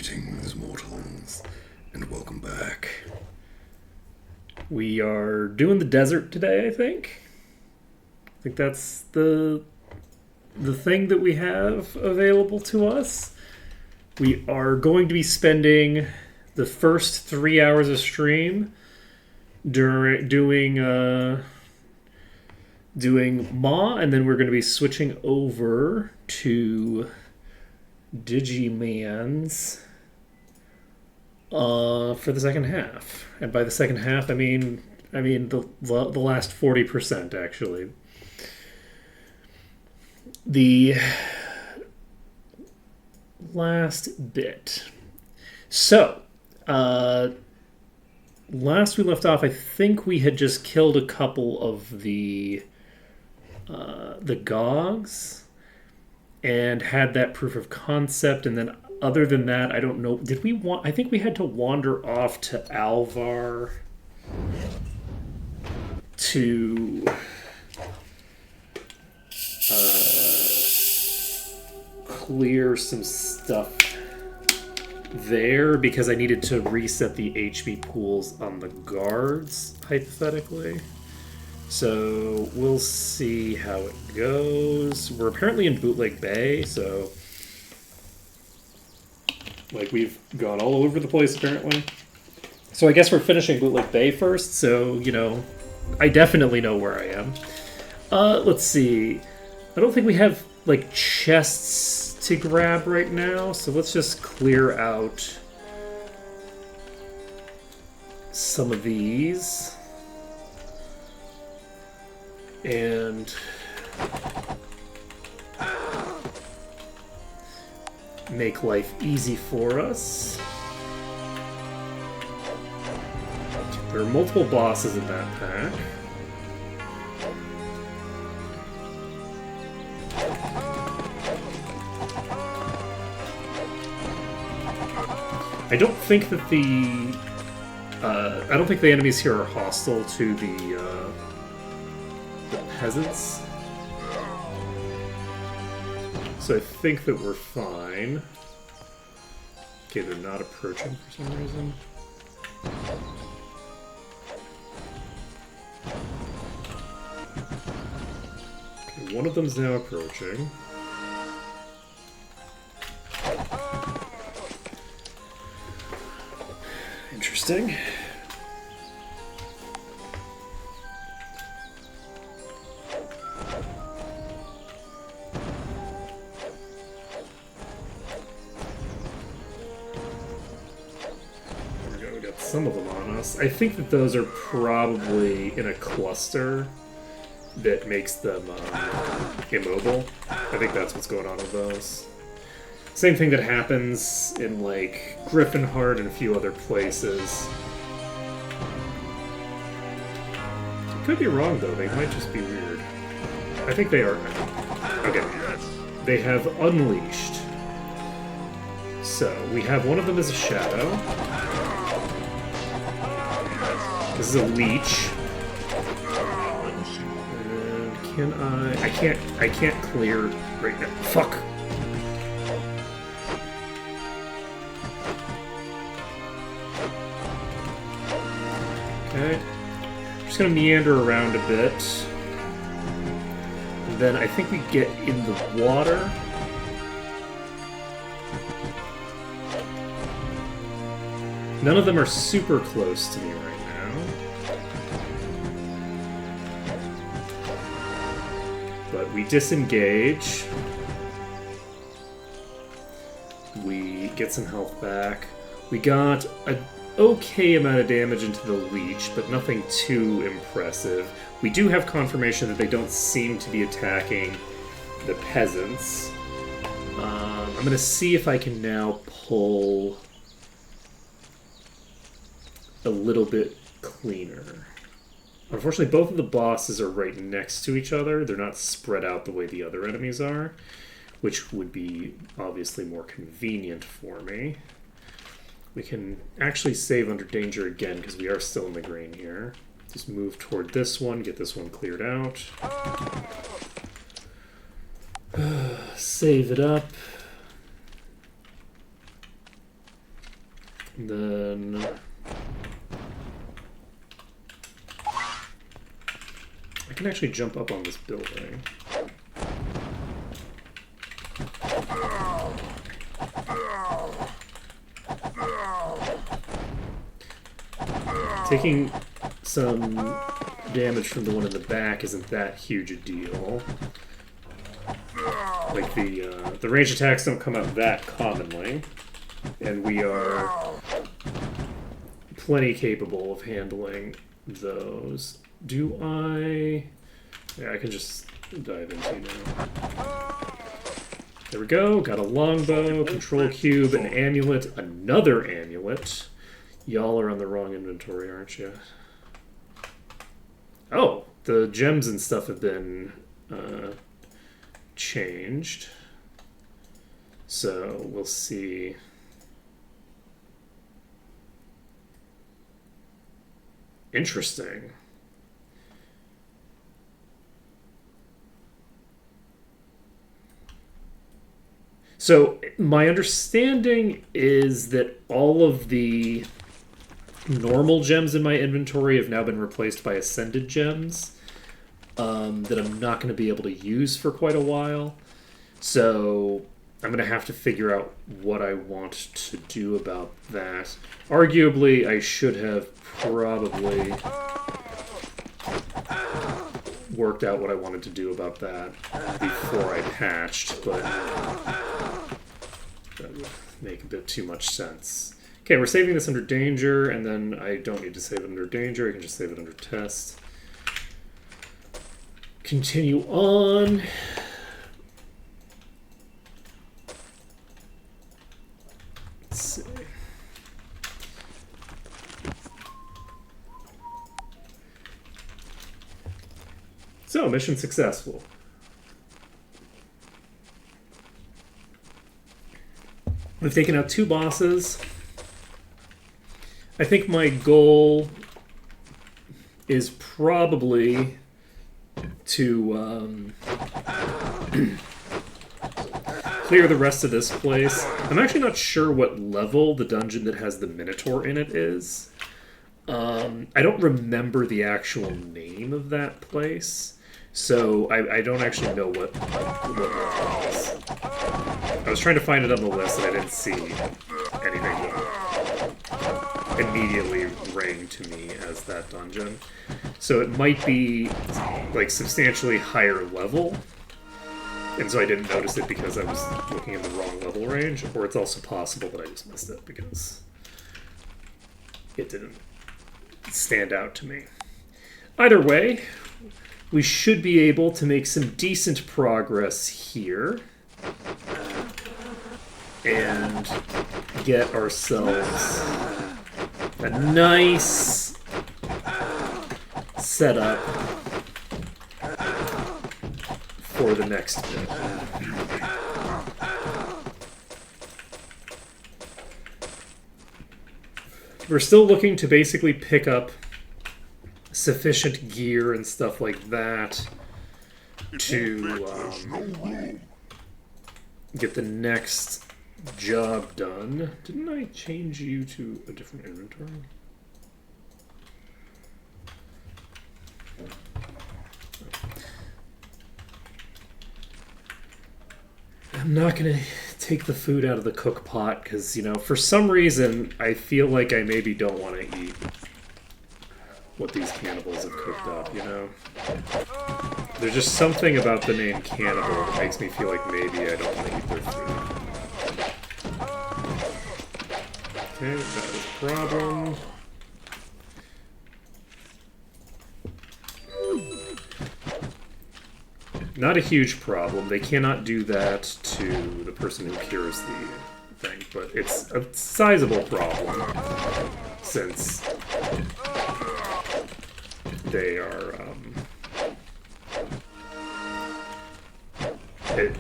Greetings, mortals, and welcome back. We are doing the desert today, I think. I think that's the thing that we have available to us. We are going to be spending the first 3 hours of stream doing Ma, and then we're going to be switching over to Digimans for the second half. And by the second half, I mean the last 40% actually. The last bit. So, last we left off, I think we had just killed a couple of the Gogs and had that proof of concept, and then other than that, I don't know. Did we want? I think we had to wander off to Alvar to clear some stuff there because I needed to reset the HP pools on the guards, hypothetically. So we'll see how it goes. We're apparently in Bootleg Bay, so like we've gone all over the place apparently. So I guess we're finishing Bootleg Bay first, so I definitely know where I am. Let's see. I don't think we have like chests to grab right now, so let's just clear out some of these. And make life easy for us. There are multiple bosses in that pack. I don't think that I don't think the enemies here are hostile to the peasants. So I think that we're fine. Okay, they're not approaching for some reason. Okay, one of them's now approaching. Interesting. Some of them on us. I think that those are probably in a cluster that makes them immobile. I think that's what's going on with those. Same thing that happens in like Griffinheart and a few other places. Could be wrong though, they might just be weird. I think they are. Okay. They have unleashed. So we have one of them as a shadow. This is a leech. And can I can't clear right now. Fuck. Okay. I'm just gonna meander around a bit. And then I think we get in the water. None of them are super close to me right now. But we disengage. We get some health back. We got an okay amount of damage into the leech, but nothing too impressive. We do have confirmation that they don't seem to be attacking the peasants. I'm going to see if I can now pull a little bit cleaner. Unfortunately, both of the bosses are right next to each other. They're not spread out the way the other enemies are, which would be obviously more convenient for me. We can actually save under danger again because we are still in the green here. Just move toward this one, get this one cleared out. Save it up. And then I can actually jump up on this building. Taking some damage from the one in the back isn't that huge a deal. Like the range attacks don't come out that commonly, and we are plenty capable of handling those. Do I? Yeah, I can just dive into now. There we go. Got a longbow, control cube, an amulet, another amulet. Y'all are on the wrong inventory, aren't you? Oh, the gems and stuff have been changed. So we'll see. Interesting. So my understanding is that all of the normal gems in my inventory have now been replaced by ascended gems that I'm not going to be able to use for quite a while. So I'm going to have to figure out what I want to do about that. Arguably, I should have probably worked out what I wanted to do about that before I patched, but that would make a bit too much sense. Okay, we're saving this under danger, and then I don't need to save it under danger. I can just save it under test. Continue on. Let's see. So, mission successful. We've taken out 2 bosses. I think my goal is probably to clear the rest of this place. I'm actually not sure what level the dungeon that has the Minotaur in it is. I don't remember the actual name of that place, so I don't actually know what level it is. I was trying to find it on the list and I didn't see anything that immediately rang to me as that dungeon. So it might be like substantially higher level, and so I didn't notice it because I was looking in the wrong level range, or it's also possible that I just missed it because it didn't stand out to me. Either way, we should be able to make some decent progress here and get ourselves a nice setup for the next bit. We're still looking to basically pick up sufficient gear and stuff like that to get the next job done. Didn't I change you to a different inventory? I'm not going to take the food out of the cook pot because, you know, for some reason I feel like I maybe don't want to eat what these cannibals have cooked up, you know? There's just something about the name cannibal that makes me feel like maybe I don't want to eat their food. Okay, that is a problem. Not a huge problem. They cannot do that to the person who cures the thing, but it's a sizable problem since they are, it,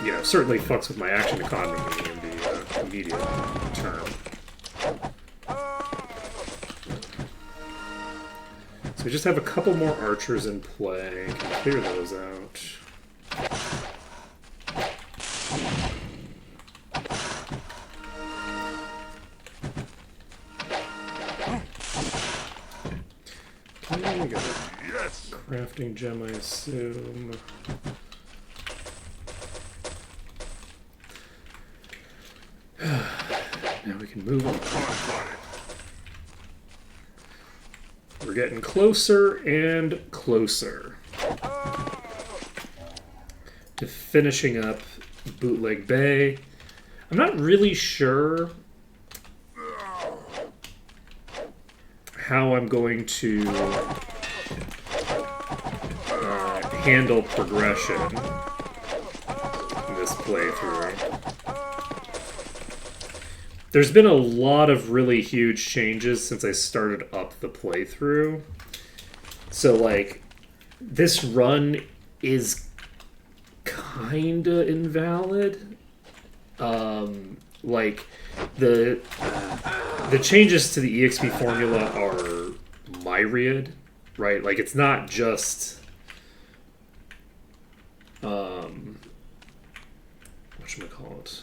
you know, certainly fucks with my action economy in the immediate term. So we just have a couple more archers in play. Can clear those out. Crafting gem, I assume. Now we can move on. We're getting closer and closer to finishing up Bootleg Bay. I'm not really sure how I'm going to handle progression in this playthrough. There's been a lot of really huge changes since I started up the playthrough. So, like, this run is kinda invalid. Like, the changes to the EXP formula are myriad, right? Like, it's not just whatchamacallit?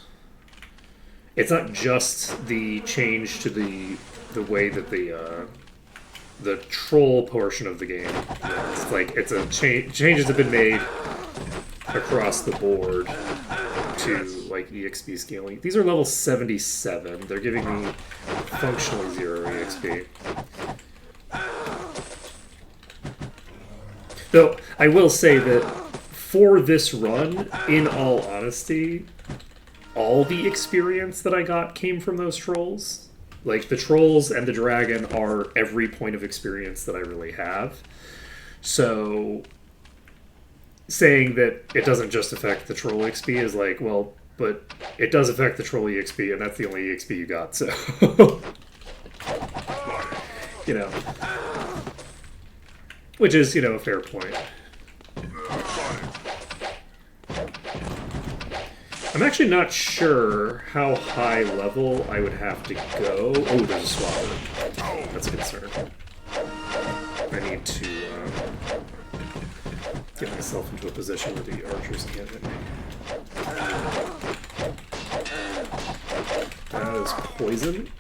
It's not just the change to the way that the troll portion of the game. It's like it's a changes have been made across the board to like EXP scaling. These are level 77. They're giving me functionally 0 EXP. Though I will say that for this run, in all honesty, all the experience that I got came from those trolls. Like, the trolls and the dragon are every point of experience that I really have. So, saying that it doesn't just affect the troll XP is like, well, but it does affect the troll EXP, and that's the only EXP you got, so... you know. Which is, you know, a fair point. I'm actually not sure how high level I would have to go. Oh, there's a swapper. That's a concern. I need to get myself into a position where the archers can't hit me. That is poison.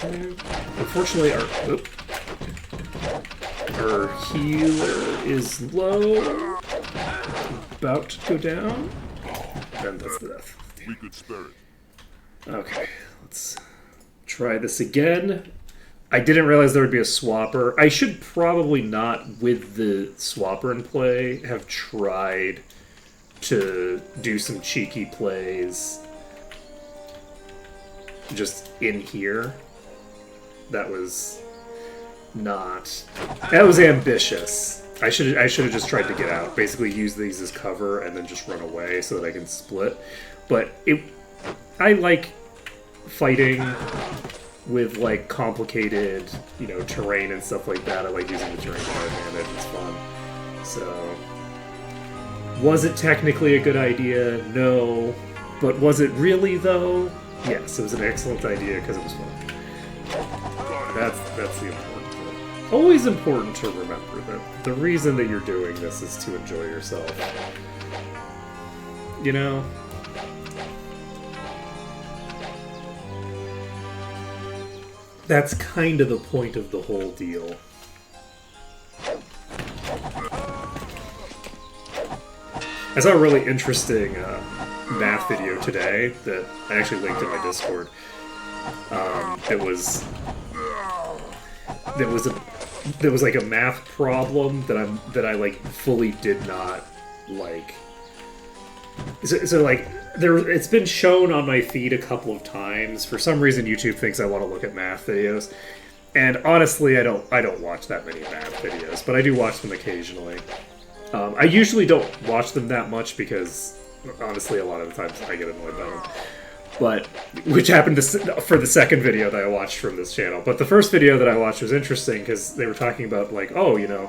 Okay. Unfortunately, our healer is low. About to go down. And that's the death. We could spare it. Okay, let's try this again. I didn't realize there would be a swapper. I should probably not, with the swapper in play, have tried to do some cheeky plays just in here. That was not... That was ambitious. I should have just tried to get out. Basically use these as cover and then just run away so that I can split. But I like fighting with like complicated, you know, terrain and stuff like that. I like using the terrain to my advantage. It's fun. So, was it technically a good idea? No. But was it really though? Yes, it was an excellent idea because it was fun. That's the important thing. Always important to remember that the reason that you're doing this is to enjoy yourself. You know? That's kind of the point of the whole deal. I saw a really interesting math video today that I actually linked in my Discord. There was like a math problem that I like fully did not like. So like it's been shown on my feed a couple of times. For some reason, YouTube thinks I want to look at math videos, and honestly, I don't watch that many math videos, but I do watch them occasionally. I usually don't watch them that much because honestly, a lot of the times I get annoyed by them. But which happened for the second video that I watched from this channel. But the first video that I watched was interesting because they were talking about like, oh, you know,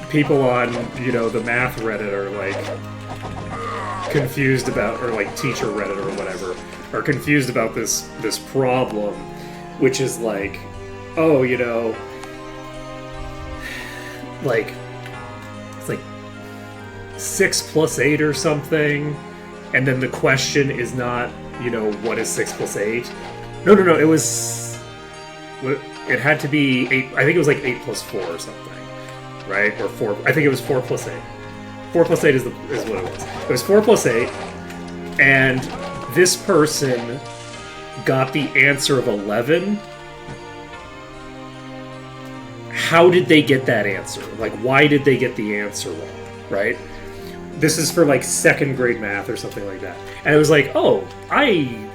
people on, you know, the math Reddit are like confused about, or like teacher Reddit or whatever, are confused about this problem, which is like, oh, you know, like it's like 6 plus 8 or something. And then the question is not what is 6 plus 8? No, it was... It had to be 8... I think it was like 8 plus 4 or something. Right? Or 4... I think it was 4 plus 8. 4 plus 8 is what it was. It was 4 plus 8, and this person got the answer of 11. How did they get that answer? Like, why did they get the answer wrong? Right? This is for, like, 2nd grade math or something like that. And it was like, oh, I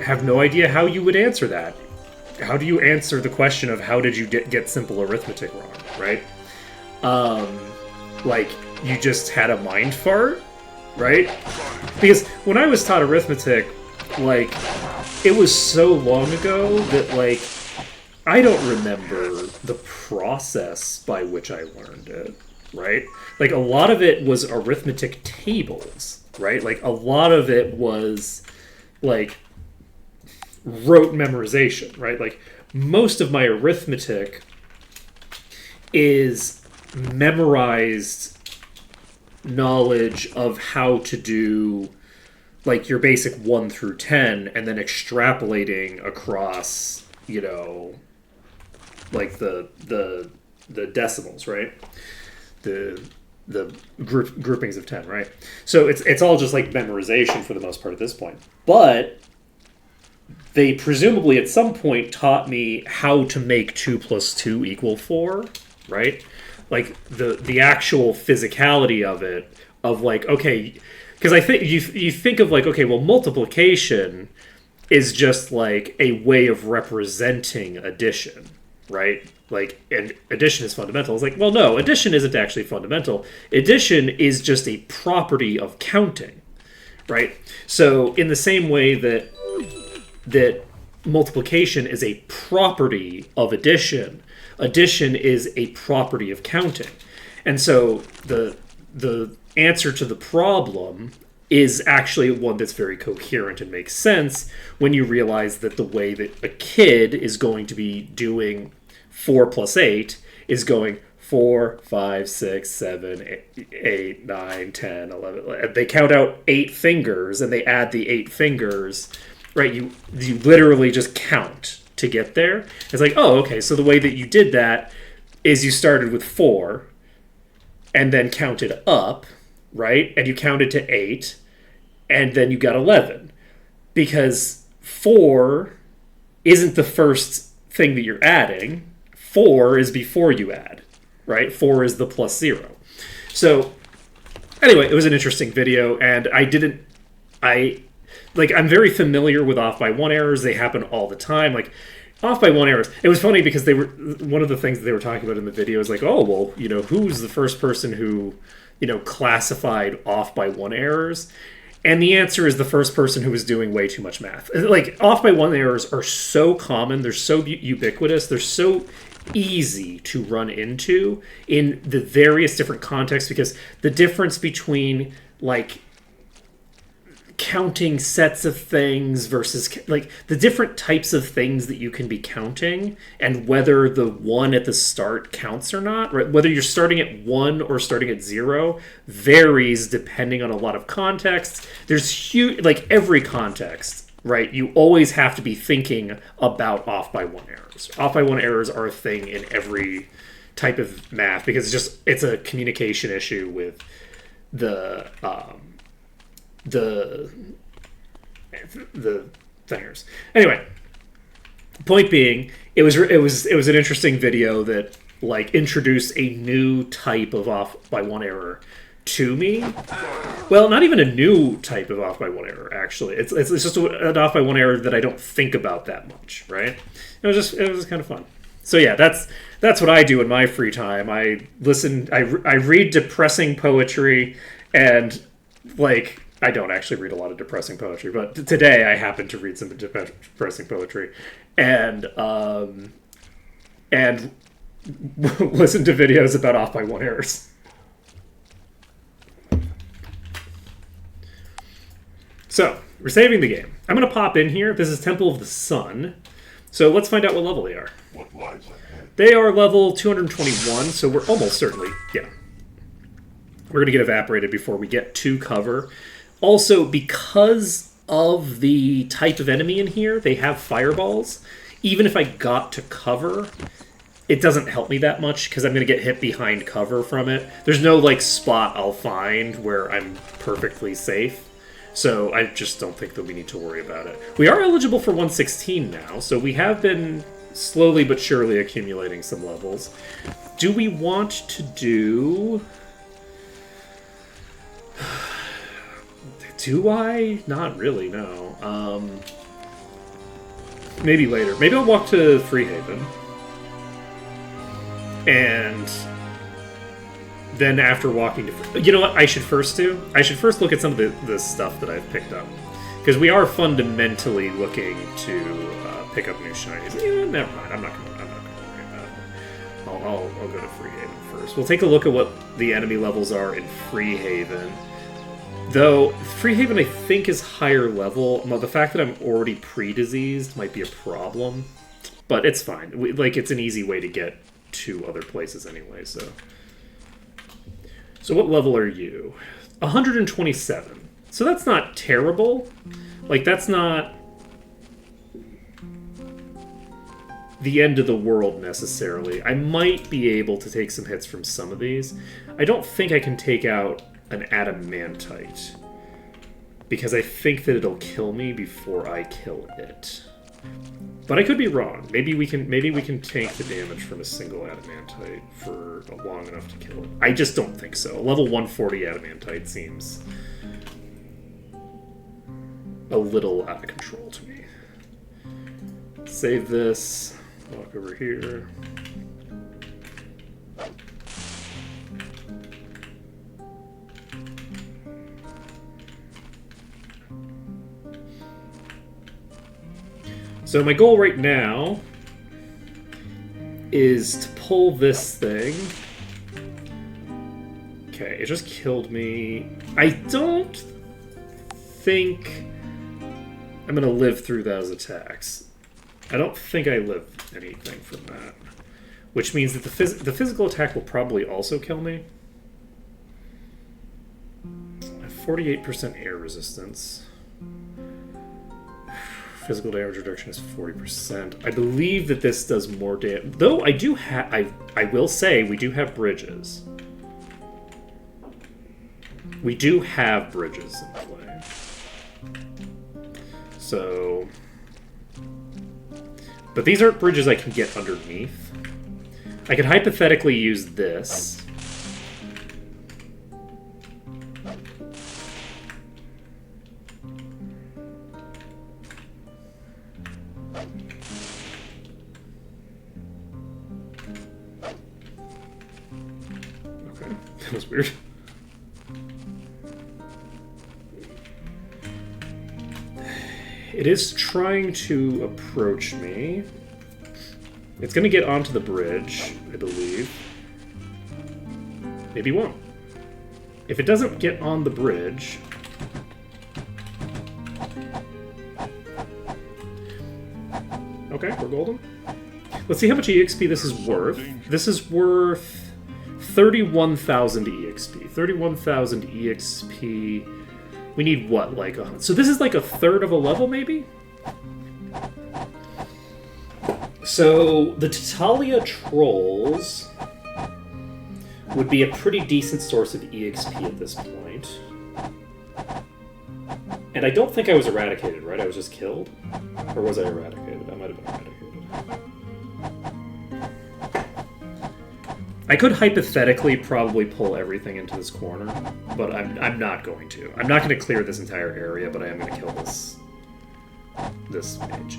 have no idea how you would answer that. How do you answer the question of how did you get simple arithmetic wrong, right? Like, you just had a mind fart, right? Because when I was taught arithmetic, like, it was so long ago that, like, I don't remember the process by which I learned it, right? Like, a lot of it was arithmetic tables, right? Like, a lot of it was, like, rote memorization, right? Like, most of my arithmetic is memorized knowledge of how to do, like, your basic 1 through 10, and then extrapolating across, like the decimals, right? The groupings of 10, right? So it's all just like memorization for the most part at this point. But they presumably at some point taught me how to make 2 plus 2 equal 4, right? Like the actual physicality of it, of like, okay, because I think you think of like, okay, well, multiplication is just like a way of representing addition, right? Like, and addition is fundamental. It's like, well, no, addition isn't actually fundamental. Addition is just a property of counting, right? So in the same way that multiplication is a property of addition, addition is a property of counting. And so the answer to the problem is actually one that's very coherent and makes sense when you realize that the way that a kid is going to be doing 4 plus 8 is going 4, 5, 6, 7, 8, 9, 10, 11. They count out 8 fingers and they add the 8 fingers, right? You literally just count to get there. It's like, oh, okay, so the way that you did that is you started with 4 and then counted up, right? And you counted to 8 and then you got 11. Because 4 isn't the first thing that you're adding. 4 is before you add, right? 4 is the plus 0. So anyway, it was an interesting video, and I'm very familiar with off by 1 errors. They happen all the time. Like, off by 1 errors. It was funny because one of the things that they were talking about in the video is like, oh, well, who's the first person who, classified off by 1 errors? And the answer is the first person who was doing way too much math. Like, off by 1 errors are so common. They're so ubiquitous. They're so easy to run into in the various different contexts, because the difference between, like, counting sets of things versus, like, the different types of things that you can be counting and whether the 1 at the start counts or not, right? Whether you're starting at 1 or starting at 0 varies depending on a lot of contexts. There's huge, like, every context, right? You always have to be thinking about off by 1 errors. Off by 1 errors are a thing in every type of math because it's a communication issue with the thingers. Anyway, point being, it was an interesting video that, like, introduced a new type of off by 1 error to me. Well, not even a new type of off by 1 error, actually. It's just an off by 1 error that I don't think about that much, right? It was just kind of fun. So yeah, that's what I do in my free time. I read depressing poetry, and, like, I don't actually read a lot of depressing poetry, but today I happened to read some depressing poetry, and listen to videos about off by 1 errors. So, we're saving the game. I'm going to pop in here. This is Temple of the Sun. So let's find out what level they are. What lies ahead? They are level 221, so we're almost certainly, yeah. We're going to get evaporated before we get to cover. Also, because of the type of enemy in here, they have fireballs. Even if I got to cover, it doesn't help me that much because I'm going to get hit behind cover from it. There's no like spot I'll find where I'm perfectly safe. So I just don't think that we need to worry about it. We are eligible for 116 now, so we have been slowly but surely accumulating some levels. Do we want to do... Do I? Not really, no. Maybe later. Maybe I'll walk to Freehaven. And then after walking to... You know what I should first do? I should first look at some of the stuff that I've picked up. Because we are fundamentally looking to pick up new shinies. Yeah, never mind. I'm not gonna worry about it. I'll go to Freehaven first. We'll take a look at what the enemy levels are in Freehaven. Though, Freehaven I think is higher level. Well, the fact that I'm already pre-diseased might be a problem. But it's fine. It's an easy way to get to other places anyway, so... So what level are you? 127. So that's not terrible. Like, that's not the end of the world, necessarily. I might be able to take some hits from some of these. I don't think I can take out an adamantite, because I think that it'll kill me before I kill it. But I could be wrong. Maybe we can tank the damage from a single adamantite for long enough to kill it. I just don't think so. A level 140 adamantite seems a little out of control to me. Save this. Walk over here. So my goal right now is to pull this thing. Okay, it just killed me. I don't think I'm going to live through those attacks. I don't think I live anything from that. Which means that the physical attack will probably also kill me. I have 48% air resistance. Physical damage reduction is 40%. I believe that this does more damage. Though I do have... I will say, we do have bridges. We do have bridges in play. So... But these aren't bridges I can get underneath. I could hypothetically use this. That was weird. It is trying to approach me. It's going to get onto the bridge, I believe. Maybe won't. If it doesn't get on the bridge... Okay, we're golden. Let's see how much EXP this is worth. This is worth 31,000 EXP. 31,000 EXP. We need what, like a... So this is like a third of a level, maybe? So the Tatalia Trolls would be a pretty decent source of EXP at this point. And I don't think I was eradicated, right? I was just killed? Or was I eradicated? I might have been eradicated. I could hypothetically probably pull everything into this corner, but I'm not going to. I'm not going to clear this entire area, but I am going to kill this mage.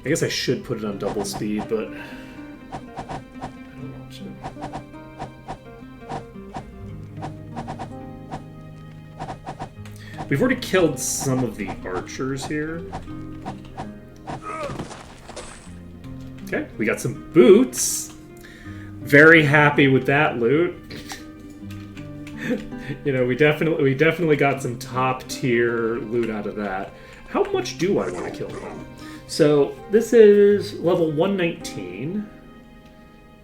I guess I should put it on double speed, but I don't want to. We've already killed some of the archers here. Okay, we got some boots. Very happy with that loot. You know, we definitely got some top tier loot out of that. How much do I want to kill them? So this is level 119.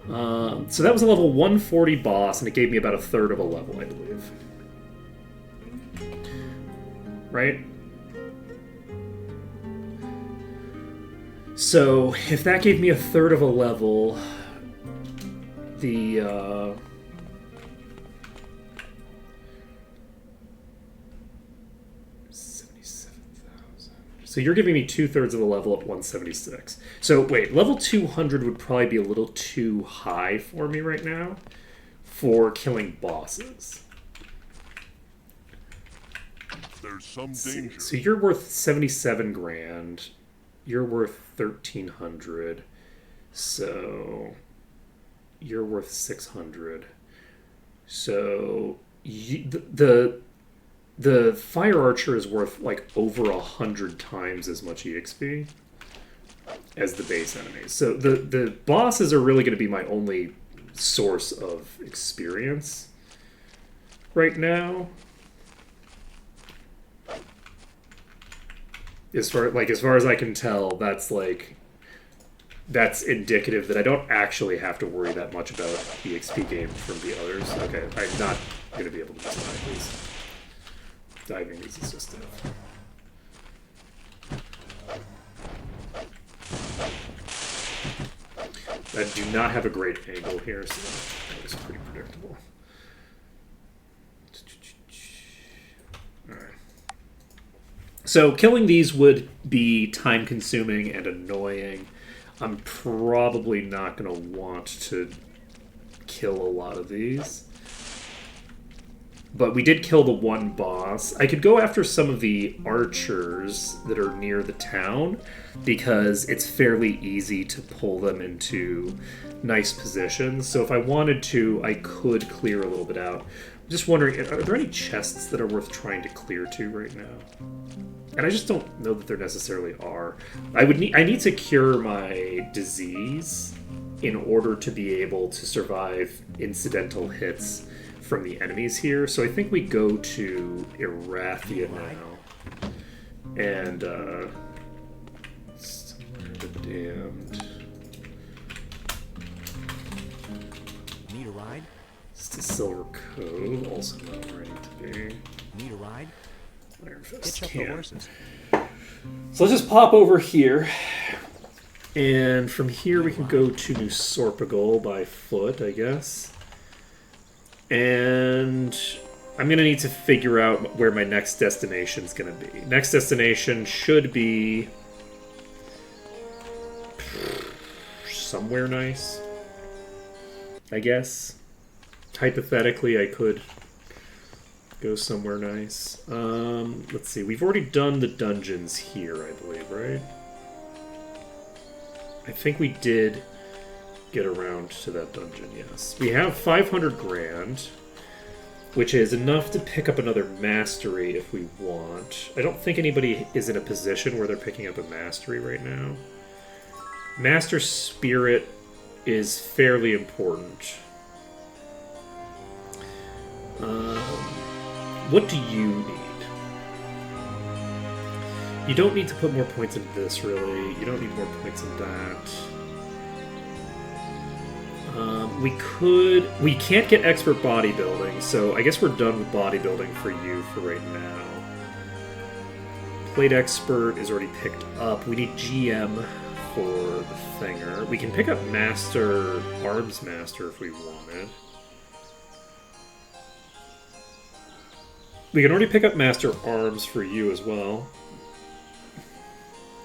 So that was a level 140 boss, and it gave me about a third of a level, I believe. Right? So, if that gave me a third of a level, the, 77,000. So you're giving me 2/3 of the level at 176. So, wait, level 200 would probably be a little too high for me right now for killing bosses. There's some danger. So you're worth 77 grand. You're worth 1,300. So you're worth 600. So the fire archer is worth like over 100 times as much EXP as the base enemies. So the bosses are really going to be my only source of experience right now. As far as I can tell, that's indicative that I don't actually have to worry that much about EXP gain from the others. Okay, I'm not going to be able to dive these. Diving is assistive. I do not have a great angle here, so that was pretty predictable. Alright. So killing these would be time-consuming and annoying. I'm probably not going to want to kill a lot of these. But we did kill the one boss. I could go after some of the archers that are near the town, because it's fairly easy to pull them into nice positions. So if I wanted to, I could clear a little bit out. I'm just wondering, are there any chests that are worth trying to clear to right now? And I just don't know that there necessarily are. I need to cure my disease in order to be able to survive incidental hits from the enemies here. So I think we go to Erathia now. And, somewhere the damned. Need a ride? It's the Silver Cove, also not ready to be. Need a ride? Iron Fist Hitch up the can. horses. So let's just pop over here. And from here we can go to New Sorpigal by foot, I guess. And I'm going to need to figure out where my next destination is going to be. Next destination should be somewhere nice, I guess. Hypothetically, I could go somewhere nice. Let's see. We've already done the dungeons here, I believe, right? I think we did get around to that dungeon, yes. We have 500 grand, which is enough to pick up another mastery if we want. I don't think anybody is in a position where they're picking up a mastery right now. Master Spirit is fairly important. What do you need? You don't need to put more points into this, really. You don't need more points in that. We can't get expert bodybuilding, so I guess we're done with bodybuilding for you for right now. Plate expert is already picked up. We need GM for the thinger. We can pick up master, arms master if we wanted. We can already pick up master arms for you as well.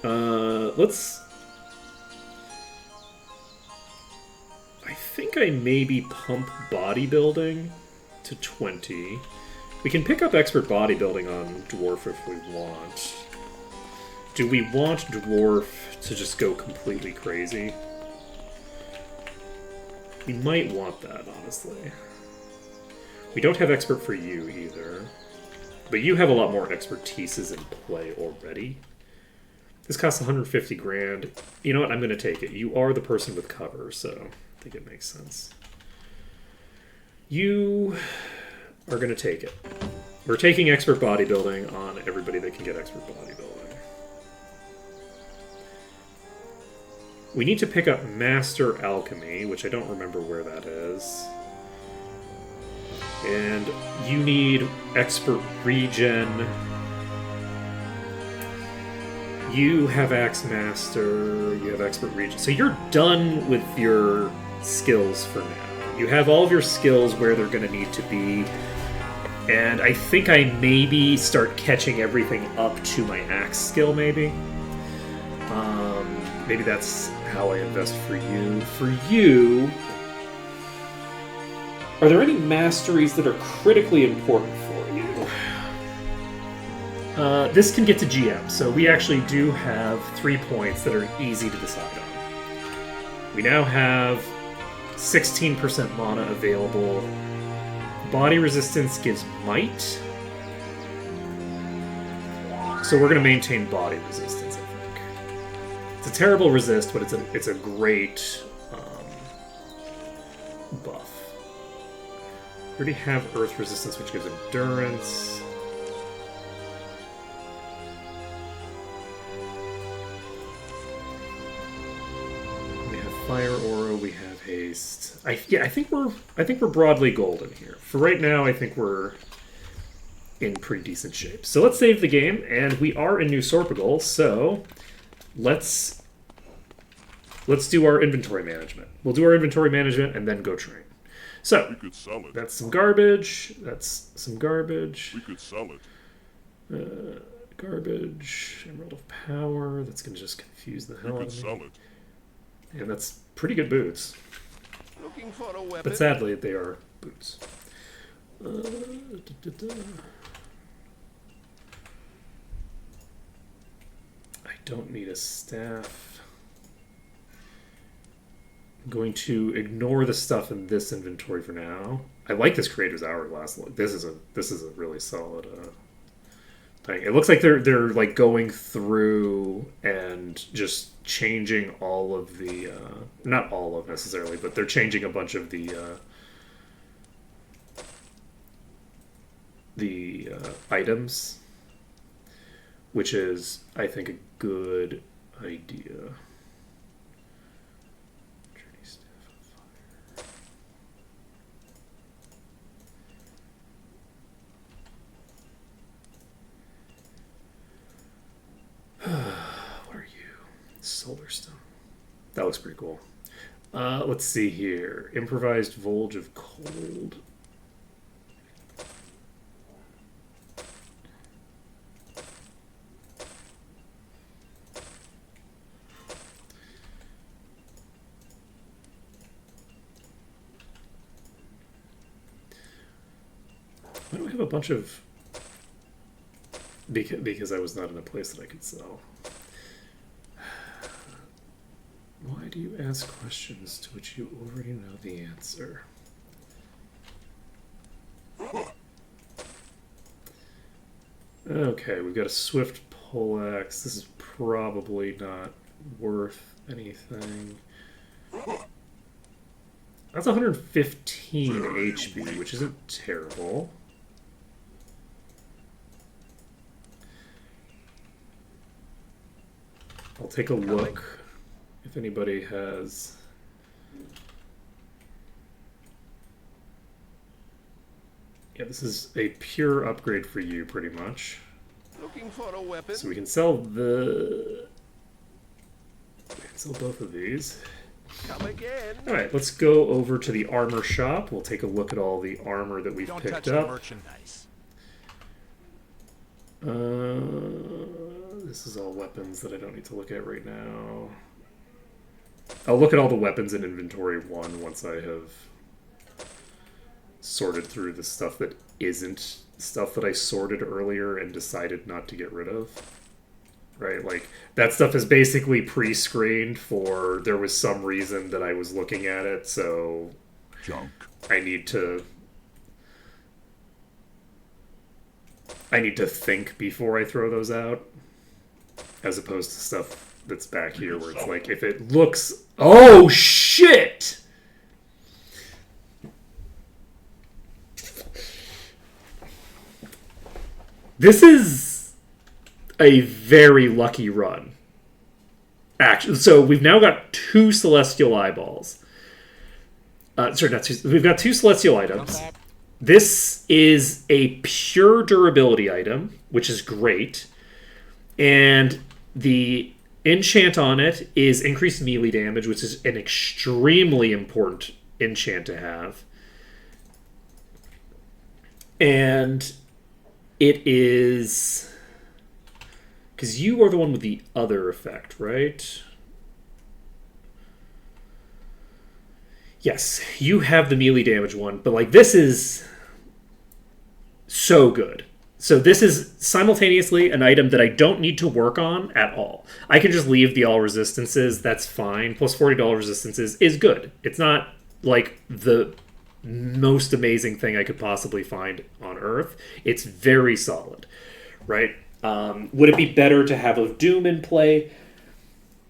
Let's... I think I maybe pump bodybuilding to 20. We can pick up expert bodybuilding on dwarf if we want. Do we want dwarf to just go completely crazy? We might want that, honestly. We don't have expert for you either. But you have a lot more expertises in play already. This costs 150 grand. You know what? I'm going to take it. You are the person with cover, so I think it makes sense. You are going to take it. We're taking expert bodybuilding on everybody that can get expert bodybuilding. We need to pick up Master Alchemy, which I don't remember where that is. And you need Expert Regen. You have Axe Master, you have Expert Regen. So you're done with your skills for now. You have all of your skills where they're going to need to be. And I think I maybe start catching everything up to my Axe skill, maybe. Maybe that's how I invest for you. For you, are there any masteries that are critically important for you? This can get to GM, so we actually do have 3 points that are easy to decide on. We now have 16% mana available. Body resistance gives might. So we're going to maintain body resistance, I think. It's a terrible resist, but it's a great buff. We already have earth resistance, which gives endurance. We have fire aura. We have haste. I think we're broadly golden here. For right now, I think we're in pretty decent shape. So let's save the game, and we are in New Sorpigal, so let's do our inventory management. We'll do our inventory management and then go train. So We could sell it. that's some garbage. That's some garbage. We could sell it. Garbage. Emerald of Power. That's going to just confuse the hell We out could of sell me. it. And that's pretty good boots. Looking for a weapon. But sadly, they are boots. I don't need a staff. I'm going to ignore the stuff in this inventory for now. I like this Creator's Hourglass look. This is a really solid thing. It looks like they're like going through and just changing all of the not all of necessarily, but they're changing a bunch of the items, which is, I think, a good idea. Journey Staff of Fire. What are you? Solar Stone. That looks pretty cool. Let's see here. Improvised Volge of Cold. Why do I have a bunch of... Because I was not in a place that I could sell. Why do you ask questions to which you already know the answer? Okay, we've got a swift poleaxe. This is probably not worth anything. That's 115 HP, which isn't terrible. I'll take a look if anybody has... Yeah, this is a pure upgrade for you, pretty much. Looking for a weapon. So we can sell the... We can sell both of these. Come again. Alright, let's go over to the armor shop. We'll take a look at all the armor that we've Don't picked touch the up. merchandise. This is all weapons that I don't need to look at right now. I'll look at all the weapons in inventory 1 once I have sorted through the stuff that isn't stuff that I sorted earlier and decided not to get rid of. Right? Like, that stuff is basically pre-screened for there was some reason that I was looking at it, so Junk. I need to think before I throw those out, as opposed to stuff that's back here where it's like, if it looks... Oh, shit! This is a very lucky run. Actually, so we've now got 2 celestial eyeballs. Sorry, not 2. We've got 2 celestial items. This is a pure durability item, which is great. And the enchant on it is increased melee damage, which is an extremely important enchant to have. And it is... because you are the one with the other effect, right? Yes, you have the melee damage one, but like this is so good. So this is simultaneously an item that I don't need to work on at all. I can just leave the all resistances, that's fine. Plus $40 resistances is good. It's not like the most amazing thing I could possibly find on Earth. It's very solid, right? Would it be better to have a Doom in play?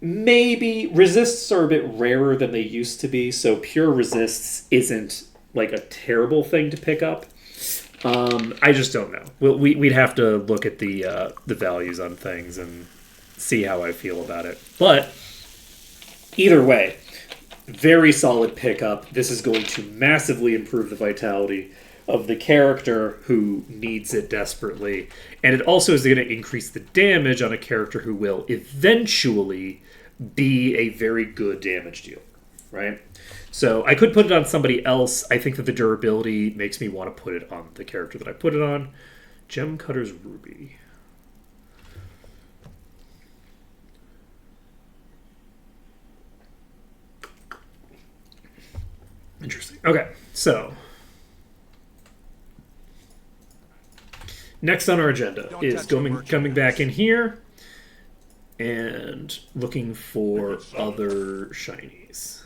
Maybe. Resists are a bit rarer than they used to be, so pure resists isn't like a terrible thing to pick up. I just don't know. We'd have to look at the values on things and see how I feel about it. But either way, very solid pickup. This is going to massively improve the vitality of the character who needs it desperately. And it also is going to increase the damage on a character who will eventually be a very good damage dealer, right? So I could put it on somebody else. I think that the durability makes me want to put it on the character that I put it on. Gem Cutter's Ruby. Interesting. Okay, so next on our agenda is coming back in here and looking for other shinies.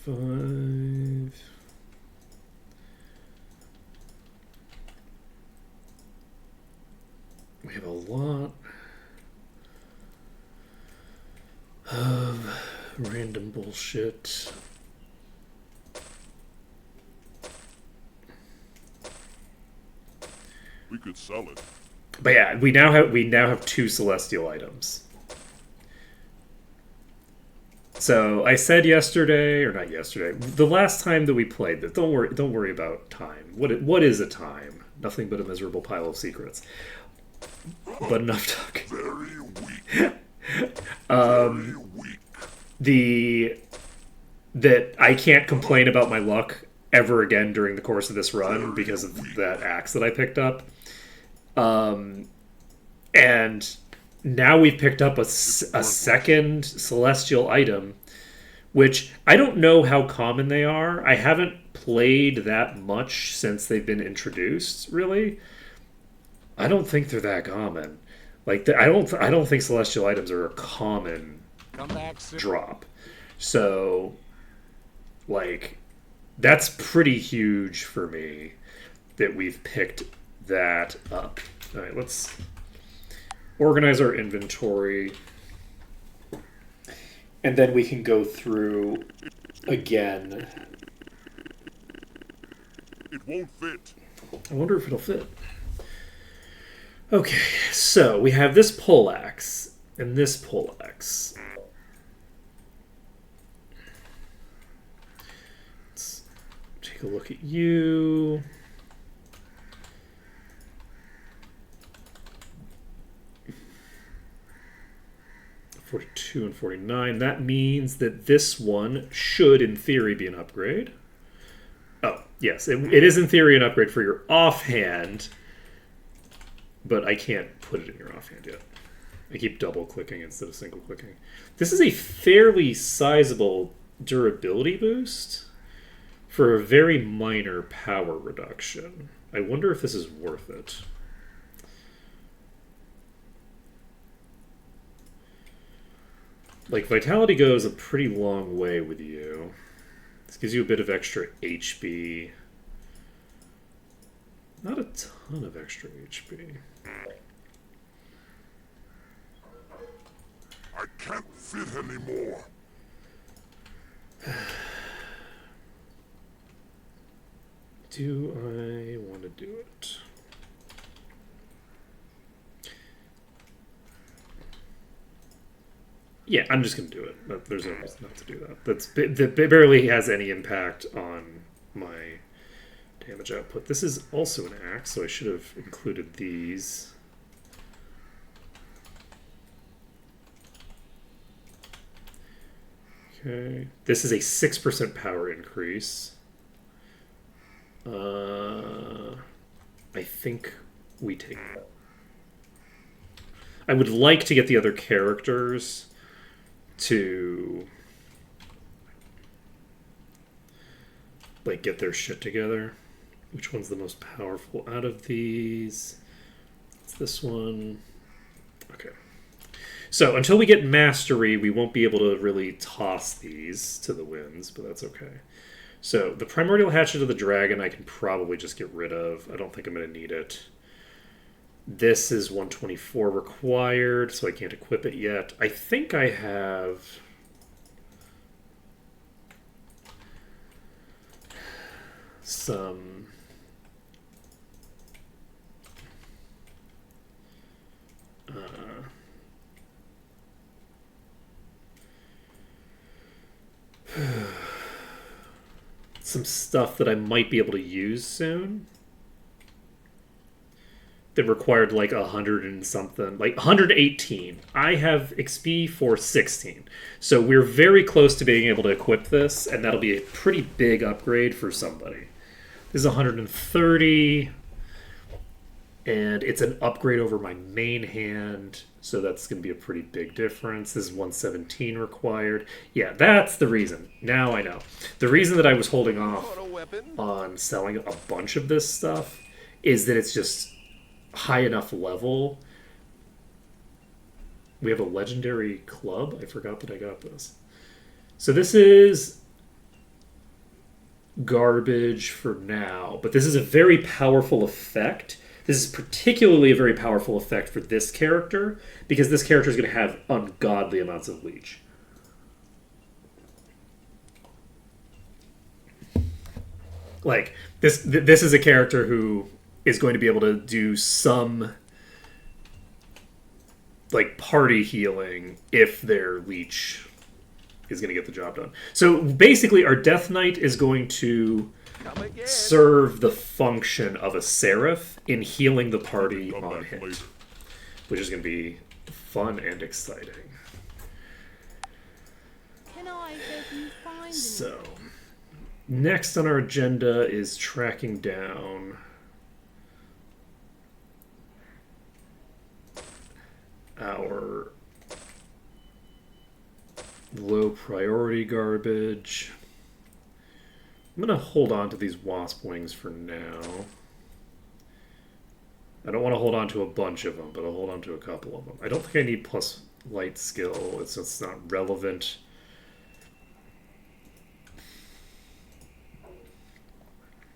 45. We have a lot of random bullshit. We could sell it. But yeah, we now have 2 celestial items. So I said yesterday, or not yesterday, the last time that we played that. Don't worry about time. What is a time? Nothing but a miserable pile of secrets. But enough talking. Very weak. Very weak. That I can't complain about my luck ever again during the course of this run because of that axe that I picked up. And now we've picked up a second celestial item, which I don't know how common they are. I haven't played that much since they've been introduced, really. I don't think they're that common. Like, I don't think celestial items are a common drop. So, like, that's pretty huge for me that we've picked that up. All right, let's organize our inventory, and then we can go through again. It won't fit. I wonder if it'll fit. Okay, so we have this poleaxe and this poleaxe. Let's take a look at you. $42 and $49. That means that this one should, in theory, be an upgrade. Oh, yes, it is in theory an upgrade for your offhand, but I can't put it in your offhand yet. I keep double-clicking instead of single-clicking. This is a fairly sizable durability boost for a very minor power reduction. I wonder if this is worth it. Like, Vitality goes a pretty long way with you. This gives you a bit of extra HP. Not a ton of extra HP. I can't fit anymore. Do I want to do it? Yeah, I'm just going to do it. There's no reason not to do that. That barely has any impact on my damage output. This is also an axe, so I should have included these. Okay. This is a 6% power increase. I think we take that. I would like to get the other characters to like get their shit together. Which one's the most powerful out of these? It's this one. Okay. So until we get mastery, we won't be able to really toss these to the winds, but that's okay. So the primordial hatchet of the dragon I can probably just get rid of. I don't think I'm going to need it. This is 124 required, so I can't equip it yet. I think I have some some stuff that I might be able to use soon that required like 100 and something, like 118. I have XP for 16. So we're very close to being able to equip this, and that'll be a pretty big upgrade for somebody. This is 130, and it's an upgrade over my main hand, so that's going to be a pretty big difference. This is 117 required. Yeah, that's the reason. Now I know. The reason that I was holding off on selling a bunch of this stuff is that it's just high enough level. We have a legendary club. I forgot that I got this. So this is garbage for now, but this is a very powerful effect. This is particularly a very powerful effect for this character, because this character is going to have ungodly amounts of leech. Like, this is a character who is going to be able to do some like party healing if their leech is going to get the job done. So basically our Death Knight is going to serve the function of a seraph in healing the party on hit, which is going to be fun and exciting. Can I help you find So next on our agenda is tracking down our low priority garbage. I'm going to hold on to these wasp wings for now. I don't want to hold on to a bunch of them, but I'll hold on to a couple of them. I don't think I need plus light skill. It's not relevant.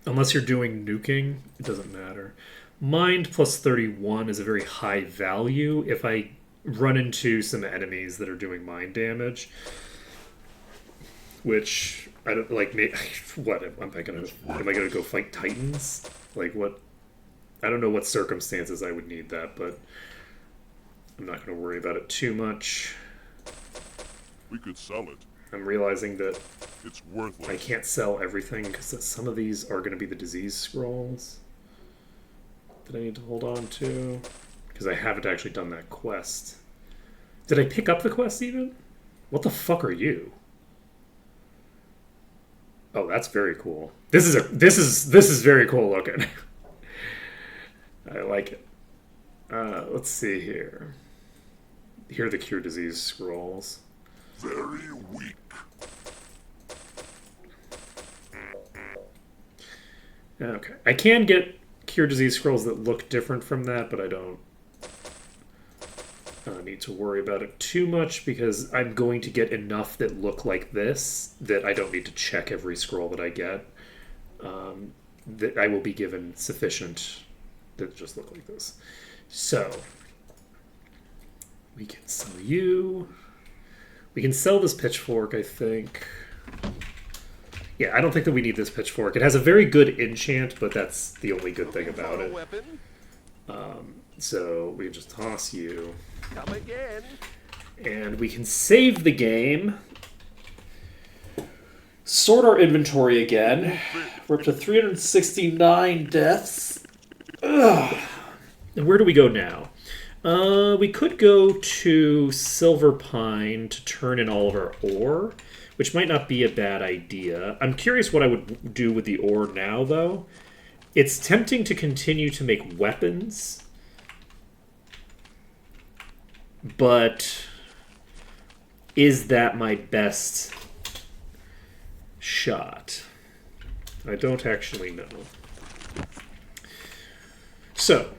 Unless you're doing nuking, it doesn't matter. Mind plus 31 is a very high value if I run into some enemies that are doing mind damage. Which, I don't, like, what, am I gonna go fight Titans? Like, what? I don't know what circumstances I would need that, but I'm not gonna worry about it too much. We could sell it. I'm realizing that It's worthless. I can't sell everything because some of these are going to be the disease scrolls that I need to hold on to, because I haven't actually done that quest. Did I pick up the quest even? What the fuck are you? Oh, that's very cool. This is very cool looking. I like it. Let's see here. Here are the cure disease scrolls. Very weak. Okay. I can get cure disease scrolls that look different from that, but I don't need to worry about it too much, because I'm going to get enough that look like this that I don't need to check every scroll that I get. That I will be given sufficient that just look like this. So, we can sell you. We can sell this pitchfork, I think. Yeah, I don't think that we need this pitchfork. It has a very good enchant, but that's the only good thing about it. Weapon? So we can just toss you. Come again. And we can save the game. Sort our inventory again. We're up to 369 deaths. Ugh. And where do we go now? We could go to Silver Pine to turn in all of our ore, which might not be a bad idea. I'm curious what I would do with the ore now, though. It's tempting to continue to make weapons, but is that my best shot? I don't actually know. So,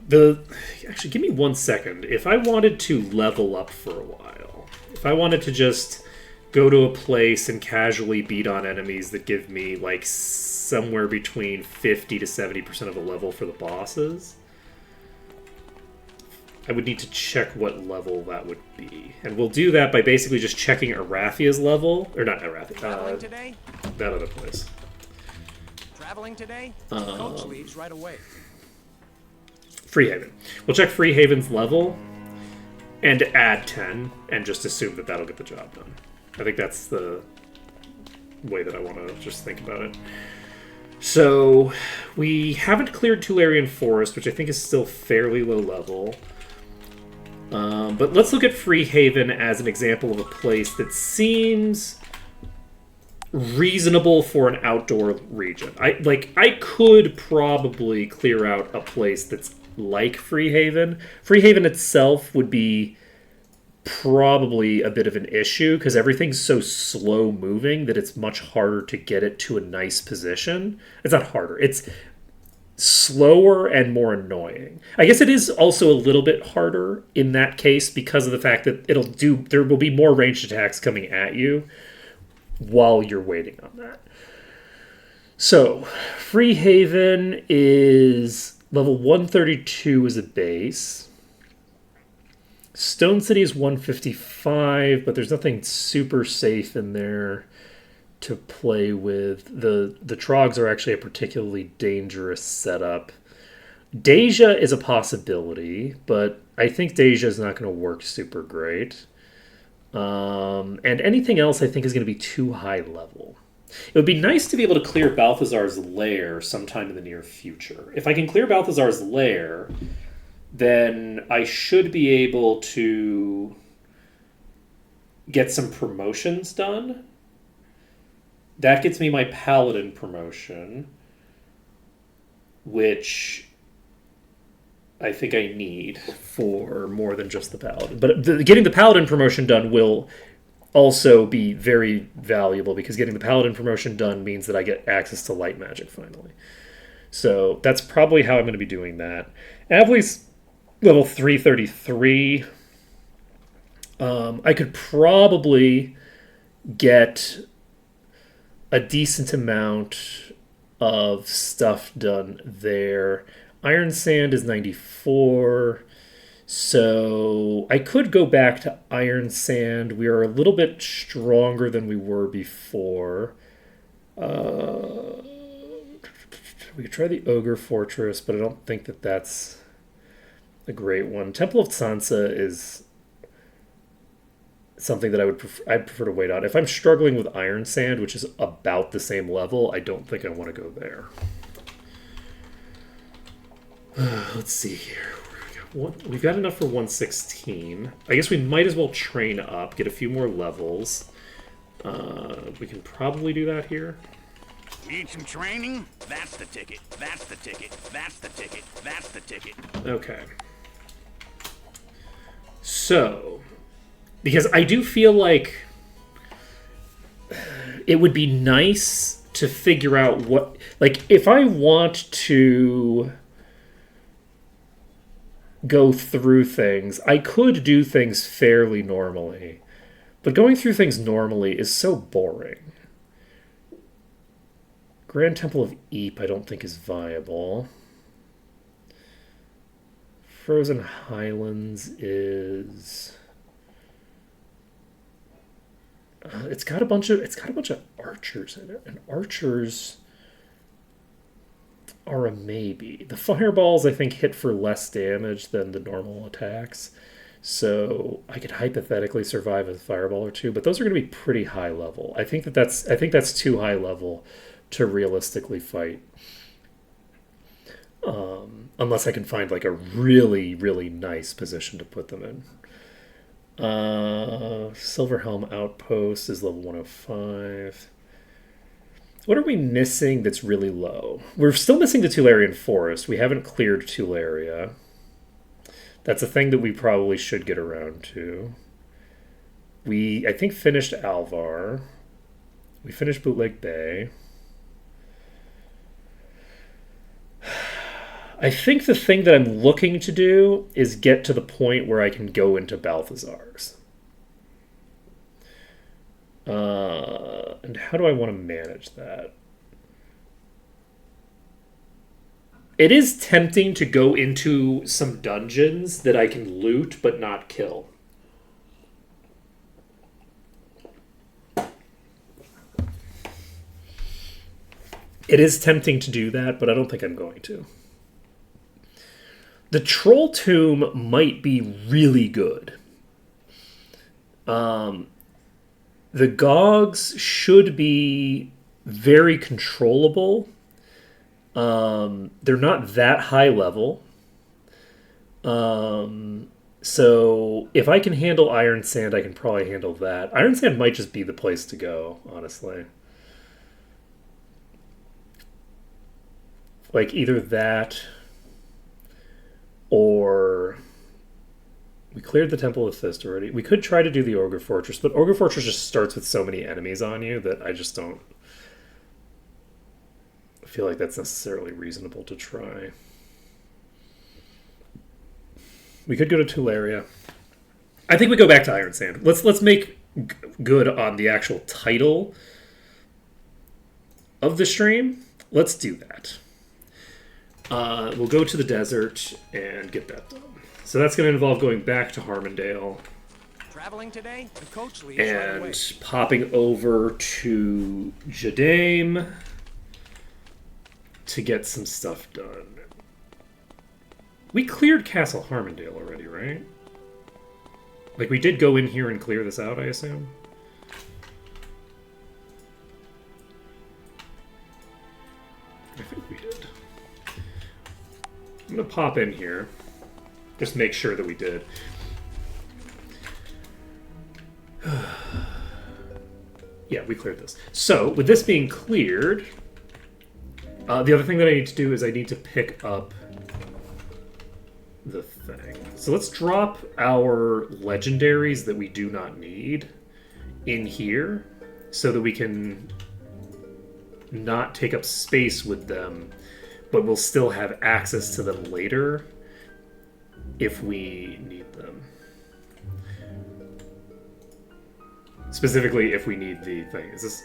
actually, give me 1 second. If I wanted to level up for a while, if I wanted to just go to a place and casually beat on enemies that give me, like, somewhere between 50 to 70% of a level for the bosses, I would need to check what level that would be. And we'll do that by basically just checking Arathia's level. Or not Arathia, Traveling today? that other place. Traveling today? Coach leaves right away. Freehaven. We'll check Freehaven's level and add 10 and just assume that that'll get the job done. I think that's the way that I want to just think about it. So, we haven't cleared Tularian Forest, which I think is still fairly low level. But let's look at Freehaven as an example of a place that seems reasonable for an outdoor region. I could probably clear out a place that's like Freehaven. Freehaven itself would be probably a bit of an issue because everything's so slow moving that it's much harder to get it to a nice position. It's not harder. It's slower and more annoying. I guess it is also a little bit harder in that case because of the fact that there will be more ranged attacks coming at you while you're waiting on that. So, Freehaven is level 132 as a base. Stone City is 155, but there's nothing super safe in there to play with. The Trogs are actually a particularly dangerous setup. Deja is a possibility, but I think Deja is not going to work super great. And anything else I think is going to be too high level. It would be nice to be able to clear Balthazar's lair sometime in the near future. If I can clear Balthazar's lair, then I should be able to get some promotions done. That gets me my Paladin promotion, which I think I need for more than just the Paladin. But getting the Paladin promotion done will also be very valuable because getting the Paladin promotion done means that I get access to light magic finally. So that's probably how I'm going to be doing that. Avley's level 333. I could probably get a decent amount of stuff done there. Iron Sand is 94. So I could go back to Iron Sand. We are a little bit stronger than we were before. We could try the Ogre Fortress, but I don't think that that's a great one. Temple of Sansa is something that I'd prefer to wait on. If I'm struggling with Iron Sand, which is about the same level, I don't think I want to go there. Let's see here. We've got enough for 116. I guess we might as well train up, get a few more levels. We can probably do that here. Need some training? That's the ticket. That's the ticket. That's the ticket. That's the ticket. Okay. So, because I do feel like it would be nice to figure out what... Like, if I want to go through things, I could do things fairly normally. But going through things normally is so boring. Grand Temple of Eep I don't think is viable. Frozen Highlands is... it's got a bunch of archers in it, and archers are a maybe. The fireballs I think hit for less damage than the normal attacks, So I could hypothetically survive a fireball or two, but those are going to be pretty high level. I think that's too high level to realistically fight. Unless I can find like a really, really nice position to put them in. Silverhelm Outpost is level 105. What are we missing that's really low? We're still missing the Tularian Forest. We haven't cleared Tularia. That's a thing that we probably should get around to. I think, finished Alvar. We finished Bootleg Bay. I think the thing that I'm looking to do is get to the point where I can go into Balthazar's. And how do I want to manage that? It is tempting to go into some dungeons that I can loot but not kill. It is tempting to do that, but I don't think I'm going to. The Troll Tomb might be really good. The Gogs should be very controllable. They're not that high level. So if I can handle Iron Sand, I can probably handle that. Iron Sand might just be the place to go, honestly. Like either that or we cleared the Temple of Fist already. We could try to do the Ogre Fortress, but Ogre Fortress just starts with so many enemies on you that I just don't feel like that's necessarily reasonable to try. We could go to Tularia. I think we go back to Iron Sand. Let's make good on the actual title of the stream. Let's do that. We'll go to the desert and get that done. So that's going to involve going back to Harmondale. Traveling today? The coach leaves right away. And popping over to Jadame to get some stuff done. We cleared Castle Harmondale already, right? Like, we did go in here and clear this out, I assume? I think we did. I'm going to pop in here. Just make sure that we did. Yeah, we cleared this. So, with this being cleared, the other thing that I need to do is I need to pick up the thing. So let's drop our legendaries that we do not need in here so that we can not take up space with them, but we'll still have access to them later if we need them. Specifically, if we need the thing. Is this...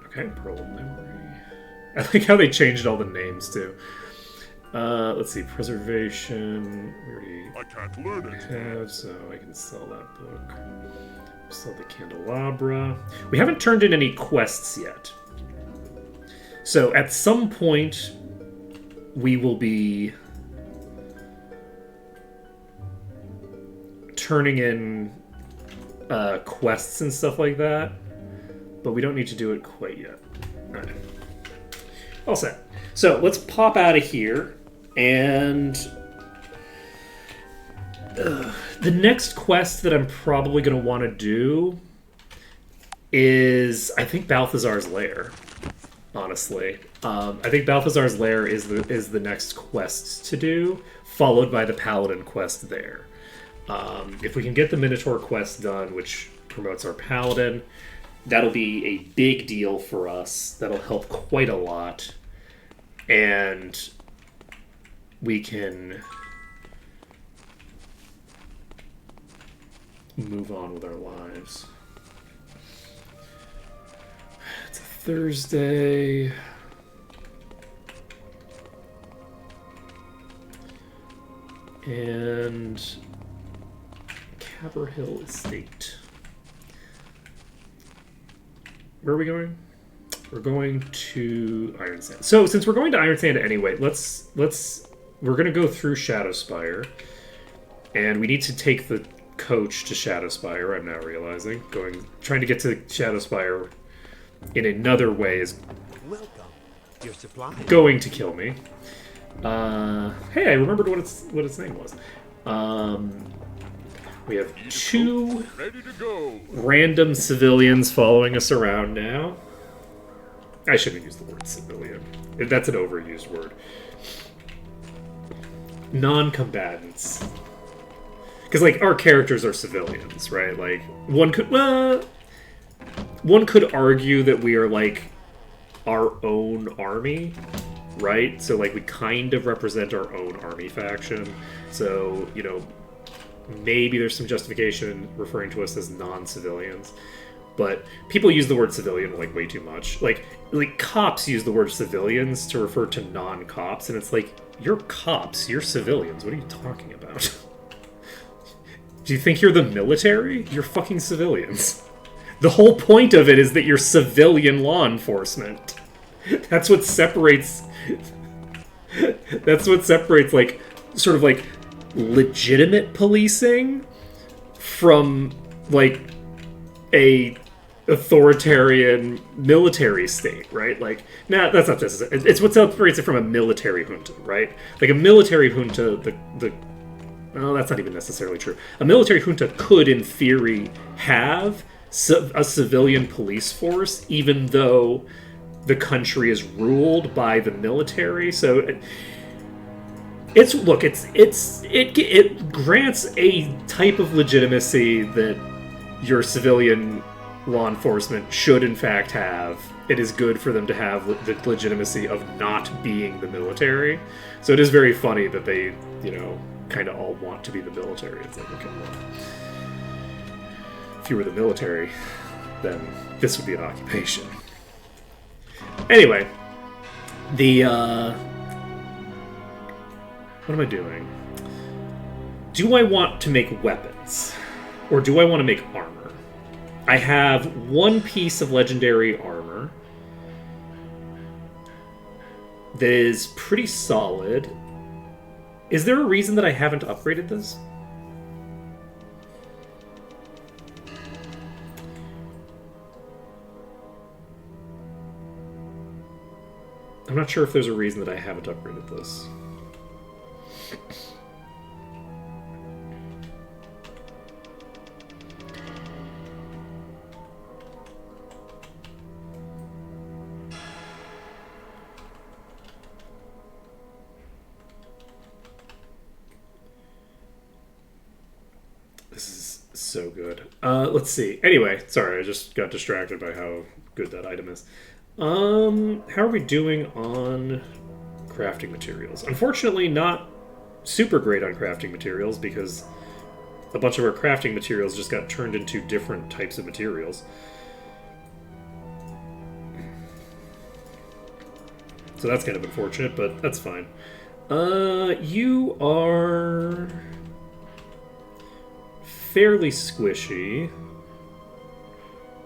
Okay, Pearl of Memory. I like how they changed all the names, too. Let's see, Preservation. We already I can't learn it. have, so I can sell that book. Sell the Candelabra. We haven't turned in any quests yet. So at some point, we will be turning in quests and stuff like that, but we don't need to do it quite yet. All right. All set. So let's pop out of here, and the next quest that I'm probably going to want to do is, I think, Balthazar's Lair. Honestly, I think Balthazar's Lair is the next quest to do, followed by the Paladin quest there. If we can get the Minotaur quest done, which promotes our Paladin, that'll be a big deal for us. That'll help quite a lot. And we can move on with our lives. It's a Thursday. And Caberhill Estate. Where are we going? We're going to Iron Sand. So since we're going to Iron Sand anyway, we're gonna go through Shadowspire. And we need to take the coach to Shadowspire, I'm now realizing. Trying to get to Shadowspire in another way is Welcome. Your supply. going to kill me. Hey, I remembered what its name was. We have 2 Ready to go. random civilians following us around now. I shouldn't use the word civilian. That's an overused word. Non-combatants. Because, like, our characters are civilians, right? Like, one could argue that we are, like, our own army, right? So, like, we kind of represent our own army faction. So, you know, maybe there's some justification referring to us as non-civilians. But people use the word civilian, like, way too much. Like cops use the word civilians to refer to non-cops, and it's like, you're cops, you're civilians. What are you talking about? Do you think you're the military? You're fucking civilians. The whole point of it is that you're civilian law enforcement. That's what separates... That's what separates, like, sort of, like, legitimate policing from, like, a authoritarian military state, right? Like, nah, that's not this. It's what separates it from a military junta, right? Like, a military junta, well, that's not even necessarily true. A military junta could, in theory, have a civilian police force, even though the country is ruled by the military. So it grants a type of legitimacy that your civilian law enforcement should in fact have. It is good for them to have the legitimacy of not being the military. So it is very funny that they, you know, kind of all want to be the military. It's like, okay, well, if you were the military, then this would be an occupation. Anyway, what am I doing? Do I want to make weapons? Or do I want to make armor? I have 1 piece of legendary armor that is pretty solid. Is there a reason that I haven't upgraded this? I'm not sure if there's a reason that I haven't upgraded this. This is so good. Let's see. Anyway, sorry, I just got distracted by how good that item is. How are we doing on crafting materials? Unfortunately, not super great on crafting materials because a bunch of our crafting materials just got turned into different types of materials. So that's kind of unfortunate, but that's fine. You are fairly squishy.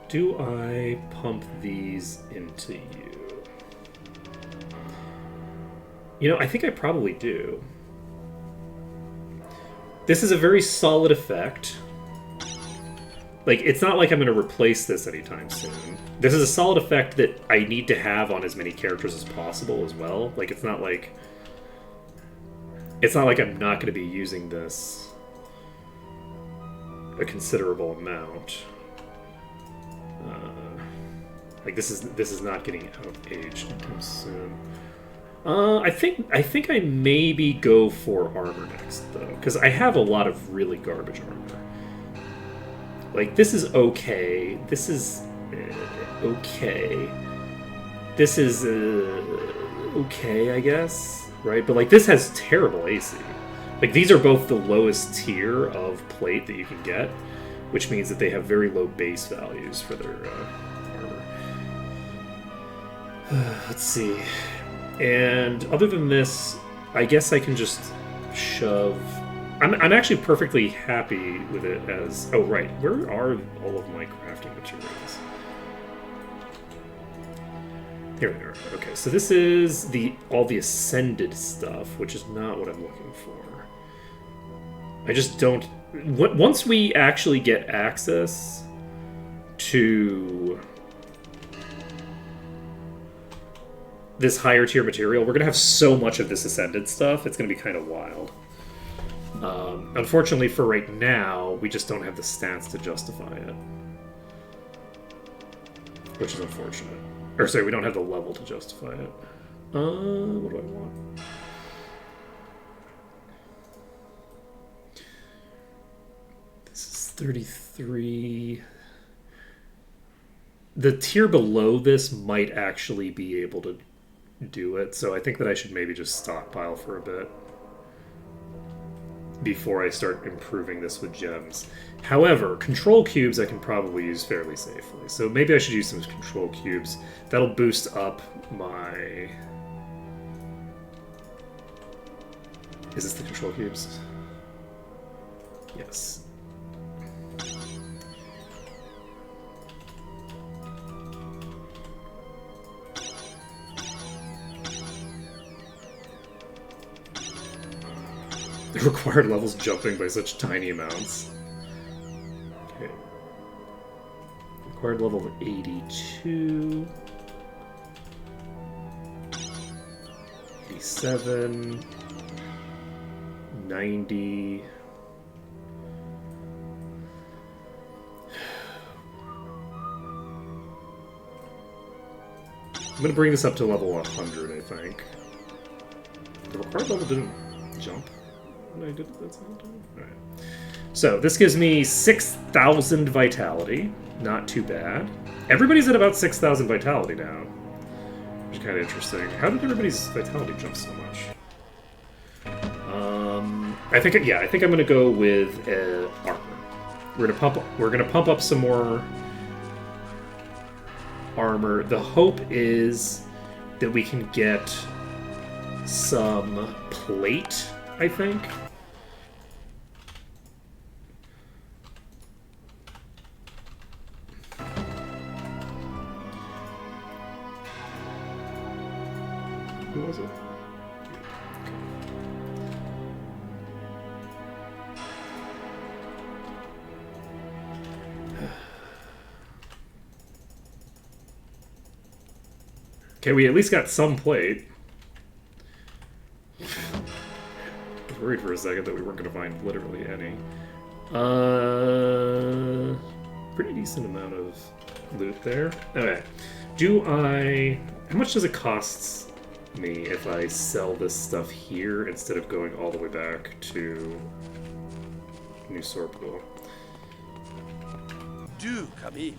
Do I pump these into you? You know, I think I probably do. This is a very solid effect. Like, it's not like I'm going to replace this anytime soon. This is a solid effect that I need to have on as many characters as possible as well. Like, it's not like I'm not going to be using this a considerable amount. Like, this is not getting out-aged anytime soon. I think I maybe go for armor next, though, because I have a lot of really garbage armor. Like, this is okay. This is okay. This is okay, I guess, right? But, like, this has terrible AC. Like, these are both the lowest tier of plate that you can get, which means that they have very low base values for their armor. Let's see. And other than this, I guess I can just shove... I'm actually perfectly happy with it as... Oh, right. Where are all of my crafting materials? Here we are. Okay, so this is all the Ascended stuff, which is not what I'm looking for. I just don't... Once we actually get access to this higher tier material, we're going to have so much of this Ascended stuff, it's going to be kind of wild. Unfortunately for right now, we just don't have the stats to justify it. Which is unfortunate. Or sorry, we don't have the level to justify it. What do I want? This is 33. The tier below this might actually be able to do it, so I think that I should maybe just stockpile for a bit before I start improving this with gems. However, control cubes I can probably use fairly safely, so maybe I should use some control cubes. That'll boost up my... Is this the control cubes? Yes. The required level's jumping by such tiny amounts. Okay. Required level of 82. 87. 90. I'm gonna bring this up to level 100, I think. The required level didn't jump. I did that's not done. Alright. So this gives me 6,000 vitality. Not too bad. Everybody's at about 6,000 vitality now. Which is kind of interesting. How did everybody's vitality jump so much? I think I'm gonna go with armor. We're gonna pump up some more armor. The hope is that we can get some plate, I think. Who was it? Okay, we at least got some plate. I was worried for a second that we weren't going to find literally any. Pretty decent amount of loot there. Okay. How much does it cost me if I sell this stuff here instead of going all the way back to New Sorpool? Do come in.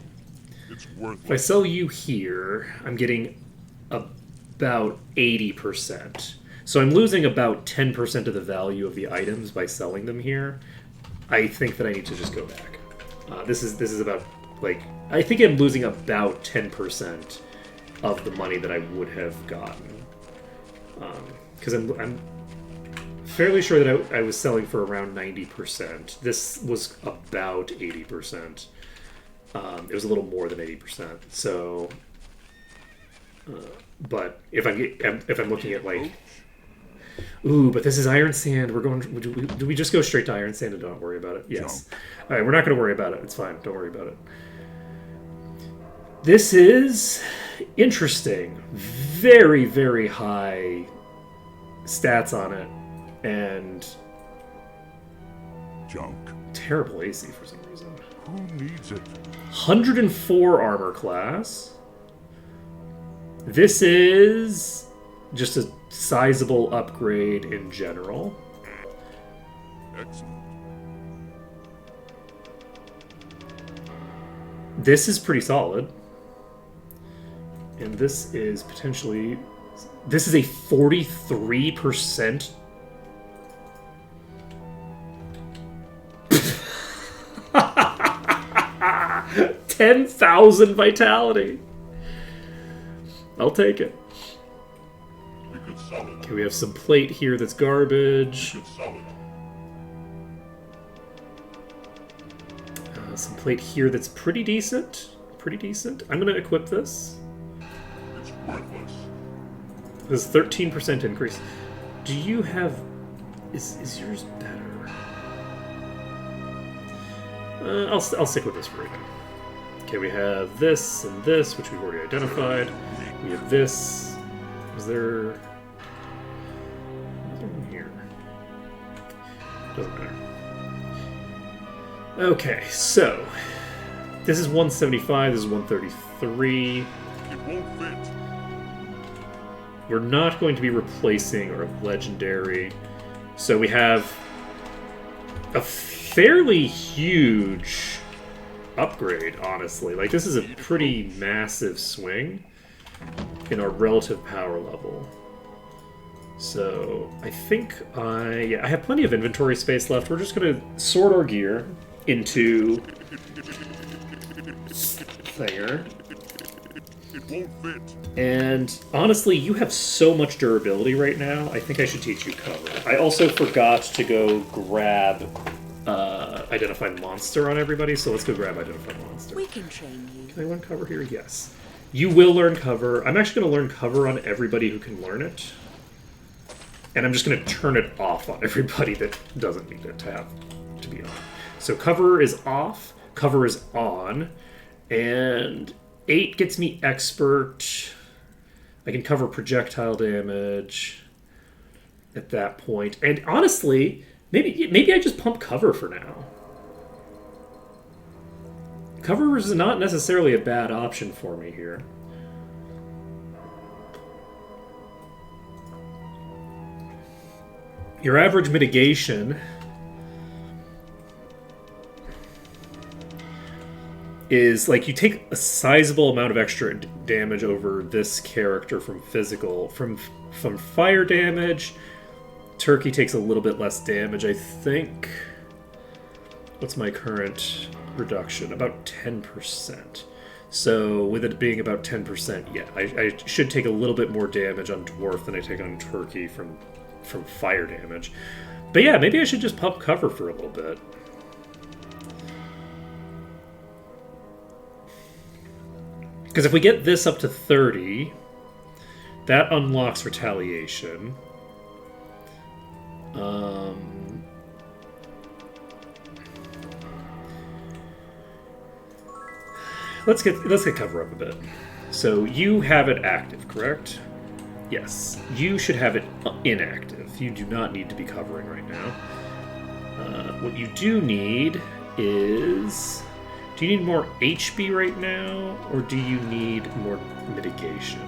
It's worth If I it. sell you here, I'm getting about 80%. So I'm losing about 10% of the value of the items by selling them here. I think that I need to just go back. This is about, like, I think I'm losing about 10% of the money that I would have gotten. Because I'm fairly sure that I was selling for around 90%. This was about 80%. It was a little more than 80%. So, but if I'm looking at like, ooh, but this is iron sand. We're going. Do we just go straight to iron sand and don't worry about it? Yes. All right, we're not going to worry about it. It's fine. Don't worry about it. This is interesting. Very, very high stats on it, and Junk. terrible AC for some reason. Who needs it? 104 armor class. This is just a sizable upgrade in general. Excellent. This is pretty solid. And this is potentially... This is a 43%... 10,000 vitality. I'll take it. We could sell it. Okay, we have some plate here that's garbage. We could sell it. Some plate here that's pretty decent. Pretty decent. I'm going to equip this. It's worthless. This is 13% increase. Do you have... Is yours better? I'll stick with this for right now. Okay, we have this and this, which we've already identified. We have this. Is there one here? Doesn't matter. Okay, so this is 175. This is 133. It won't fit. We're not going to be replacing our legendary, so we have a fairly huge upgrade, honestly. Like, this is a pretty massive swing in our relative power level. So I think I have plenty of inventory space left. We're just going to sort our gear into Thayer. It won't fit. And honestly, you have so much durability right now, I think I should teach you cover. I also forgot to go grab Identify Monster on everybody, so let's go grab Identify Monster. We can train you. Can I learn cover here? Yes. You will learn cover. I'm actually going to learn cover on everybody who can learn it. And I'm just going to turn it off on everybody that doesn't need it to be on. So cover is off, cover is on, and 8 gets me expert. I can cover projectile damage at that point. And honestly, maybe I just pump cover for now. Cover is not necessarily a bad option for me here. Your average mitigation is like you take a sizable amount of extra damage over this character from physical. From fire damage, Turkey takes a little bit less damage, I think. What's my current reduction? About 10%. So with it being about 10%, yeah, I should take a little bit more damage on Dwarf than I take on Turkey from fire damage. But yeah, maybe I should just pump cover for a little bit. Because if we get this up to 30, that unlocks retaliation. Let's get cover up a bit. So you have it active, correct? Yes. You should have it inactive. You do not need to be covering right now. What you do need is... Do you need more HB right now, or do you need more mitigation?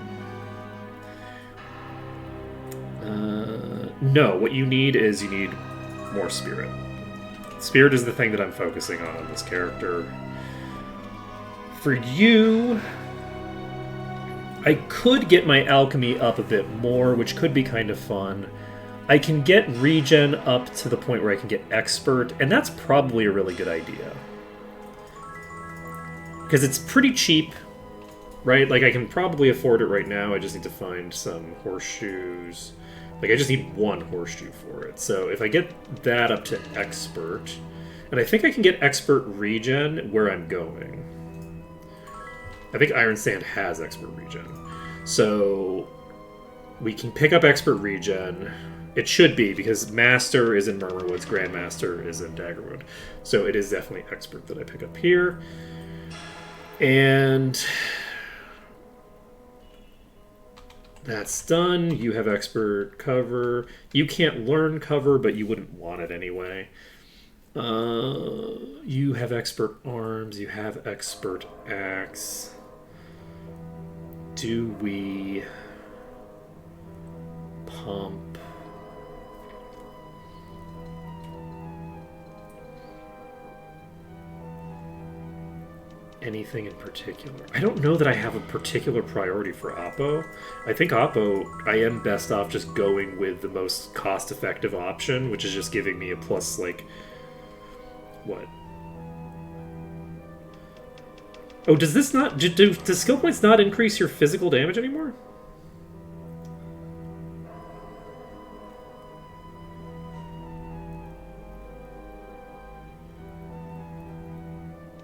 No, what you need is you need more spirit. Spirit is the thing that I'm focusing on this character. For you, I could get my alchemy up a bit more, which could be kind of fun. I can get regen up to the point where I can get expert, and that's probably a really good idea. Because it's pretty cheap, right? Like, I can probably afford it right now. I just need to find some horseshoes. Like, I just need one horseshoe for it. So if I get that up to expert, and I think I can get expert regen where I'm going. I think Iron Sand has expert regen. So we can pick up expert regen. It should be, because Master is in Murmurwoods, Grandmaster is in Daggerwood. So it is definitely expert that I pick up here. And that's done. You have expert cover. You can't learn cover, but you wouldn't want it anyway. You have expert arms. You have expert axe. Do we pump? Anything in particular? I don't know that I have a particular priority for Oppo. I think Oppo, I am best off just going with the most cost-effective option, which is just giving me a plus, like... What? Oh, does this not... Do skill points not increase your physical damage anymore?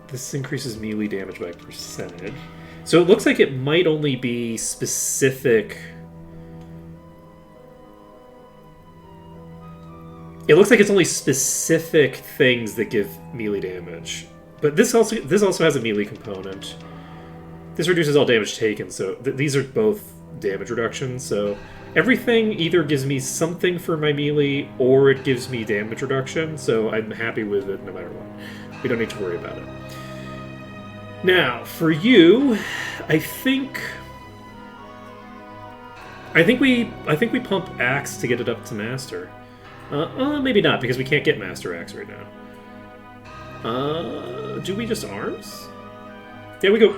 This increases melee damage by percentage. So it looks like it might only be specific... It looks like it's only specific things that give melee damage. But this also has a melee component. This reduces all damage taken, so these are both damage reductions, so everything either gives me something for my melee or it gives me damage reduction, so I'm happy with it no matter what. We don't need to worry about it. Now, for you, I think we pump Axe to get it up to Master. Maybe not, because we can't get Master Axe right now. Do we just Arms? Yeah, we go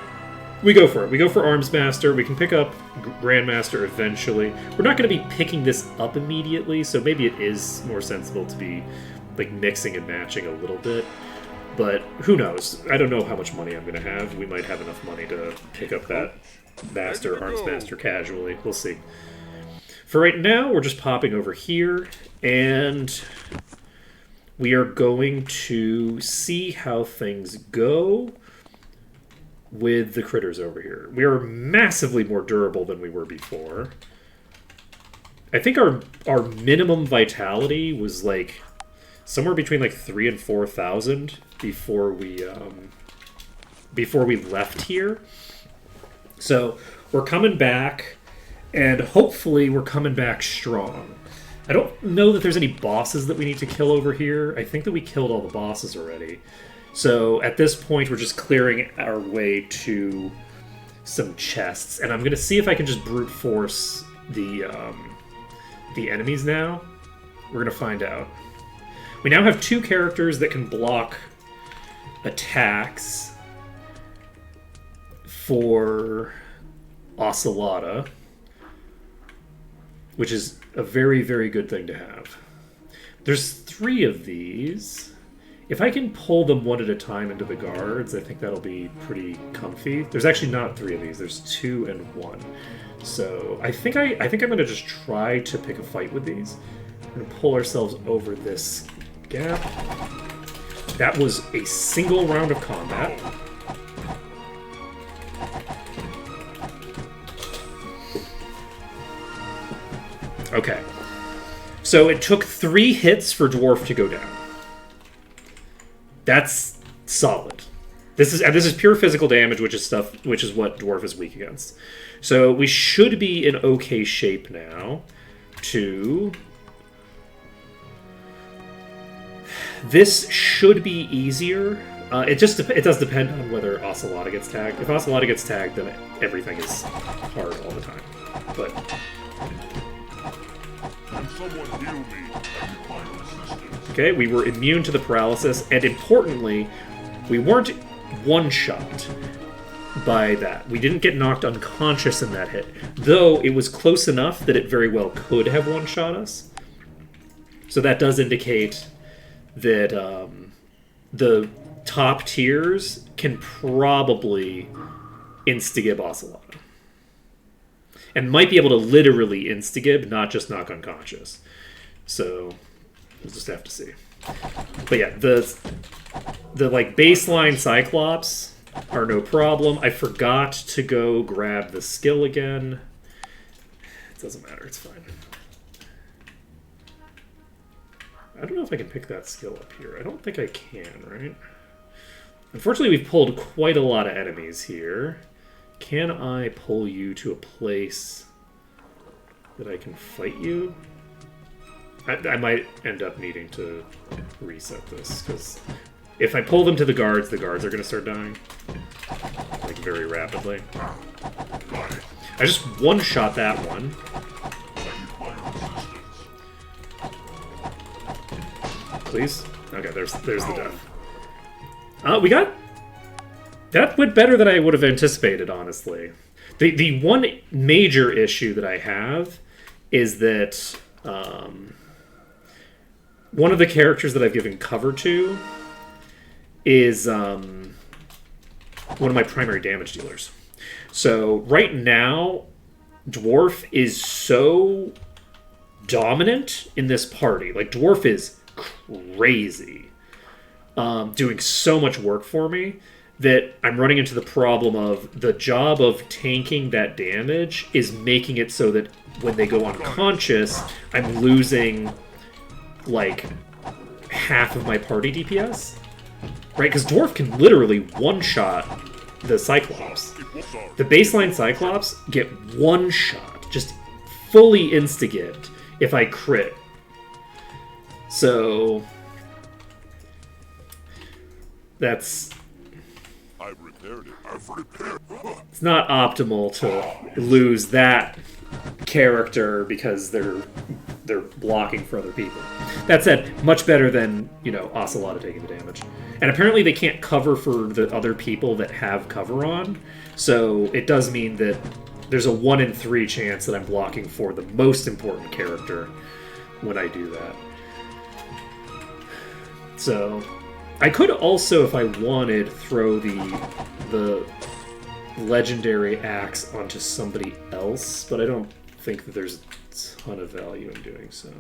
for it. We go for Arms Master. We can pick up Grandmaster eventually. We're not going to be picking this up immediately, so maybe it is more sensible to be like mixing and matching a little bit. But who knows? I don't know how much money I'm going to have. We might have enough money to pick up that Arms Master casually. We'll see. For right now, we're just popping over here, and we are going to see how things go with the critters over here. We are massively more durable than we were before. I think our minimum vitality was like somewhere between like 3,000 and 4,000 before we left here. So we're coming back, and hopefully we're coming back strong. I don't know that there's any bosses that we need to kill over here. I think that we killed all the bosses already. So at this point, we're just clearing our way to some chests, and I'm going to see if I can just brute force the enemies now. We're going to find out. We now have 2 characters that can block attacks for Ocelota, which is a very, very good thing to have. There's 3 of these. If I can pull them one at a time into the guards, I think that'll be pretty comfy. There's actually not 3 of these. There's 2 and 1. So I think I'm going to just try to pick a fight with these. We're going to pull ourselves over this gap. That was a single round of combat. Okay. So it took 3 hits for Dwarf to go down. That's solid. This is pure physical damage, which is what Dwarf is weak against. So we should be in okay shape now to... This should be easier. It does depend on whether Ocelota gets tagged. If Ocelota gets tagged, then everything is hard all the time. But Someone heal me. okay, we were immune to the paralysis, and importantly, we weren't one-shot by that. We didn't get knocked unconscious in that hit, though it was close enough that it very well could have one-shot us. So that does indicate that the top tiers can probably insta-gib Ocelota. And might be able to literally insta-gib, not just knock unconscious. So we'll just have to see. But yeah, the like baseline Cyclops are no problem. I forgot to go grab the skill again. It doesn't matter, it's fine. I don't know if I can pick that skill up here. I don't think I can, right? Unfortunately, we've pulled quite a lot of enemies here. Can I pull you to a place that I can fight you? I might end up needing to reset this, because if I pull them to the guards are going to start dying. Like, very rapidly. I just one-shot that one. Please? Okay, there's the death. We got... That went better than I would have anticipated, honestly. The one major issue that I have is that one of the characters that I've given cover to is one of my primary damage dealers. So right now, Dwarf is so dominant in this party. Like, Dwarf is crazy, doing so much work for me, that I'm running into the problem of the job of tanking that damage is making it so that when they go unconscious, I'm losing, like, half of my party DPS. Right? Because Dwarf can literally one-shot the Cyclops. The baseline Cyclops get one shot, just fully insta-gibbed if I crit. So that's... I've repaired it. I've repaired it. It's not optimal to lose that character because they're blocking for other people. That said, much better than, you know, Ocelotta taking the damage. And apparently they can't cover for the other people that have cover on, so it does mean that there's a 1 in 3 chance that I'm blocking for the most important character when I do that. So I could also, if I wanted, throw the legendary axe onto somebody else, but I don't think that there's a ton of value in doing so.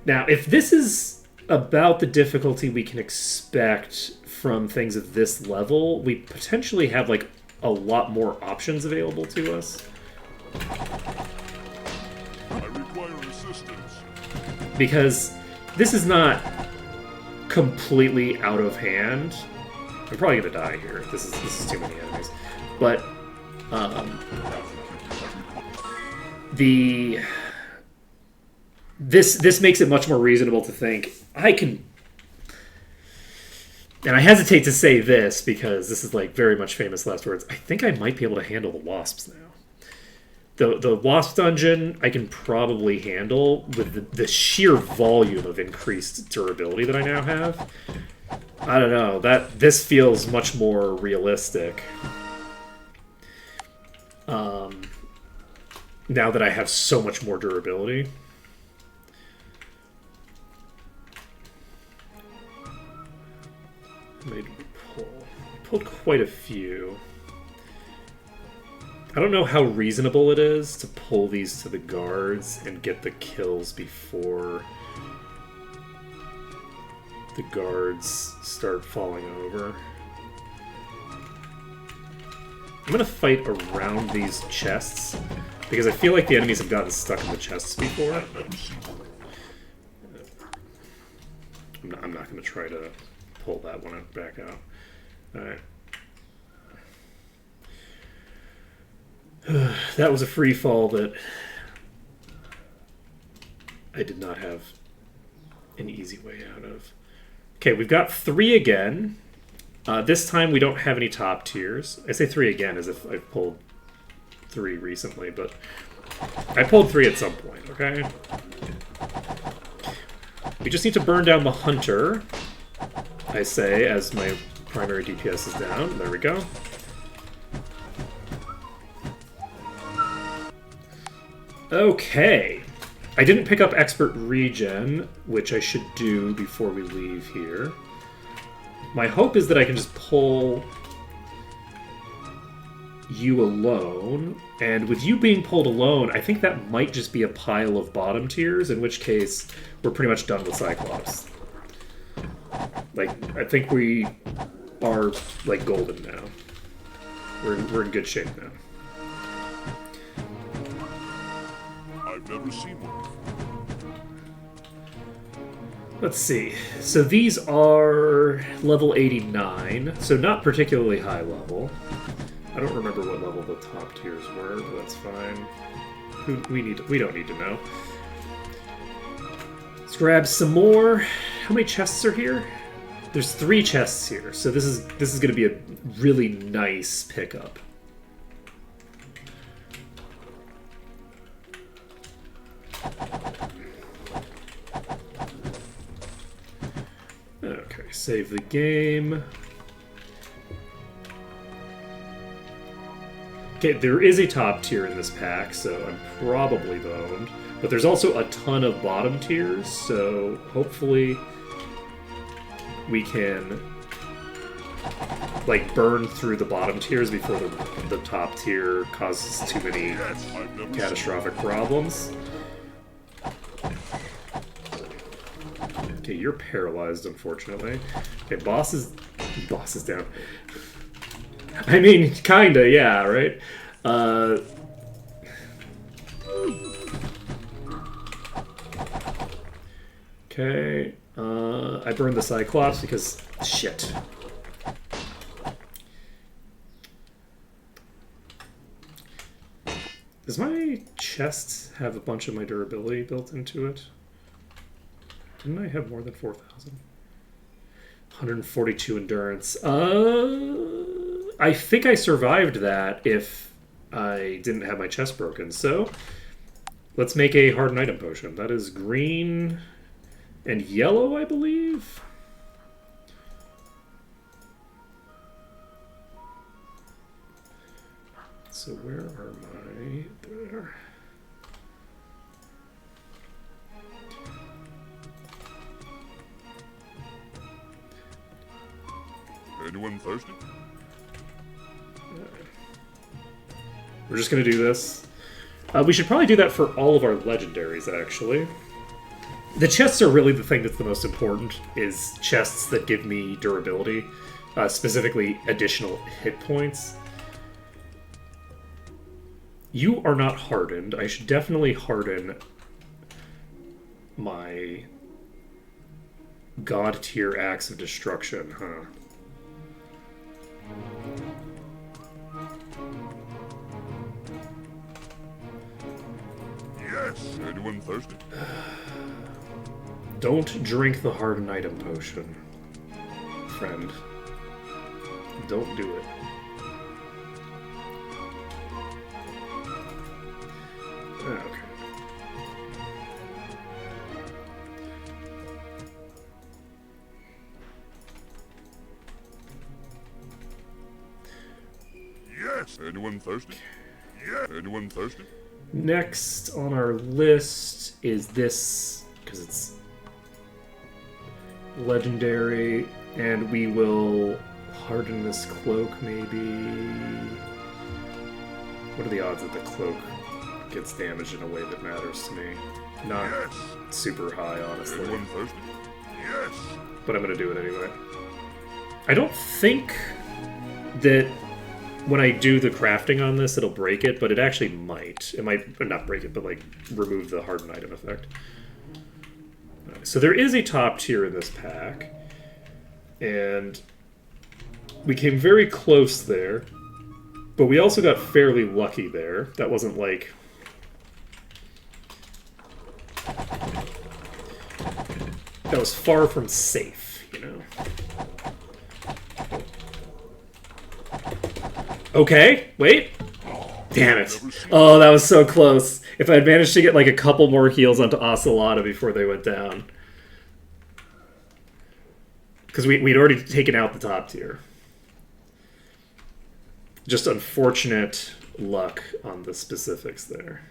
Now, if this is about the difficulty we can expect from things at this level, we potentially have like a lot more options available to us. I require assistance. Because this is not completely out of hand. I'm probably gonna die here. This is too many enemies. But this makes it much more reasonable to think I can. And I hesitate to say this because this is like very much famous last words. I think I might be able to handle the wasps now. The wasp dungeon I can probably handle with the sheer volume of increased durability that I now have. I don't know, this feels much more realistic. Now that I have so much more durability. How many did we pull? We pulled quite a few. I don't know how reasonable it is to pull these to the guards and get the kills before the guards start falling over. I'm gonna fight around these chests because I feel like the enemies have gotten stuck in the chests before. I'm not gonna try to pull that one back out. Alright. That was a free fall that I did not have an easy way out of. Okay, we've got 3 again. This time we don't have any top tiers. I say 3 again as if I've pulled 3 recently, but I pulled 3 at some point, okay? We just need to burn down the hunter, I say, as my primary DPS is down. There we go. Okay. I didn't pick up expert regen, which I should do before we leave here. My hope is that I can just pull you alone, and with you being pulled alone, I think that might just be a pile of bottom tiers, in which case we're pretty much done with Cyclops. Like, I think we are, like, golden now. We're in good shape now. I've never seen one. Let's see. So these are level 89, so not particularly high level. I don't remember what level the top tiers were, but that's fine. We don't need to know. Let's grab some more. How many chests are here? There's 3 chests here, so this is going to be a really nice pickup. Okay, save the game. Okay, there is a top tier in this pack, so I'm probably boned. But there's also a ton of bottom tiers, so hopefully we can like burn through the bottom tiers before the top tier causes too many catastrophic problems. Okay, you're paralyzed, unfortunately. Okay, boss is down. I mean, kinda, yeah, right? Okay, I burned the Cyclops because shit. Does my chest have a bunch of my durability built into it? Didn't I have more than 4,000? 142 endurance. I think I survived that if I didn't have my chest broken. So let's make a hardened item potion. That is green and yellow, I believe. So where are my... There. Anyone thirsty? We're just going to do this. We should probably do that for all of our legendaries, actually. The chests are really the thing that's the most important, is chests that give me durability, specifically additional hit points. You are not hardened. I should definitely harden my God tier axe of destruction, huh? Yes. Anyone thirsty? Don't drink the hardened item potion, friend. Don't do it. Okay. Yes. Anyone thirsty? Yes. Anyone thirsty? Next on our list is this, because it's legendary, and we will harden this cloak, maybe. What are the odds that the cloak gets damaged in a way that matters to me? Not Yes. super high, honestly. Anyone thirsty? Yes. But I'm going to do it anyway. I don't think that when I do the crafting on this, it'll break it, but it actually might. It might not break it, but like remove the hardened item effect. So there is a top tier in this pack, and we came very close there, but we also got fairly lucky there. That wasn't like... That was far from safe, you know? Okay, wait. Damn it. Oh, that was so close. If I had managed to get like a couple more heals onto Ocelota before they went down. Because we'd already taken out the top tier. Just unfortunate luck on the specifics there.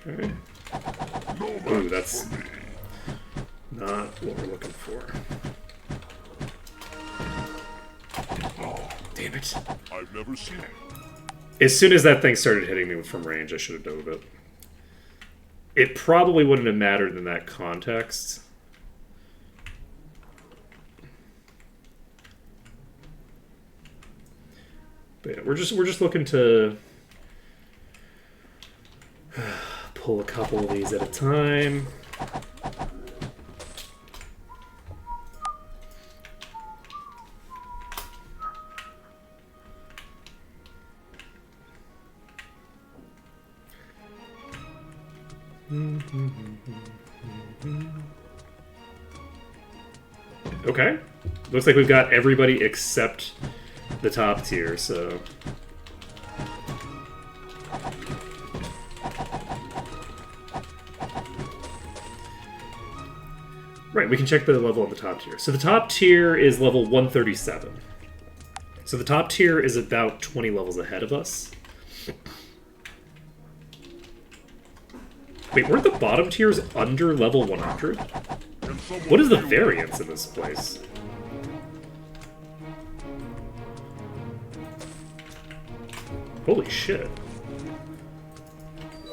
Okay. Ooh, that's not what we're looking for. Damn it. I've never seen it. As soon as that thing started hitting me from range, I should have dove it. It probably wouldn't have mattered in that context. But yeah, we're just looking to pull a couple of these at a time. Okay. Looks like we've got everybody except the top tier, so... Right, we can check the level on the top tier. So the top tier is level 137. So the top tier is about 20 levels ahead of us. Wait, weren't the bottom tiers under level 100? What is the variance in this place? Holy shit.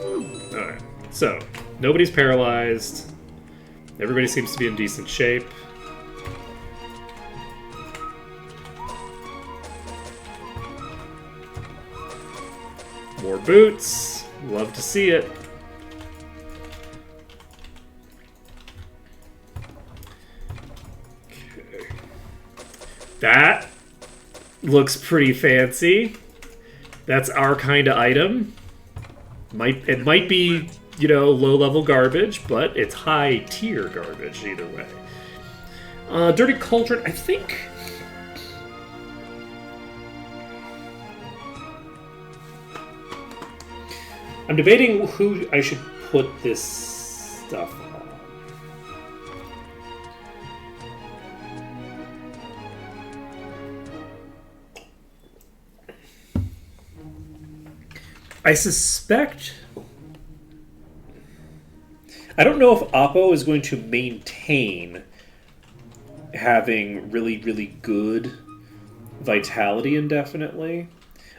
Alright, so, nobody's paralyzed. Everybody seems to be in decent shape. More boots. Love to see it. Okay. That looks pretty fancy. That's our kind of item. It might be, you know, low-level garbage, but it's high-tier garbage either way. Dirty Cauldron, I think... I'm debating who I should put this stuff on. I suspect... I don't know if Oppo is going to maintain having really, really good vitality indefinitely.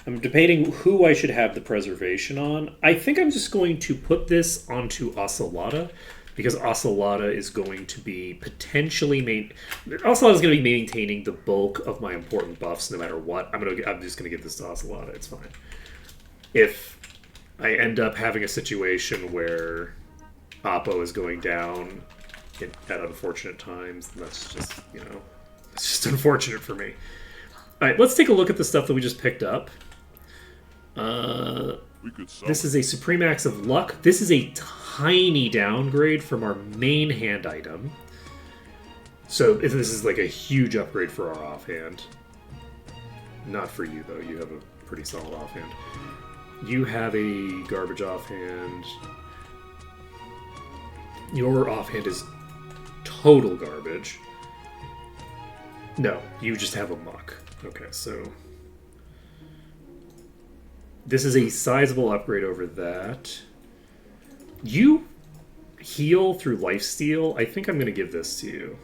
I'm debating who I should have the preservation on. I think I'm just going to put this onto Ocelota, because Ocelota is going to be potentially Ocelota is going to be maintaining the bulk of my important buffs no matter what. I'm just going to give this to Ocelota. It's fine. If I end up having a situation where Oppo is going down at unfortunate times, then that's just, you know, it's just unfortunate for me. All right, let's take a look at the stuff that we just picked up. This is a Supreme Axe of Luck. This is a tiny downgrade from our main hand item. So this is like a huge upgrade for our offhand. Not for you, though. You have a pretty solid offhand. You have a garbage offhand. Your offhand is total garbage. No, you just have a muck. Okay, so... this is a sizable upgrade over that. You heal through lifesteal. I think I'm going to give this to you.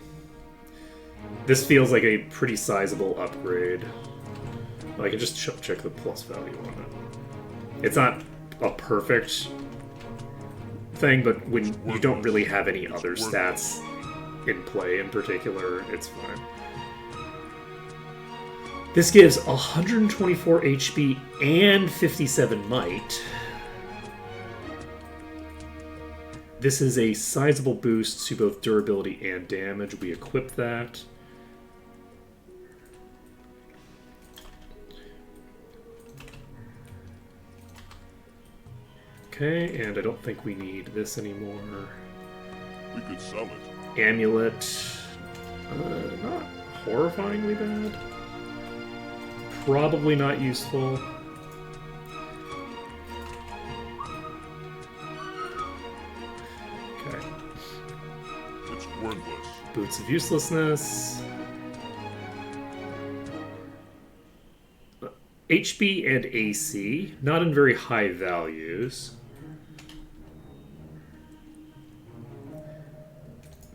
This feels like a pretty sizable upgrade. I can just check the plus value on it. It's not a perfect thing, but when you don't really have any other stats in play in particular, it's fine. This gives 124 HP and 57 might. This is a sizable boost to both durability and damage. We equip that. Okay, and I don't think we need this anymore. We could sell it. Amulet. Not horrifyingly bad. Probably not useful. Okay. It's worthless. Boots of Uselessness. HP and AC, not in very high values.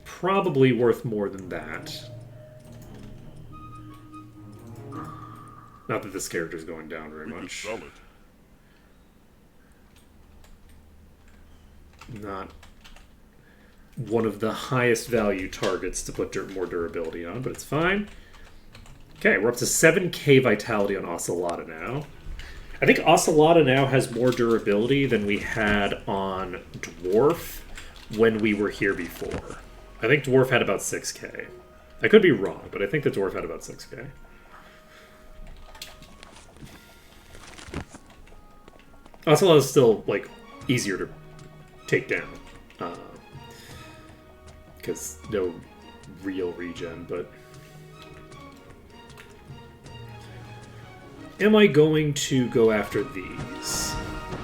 Probably worth more than that. Not that this character's going down very much. Sell it. Not one of the highest value targets to put more durability on, but it's fine. Okay, we're up to 7k vitality on Ocelota now. I think Ocelota now has more durability than we had on Dwarf when we were here before. I think Dwarf had about 6k. I could be wrong, but I think the Dwarf had about 6k. Ocelot is still, like, easier to take down. Because no real regen, but... am I going to go after these?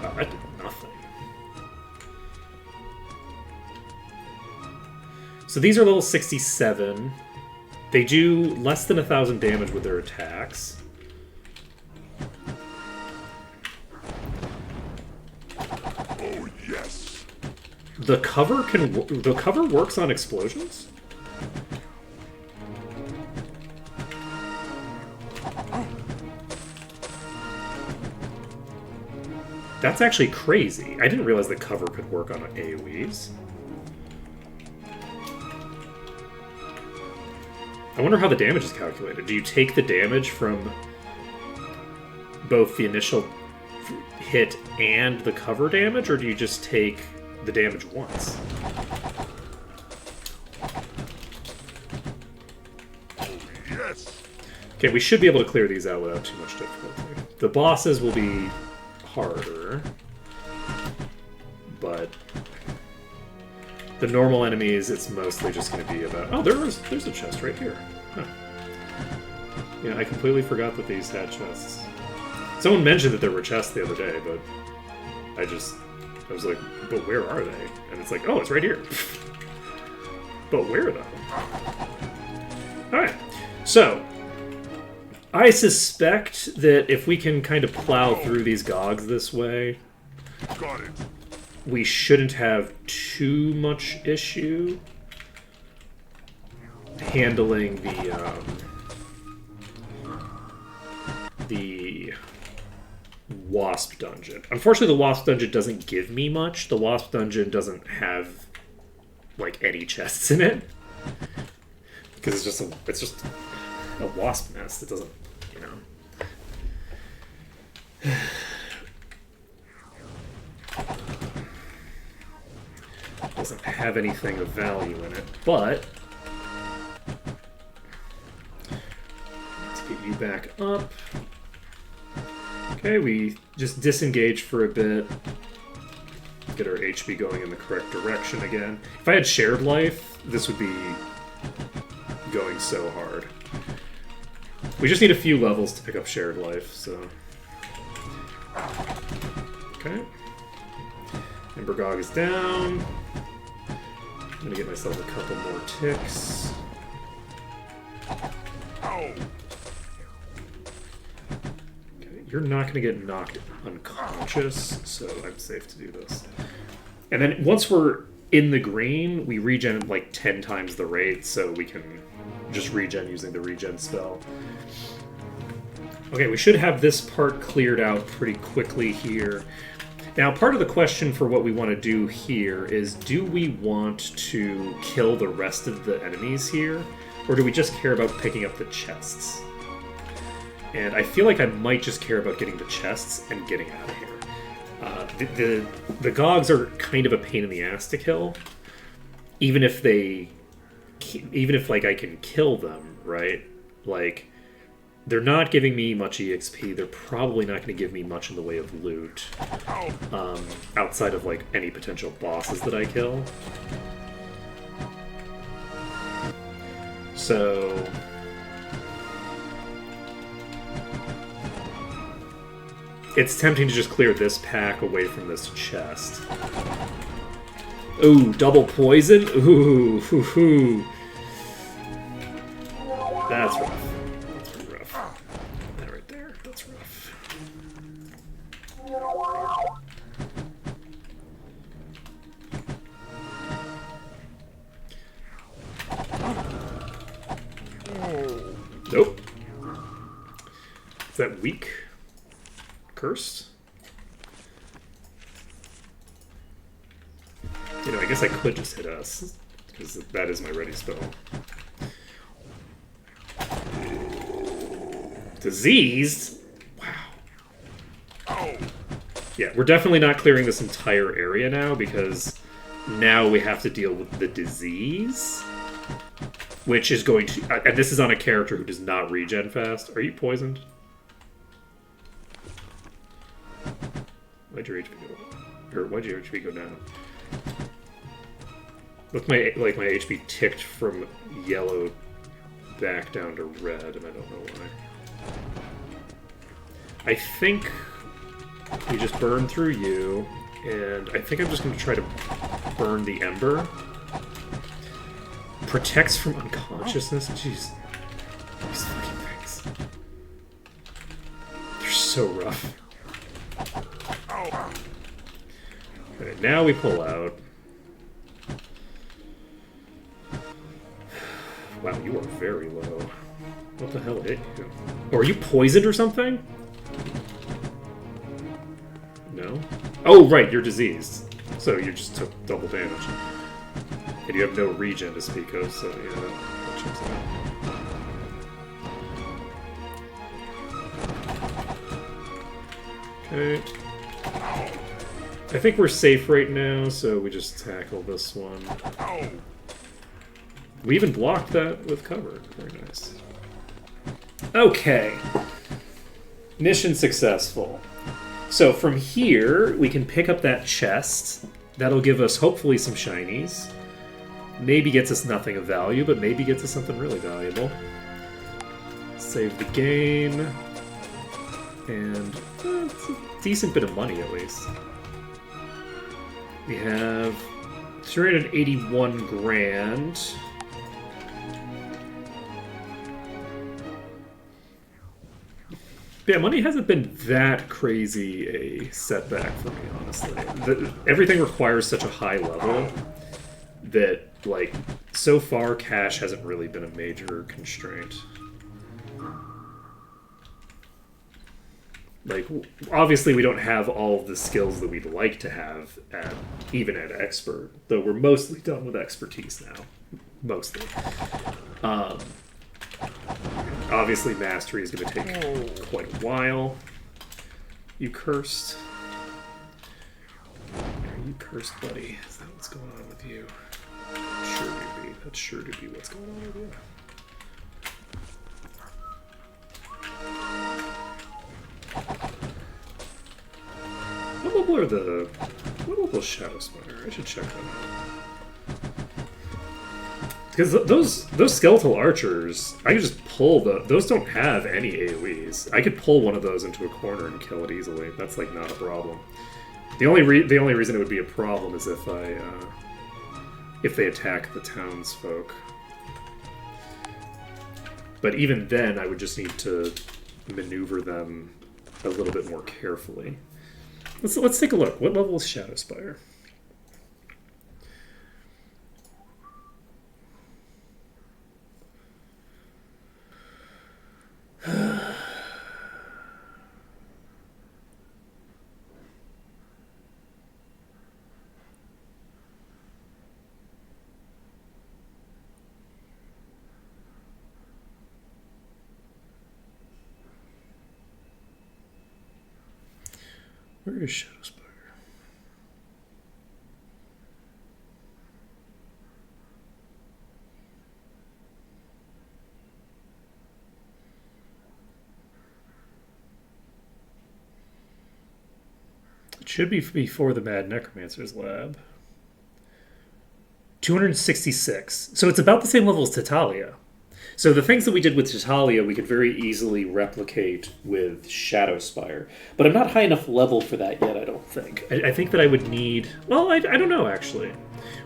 I did nothing. So these are level 67. They do less than 1,000 damage with their attacks. Oh, yes. The cover works on explosions? That's actually crazy. I didn't realize the cover could work on AoEs. I wonder how the damage is calculated. Do you take the damage from both the initial hit and the cover damage, or do you just take the damage once? Yes. Okay, we should be able to clear these out without too much difficulty. The bosses will be harder, but the normal enemies, it's mostly just going to be about... Oh, there's a chest right here. Huh. Yeah, I completely forgot that these had chests. Someone mentioned that there were chests the other day, but I was like, but where are they? And it's like, oh, it's right here. But where, though? Alright, so I suspect that if we can kind of plow through these gogs this way, Got it. we shouldn't have too much issue handling the Wasp Dungeon. Unfortunately, the Wasp Dungeon doesn't give me much. The Wasp Dungeon doesn't have, like, any chests in it. Because it's just a wasp nest. It doesn't, you know... doesn't have anything of value in it, but... Let's get you back up. Okay, we just disengage for a bit. Get our HP going in the correct direction again. If I had shared life, this would be going so hard. We just need a few levels to pick up shared life, so... Okay. Embergog is down. I'm gonna get myself a couple more ticks. Ow. Okay, you're not gonna get knocked unconscious, so I'm safe to do this. And then once we're in the green, we regen like 10 times the rate, so we can just regen using the regen spell. Okay, we should have this part cleared out pretty quickly here. Now, part of the question for what we want to do here is, do we want to kill the rest of the enemies here, or do we just care about picking up the chests? And I feel like I might just care about getting the chests and getting out of here. The Gogs are kind of a pain in the ass to kill, even if like I can kill them, right? Like, they're not giving me much EXP. They're probably not going to give me much in the way of loot, outside of like any potential bosses that I kill. So it's tempting to just clear this pack away from this chest. Ooh, double poison? Ooh, hoo, hoo. That's rough. That's pretty rough. That right there, that's rough. Nope. Is that weak? Cursed? You know, I guess I could just hit us, because that is my ready spell. Diseased? Wow. Yeah, we're definitely not clearing this entire area now, because now we have to deal with the disease, which is going to... And this is on a character who does not regen fast. Are you poisoned? Why'd your HP go... Or why'd your HP go down? Look, my HP ticked from yellow back down to red, and I don't know why. I think we just burn through you, and I think I'm just going to try to burn the Ember. Protects from unconsciousness? Jeez. These fucking things. They're so rough. Okay, now we pull out. Wow, you are very low. What the hell hit you? Oh, are you poisoned or something? No? Oh, right, you're diseased. So you just took double damage. And you have no regen to speak of, so yeah, that checks out. Okay. I think we're safe right now, so we just tackle this one. We even blocked that with cover. Very nice. Okay. Mission successful. So from here, we can pick up that chest. That'll give us, hopefully, some shinies. Maybe gets us nothing of value, but maybe gets us something really valuable. Save the game. And it's a decent bit of money, at least. We have 381 grand. Yeah, money hasn't been that crazy a setback for me, honestly. Everything requires such a high level that, like, so far cash hasn't really been a major constraint. Like, obviously we don't have all of the skills that we'd like to have, even at expert, though we're mostly done with expertise now. Mostly. Obviously mastery is going to take quite a while. You cursed. Are you cursed, buddy? Is that what's going on with you? Sure to be. That's sure to be what's going on with you. What level are the... What level is Shadow Spire? I should check that out. Because those skeletal archers, I can just pull those don't have any AoEs. I could pull one of those into a corner and kill it easily. That's like not a problem. The only reason it would be a problem is if they attack the townsfolk. But even then, I would just need to maneuver them a little bit more carefully. Let's take a look. What level is Shadow Spire? Where is Shadow Spire? It should be before the Mad Necromancer's lab. 266. So it's about the same level as Tatalia. So the things that we did with Tatalia, we could very easily replicate with Shadow Spire. But I'm not high enough level for that yet, I don't think. I think that I would need... Well, I don't know, actually.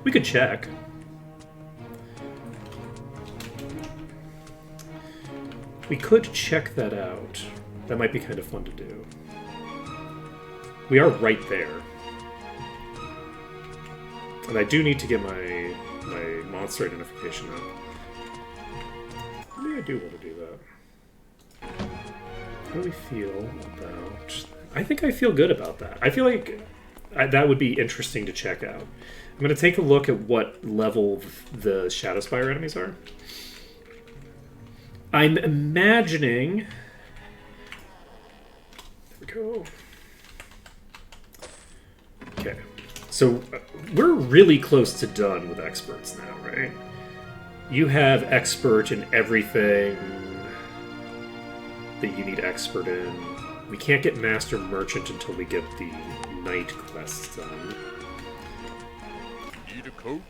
We could check. We could check that out. That might be kind of fun to do. We are right there. And I do need to get my monster identification up. Maybe I do want to do that. How do we feel about... I think I feel good about that. I feel like that would be interesting to check out. I'm going to take a look at what level the Shadow Spire enemies are. I'm imagining... There we go. Okay. So we're really close to done with experts now, right? You have expert in everything that you need expert in. We can't get master merchant until we get the night quests done. Need a coach?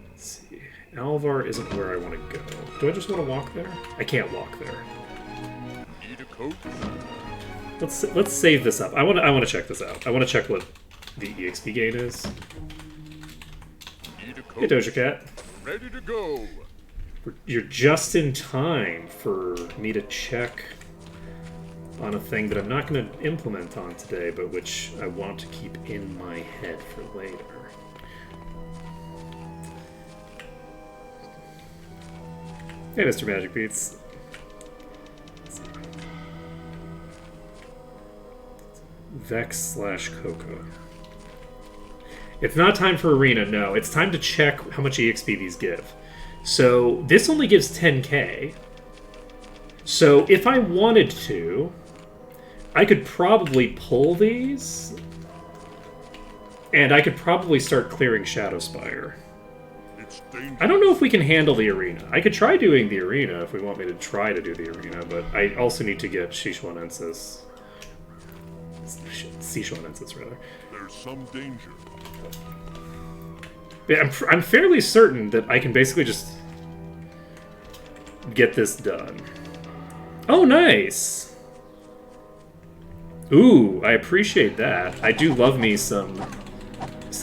Let's see. Alvar isn't where I want to go. Do I just want to walk there? I can't walk there. Need a coach? Let's save this up. I want to check this out. I want to check what the EXP gain is. Need a coach? Hey, Doja Cat. Ready to go. You're just in time for me to check on a thing that I'm not going to implement on today, but which I want to keep in my head for later. Hey, Mr. Magic Beats. Vex/Coco. It's not time for Arena, no. It's time to check how much EXP these give. So, this only gives 10k. So, if I wanted to, I could probably pull these, and I could probably start clearing Shadowspire. It's dangerous. I don't know if we can handle the arena. I could try doing the arena if we want me to try to do the arena, but I also need to get Sichuanensis. Sichuanensis, rather. There's some danger. Yeah, I'm fairly certain that I can basically just get this done. Oh, nice! Ooh, I appreciate that. I do love me some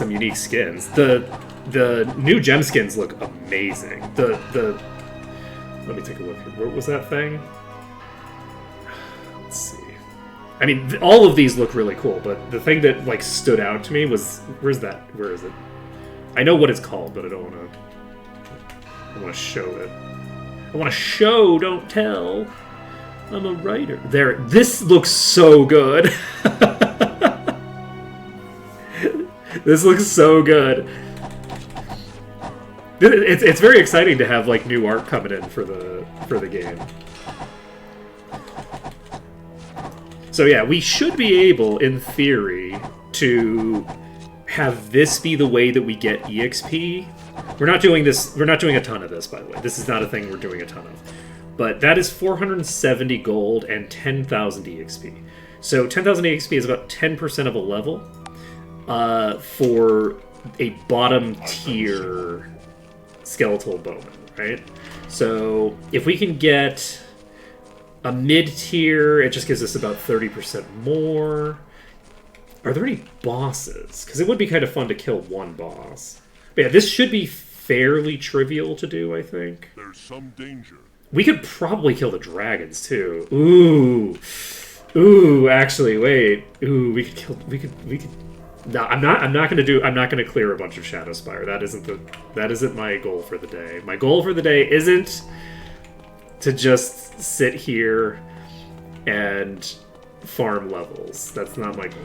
unique skins. The new gem skins look amazing. Let me take a look here. What was that thing? Let's see. I mean, all of these look really cool, but the thing that like stood out to me was where is it? I know what it's called, but I don't want to. I want to show it. I want to show, don't tell. I'm a writer. There. This looks so good. This looks so good. It's very exciting to have like new art coming in for the game. So yeah, we should be able, in theory, to have this be the way that we get EXP. We're not doing this. We're not doing a ton of this, by the way. This is not a thing we're doing a ton of. But that is 470 gold and 10,000 EXP. So 10,000 EXP is about 10% of a level for a bottom tier skeletal bowman, right? So if we can get a mid tier, it just gives us about 30% more. Are there any bosses? Because it would be kind of fun to kill one boss. But yeah, this should be fairly trivial to do, I think. There's some danger. We could probably kill the dragons too. Ooh, actually, wait. Ooh, we could. No, I'm not gonna clear a bunch of Shadowspire. That isn't my goal for the day. My goal for the day isn't to just sit here and farm levels. That's not my goal.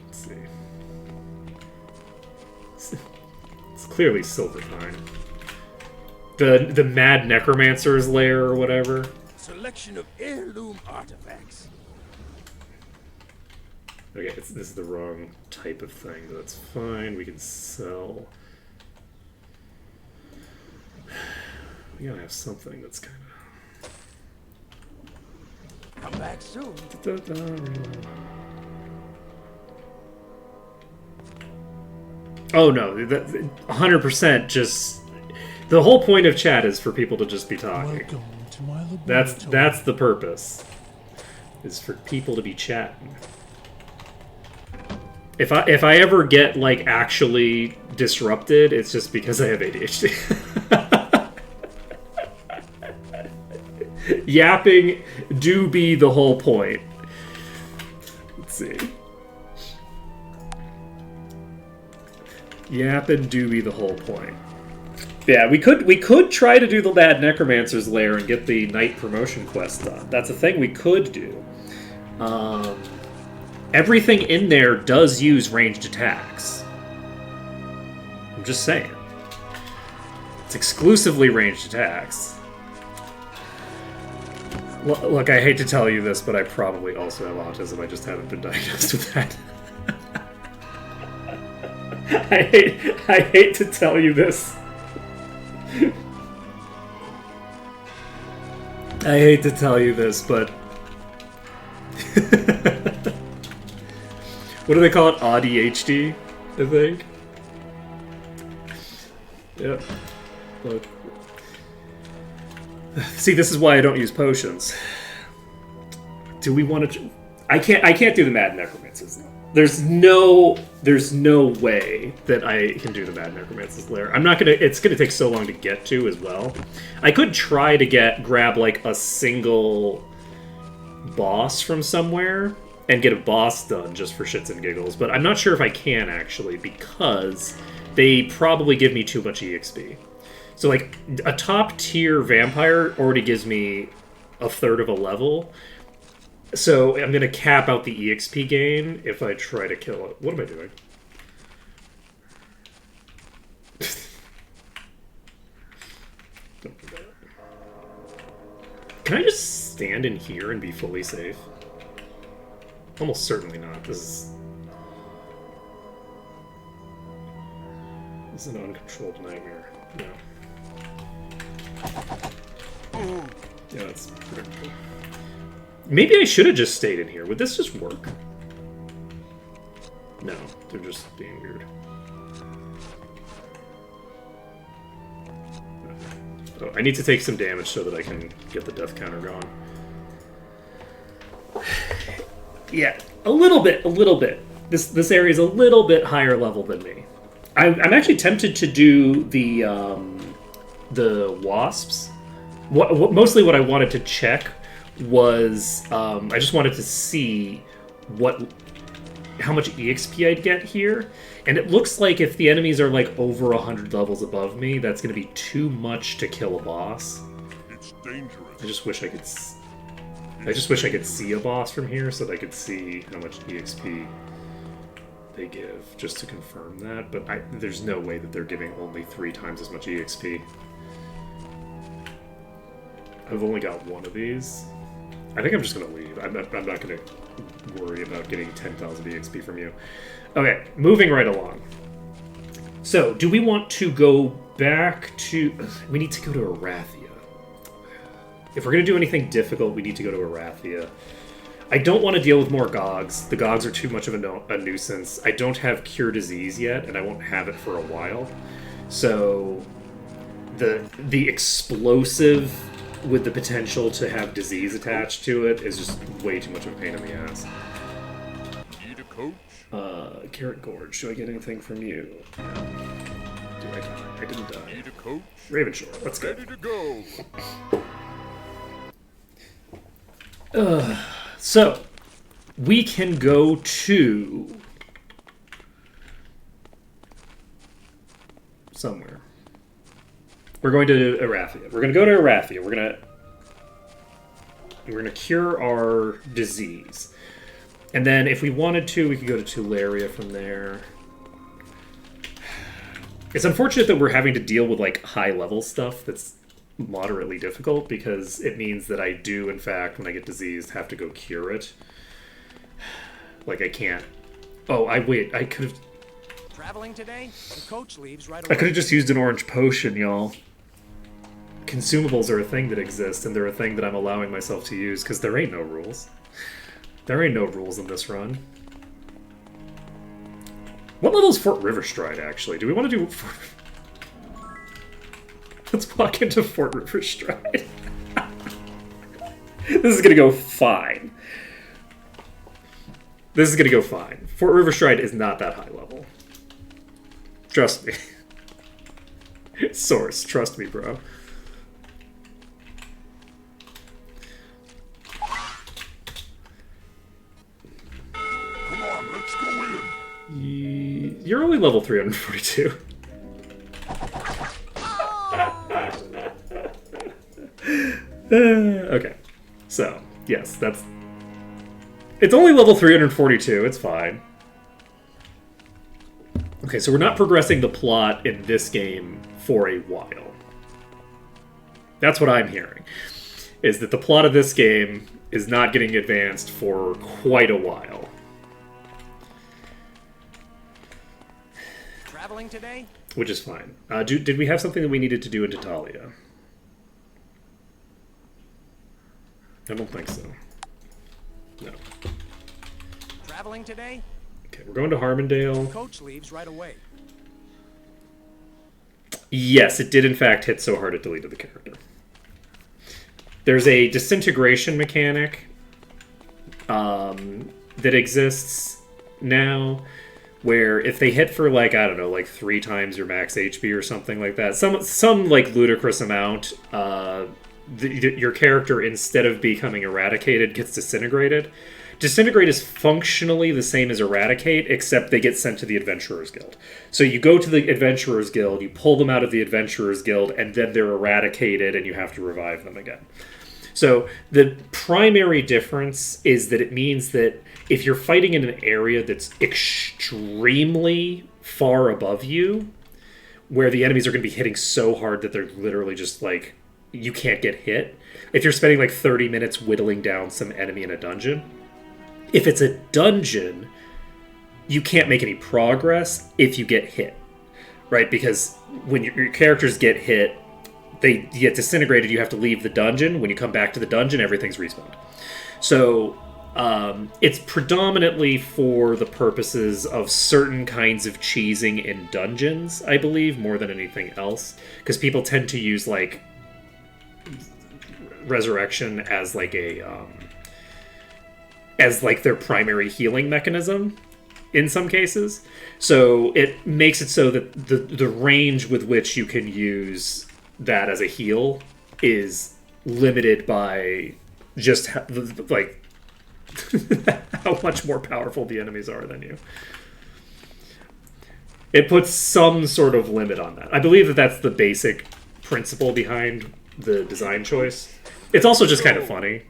Let's see. It's clearly Silverpine. The Mad Necromancer's lair or whatever. Selection of heirloom artifacts. Okay, this is the wrong type of thing, but that's fine. We can sell. We gotta have something that's kind of. Come back soon. Oh no, 100% just. The whole point of chat is for people to just be talking. Welcome to my laboratory. That's the purpose. Is for people to be chatting. If I ever get like actually disrupted, it's just because I have ADHD. Yapping do be the whole point. Let's see. Yapping do be the whole point. Yeah, we could try to do the Mad Necromancer's lair and get the Knight promotion quest done. That's a thing we could do. Everything in there does use ranged attacks. I'm just saying. It's exclusively ranged attacks. Look, I hate to tell you this, but I probably also have autism. I just haven't been diagnosed with that. I hate to tell you this. I hate to tell you this, but what do they call it? ADHD, I think. Yep. Look. See, this is why I don't use potions. Do we want to? I can't do the Mad Necromancer's. There's no way that I can do the Mad Necromancer's lair. I'm not gonna. It's gonna take so long to get to as well. I could try to grab like a single boss from somewhere and get a boss done just for shits and giggles, but I'm not sure if I can actually because they probably give me too much EXP. So like a top tier vampire already gives me a third of a level. So I'm going to cap out the EXP gain if I try to kill it. What am I doing? Don't do that. Can I just stand in here and be fully safe? Almost certainly not. This is an uncontrolled nightmare. No. Yeah, that's predictable. Maybe I should have just stayed in here. Would this just work? No, they're just being weird. Oh, I need to take some damage so that I can get the death counter going. Yeah, a little bit. This area is a little bit higher level than me. I'm actually tempted to do the wasps. Mostly what I wanted to check was I just wanted to see how much EXP I'd get here. And it looks like if the enemies are like over 100 levels above me, that's going to be too much to kill a boss. It's dangerous. I just wish I could see a boss from here so that I could see how much EXP they give, just to confirm that. But there's no way that they're giving only 3 times as much EXP. I've only got one of these. I think I'm just going to leave. I'm not going to worry about getting 10,000 EXP from you. Okay, moving right along. So, do we want to go back to... We need to go to Arathia. If we're going to do anything difficult, we need to go to Arathia. I don't want to deal with more Gogs. The Gogs are too much of a nuisance. I don't have Cure Disease yet, and I won't have it for a while. So, the explosive with the potential to have disease attached to it is just way too much of a pain in the ass. Need a coach? Carrot Gorge. Do I get anything from you? No. Do I die? I didn't die. Need a coach? Ravenshore. Let's go. Ready to go. So, we can go to... somewhere. We're going to Arathia. We're going to go to Arathia. We're going to cure our disease. And then if we wanted to, we could go to Tularia from there. It's unfortunate that we're having to deal with like high-level stuff that's moderately difficult, because it means that I do, in fact, when I get diseased, have to go cure it. Like, I can't... Oh, I could have... Traveling today? The coach leaves right I away. could have just used an orange potion, y'all. Consumables are a thing that exist, and they're a thing that I'm allowing myself to use, because there ain't no rules. There ain't no rules in this run. What level is Fort Riverstride, actually? Do we want to do... Let's walk into Fort Riverstride. This is gonna go fine. This is gonna go fine. Fort Riverstride is not that high level. Trust me. Source, trust me, bro. Come on, let's go in. You're only level 342. Okay. So, yes, that's... It's only level 342, it's fine. Okay, so we're not progressing the plot in this game for a while. That's what I'm hearing. Is that the plot of this game is not getting advanced for quite a while. Traveling today? Which is fine. Did we have something that we needed to do in Tatalia? I don't think so. No. Traveling today? Okay, we're going to Harmondale. Coach leaves right away. Yes, it did in fact hit so hard it deleted the character. There's a disintegration mechanic that exists now, where if they hit for like, I don't know, like 3 times your max HP or something like that, some like ludicrous amount, your character, instead of becoming eradicated, gets disintegrated. Disintegrate is functionally the same as Eradicate, except they get sent to the Adventurers Guild. So you go to the Adventurers Guild, you pull them out of the Adventurers Guild, and then they're eradicated and you have to revive them again. So the primary difference is that it means that if you're fighting in an area that's extremely far above you, where the enemies are going to be hitting so hard that they're literally just like you can't get hit. If you're spending like 30 minutes whittling down some enemy in a dungeon, if it's a dungeon, you can't make any progress if you get hit, right? Because when your characters get hit, they get disintegrated, you have to leave the dungeon. When you come back to the dungeon, everything's respawned. So it's predominantly for the purposes of certain kinds of cheesing in dungeons, I believe, more than anything else. Because people tend to use, like, Resurrection as, like, their primary healing mechanism in some cases. So it makes it so that the range with which you can use that as a heal is limited by just how much more powerful the enemies are than you. It puts some sort of limit on that. I believe that that's the basic principle behind the design choice. It's also just kind of funny.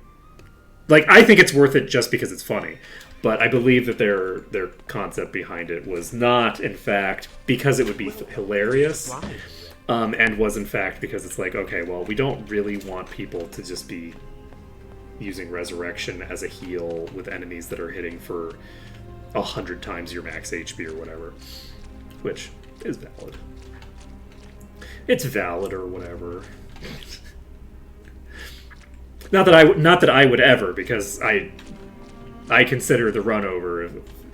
Like, I think it's worth it just because it's funny. But I believe that their concept behind it was not, in fact, because it would be hilarious, and was, in fact, because it's like, okay, well, we don't really want people to just be using Resurrection as a heal with enemies that are hitting for 100 times your max HP or whatever. Which is valid. It's valid or whatever. Not that I would ever, because I consider the run over.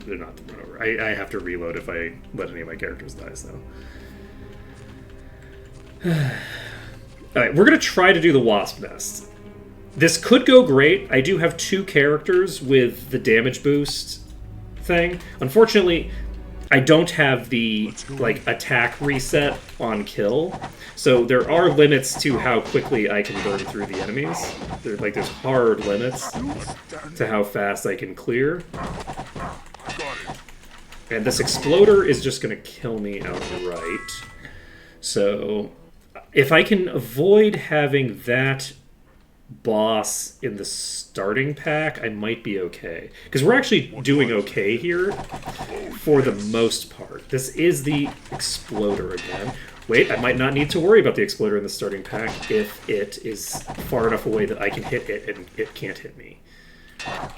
They're not the run over. I have to reload if I let any of my characters die. So, all right, we're gonna try to do the wasp nest. This could go great. I do have 2 characters with the damage boost thing. Unfortunately, I don't have the like attack reset on kill. So there are limits to how quickly I can burn through the enemies. There's hard limits to how fast I can clear. And this exploder is just going to kill me outright. So if I can avoid having that boss in the starting pack, I might be okay. Because we're actually doing okay here for the most part. This is the exploder again. Wait, I might not need to worry about the exploder in the starting pack if it is far enough away that I can hit it and it can't hit me.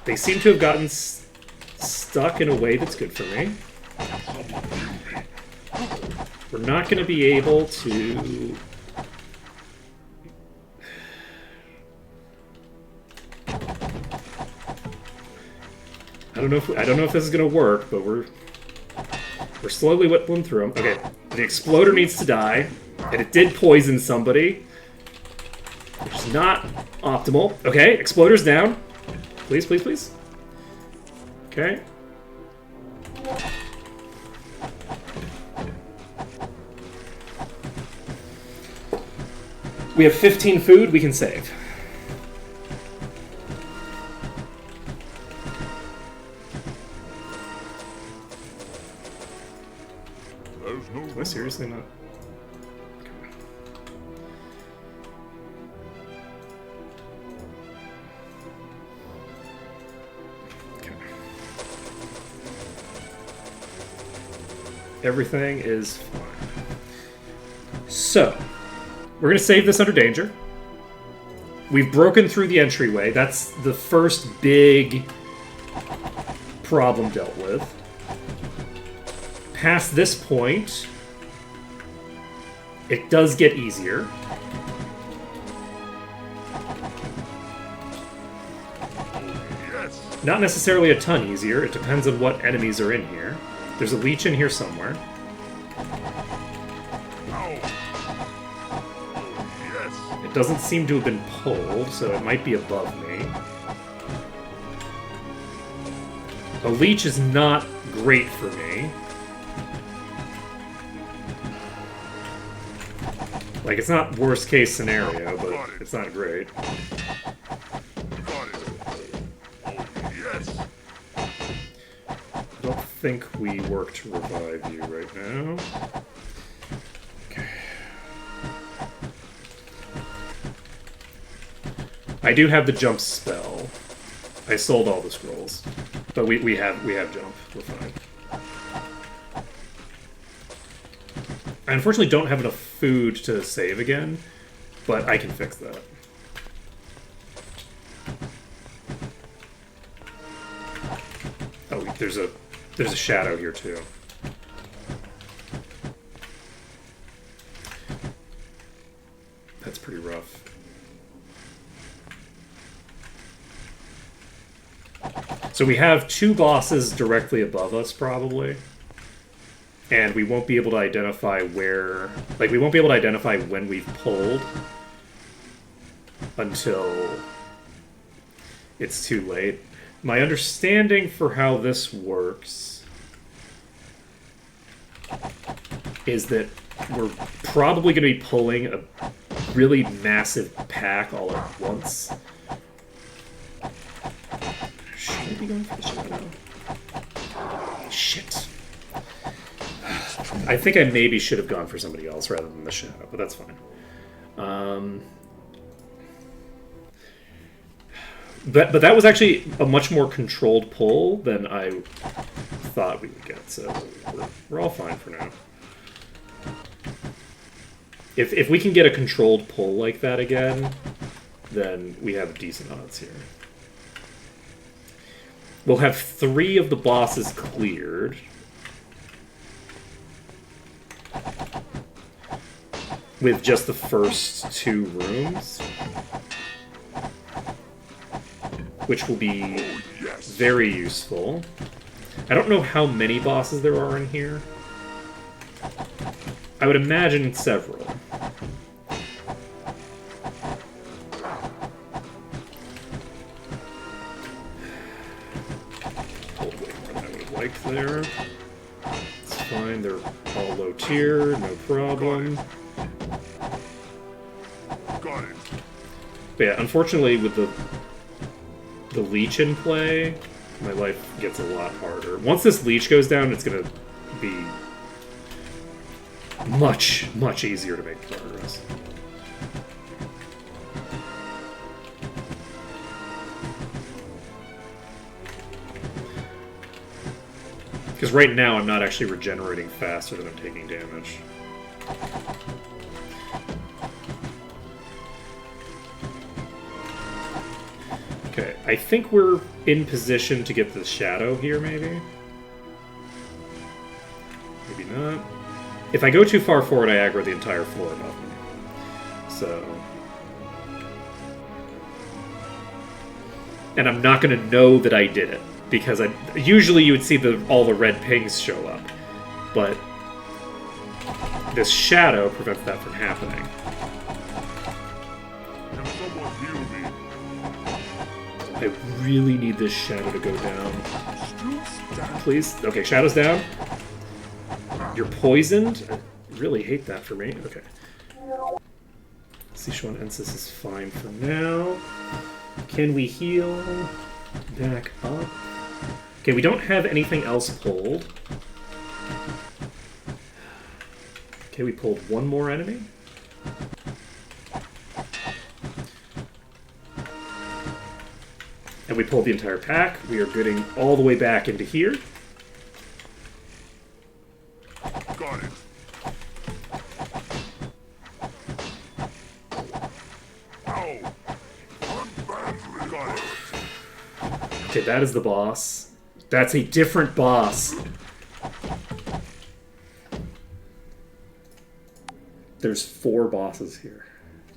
They seem to have gotten stuck in a way that's good for me. We're not going to be able to... I don't know if this is going to work, but we're slowly whittling through them. Okay, the exploder needs to die, and it did poison somebody, which is not optimal. Okay, exploder's down. Please, please, please. Okay. We have 15 food we can save. Do I seriously not? Okay. Everything is fine. So, we're going to save this under danger. We've broken through the entryway. That's the first big problem dealt with. Past this point, it does get easier. Not necessarily a ton easier. It depends on what enemies are in here. There's a leech in here somewhere. It doesn't seem to have been pulled, so it might be above me. A leech is not great for me. Like, it's not worst case scenario, but it's not great. I don't think we work to revive you right now. Okay. I do have the jump spell. I sold all the scrolls. But we have jump. We're fine. I unfortunately don't have enough food to save again. But I can fix that. Oh, there's a shadow here too. That's pretty rough. So we have two bosses directly above us, probably. And we won't be able to identify where... Like, we won't be able to identify when we've pulled until it's too late. My understanding for how this works is that we're probably going to be pulling a really massive pack all at once. Should I be going for the shadow? Shit. I think I maybe should have gone for somebody else rather than the shadow, but that's fine. But that was actually a much more controlled pull than I thought we would get, so we're all fine for now. If we can get a controlled pull like that again, then we have decent odds here. We'll have 3 of the bosses cleared. With just the first 2 rooms. Which will be very useful. I don't know how many bosses there are in here. I would imagine several. Hold way more than I would have liked there. It's fine, they're all low tier, no problem. Got it. But yeah, unfortunately with the leech in play, my life gets a lot harder. Once this leech goes down, it's gonna be much, much easier to make progress. Because right now I'm not actually regenerating faster than I'm taking damage. Okay, I think we're in position to get the shadow here, maybe? Maybe not. If I go too far forward, I aggro the entire floor above me. So... And I'm not going to know that I did it, because usually you would see all the red pings show up. But this shadow prevents that from happening. Can someone heal me? I really need this shadow to go down. Please? Okay, shadow's down. You're poisoned? I really hate that for me. Okay. Sichuan Ensis is fine for now. Can we heal back up? Okay, we don't have anything else pulled. Okay, we pulled one more enemy. And we pulled the entire pack. We are getting all the way back into here. Got it. Ow! Got it. Okay, that is the boss. That's a different boss. There's 4 bosses here.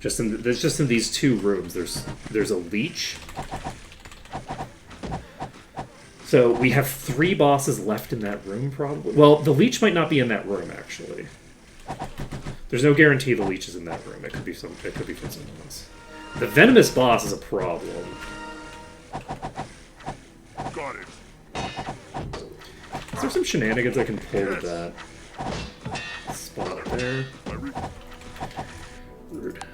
There's just in these 2 rooms. There's a leech. So we have 3 bosses left in that room, probably. Well, the leech might not be in that room, actually. There's no guarantee the leech is in that room. It could be from someone else. The venomous boss is a problem. Got it. Is there some shenanigans I can pull with that spot there? Rude.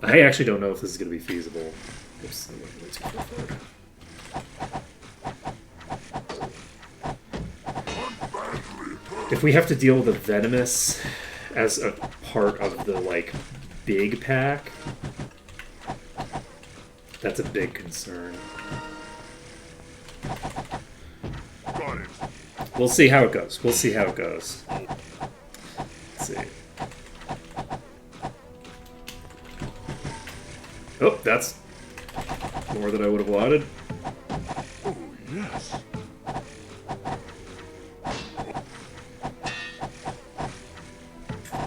I actually don't know if this is going to be feasible. Oops, I'm way too far forward. If we have to deal with the venomous as a part of the, like, big pack, that's a big concern. Got it. We'll see how it goes. We'll see how it goes. Let's see. Oh, that's more than I would have wanted. Oh, yes.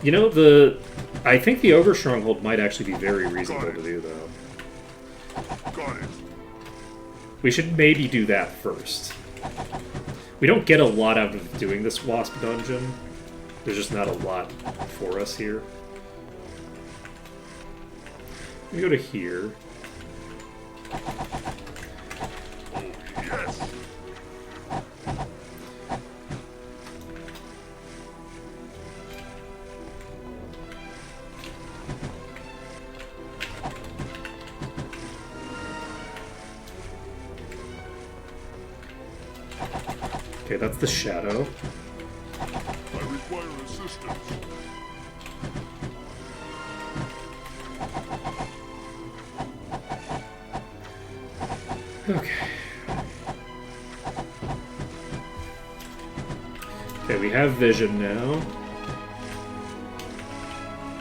You know, I think the Ogre Stronghold might actually be very reasonable to do, though. Got it. We should maybe do that first. We don't get a lot out of doing this Wasp dungeon. There's just not a lot for us here. We go to here. Oh, yes. Okay, that's the shadow. I require assistance. Okay. Okay, we have vision now.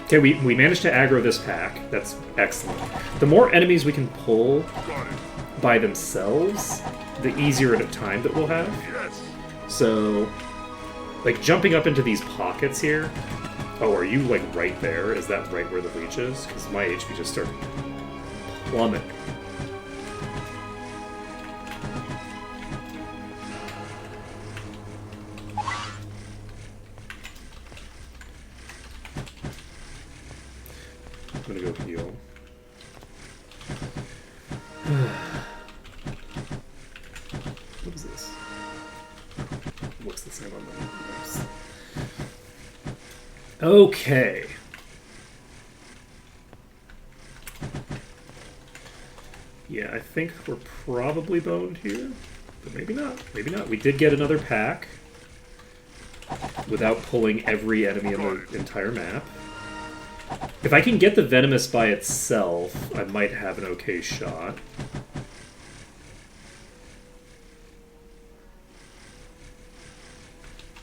Okay, we managed to aggro this pack. That's excellent. The more enemies we can pull Got it. by themselves, the easier at a time that we'll have. Yes. So, like, jumping up into these pockets here. Oh, are you, like, right there? Is that right where the leech is? Because my HP just started plummeting. I'm gonna go heal. What is this? Looks the same on the maps. Okay. Yeah, I think we're probably boned here, but maybe not. Maybe not. We did get another pack without pulling every enemy in the entire map. If I can get the Venomous by itself, I might have an okay shot.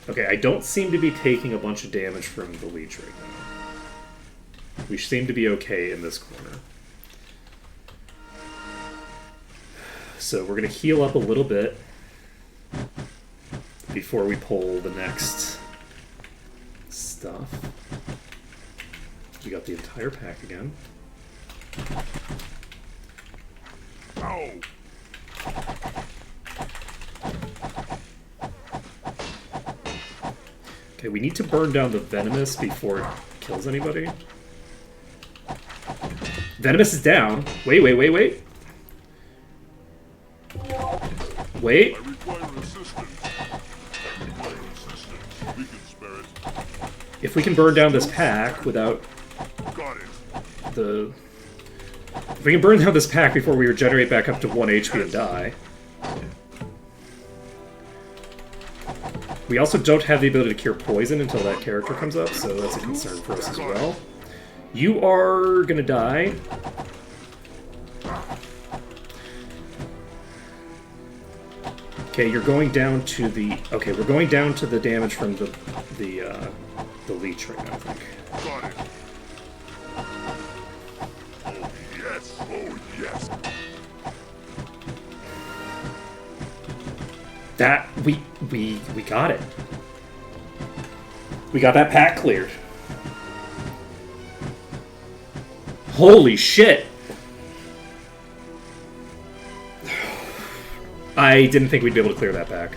Okay, I don't seem to be taking a bunch of damage from the leech right now. We seem to be okay in this corner. So we're going to heal up a little bit before we pull the next stuff. We got the entire pack again. Ow. Okay, we need to burn down the Venomous before it kills anybody. Venomous is down. Wait. I Wait. require assistance. I require assistance. Weaken spirit. If we can burn down this pack without Got it. the... If we can burn down this pack before we regenerate back up to 1 HP and die. We also don't have the ability to cure poison until that character comes up, so that's a concern for us as well. You are gonna die. Okay, you're going down to the... Okay, we're going down to the damage from the leech right now, I think. Got it. Oh, yes. Oh, yes. That... We got it. We got that pack cleared. Holy shit! I didn't think we'd be able to clear that pack.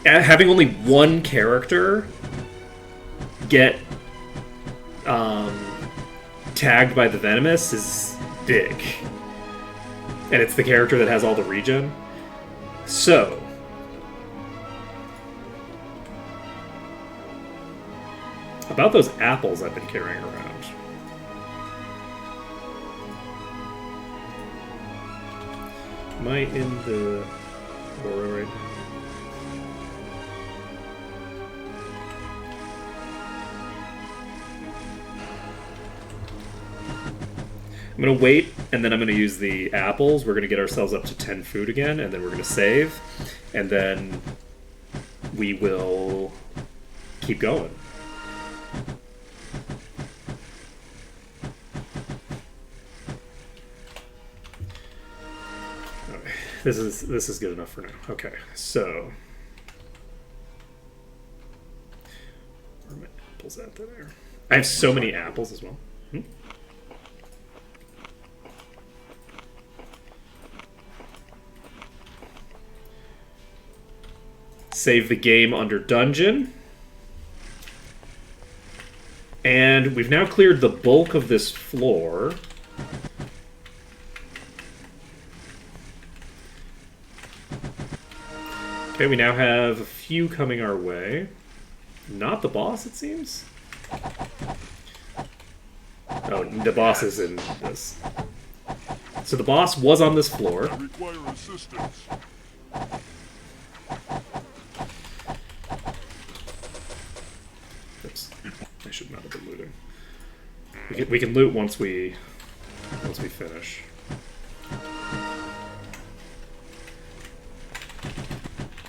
Having only one character get tagged by the Venomous is big. And it's the character that has all the regen. So... about those apples I've been carrying around. Am I in the aura right now? I'm gonna wait, and then I'm gonna use the apples. We're gonna get ourselves up to 10 food again, and then we're gonna save, and then we will keep going. This is good enough for now. Okay, so where are my apples at there? I have so many apples as well. Save the game under dungeon. And we've now cleared the bulk of this floor. Okay, we now have a few coming our way. Not the boss, it seems. Oh, the boss is in this. So the boss was on this floor. I require assistance. Oops. I should not have been looting. We can loot once we finish.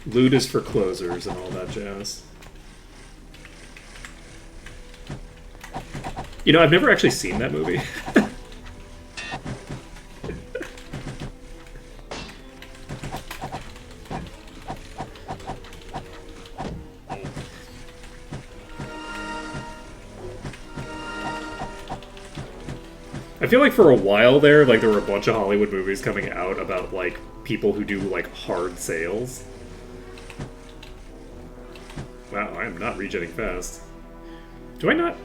Loot is for closers and all that jazz. You know, I've never actually seen that movie. I feel like for a while there, like, there were a bunch of Hollywood movies coming out about, like, people who do, like, hard sales. Wow, I am not regenerating fast. Do I not?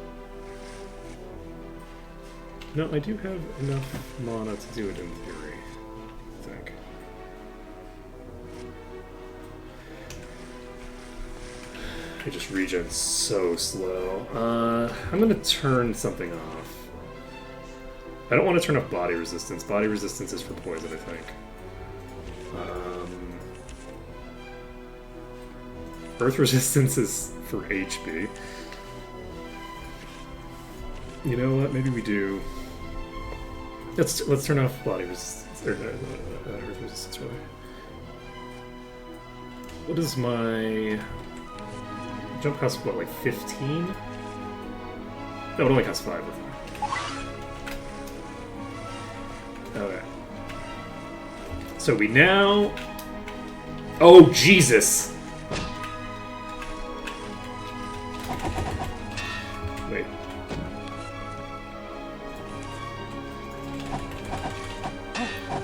No, I do have enough mana to do it in theory, I think. I just regen so slow. I'm gonna turn something off. I don't want to turn off body resistance. Body resistance is for poison, I think. Earth resistance is for HP. You know what? Maybe we do. Let's turn off body resistance or earth resistance. Really. What is my jump cost? What, like 15? No, it only costs 5 with me. Okay. So we now. Oh Jesus! Wait.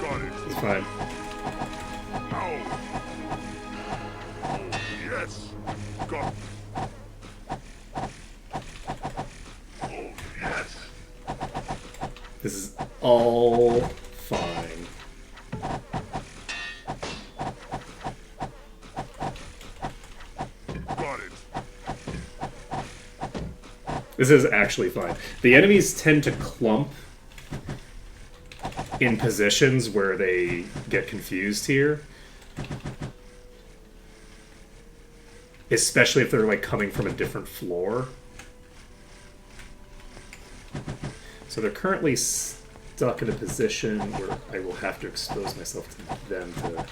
Got it. It's fine. Ow. Oh, yes. Got it. Oh, yes. This is all fine. Got it. This is actually fine. The enemies tend to clump in positions where they get confused here. Especially if they're like coming from a different floor. So they're currently stuck in a position where I will have to expose myself to them to...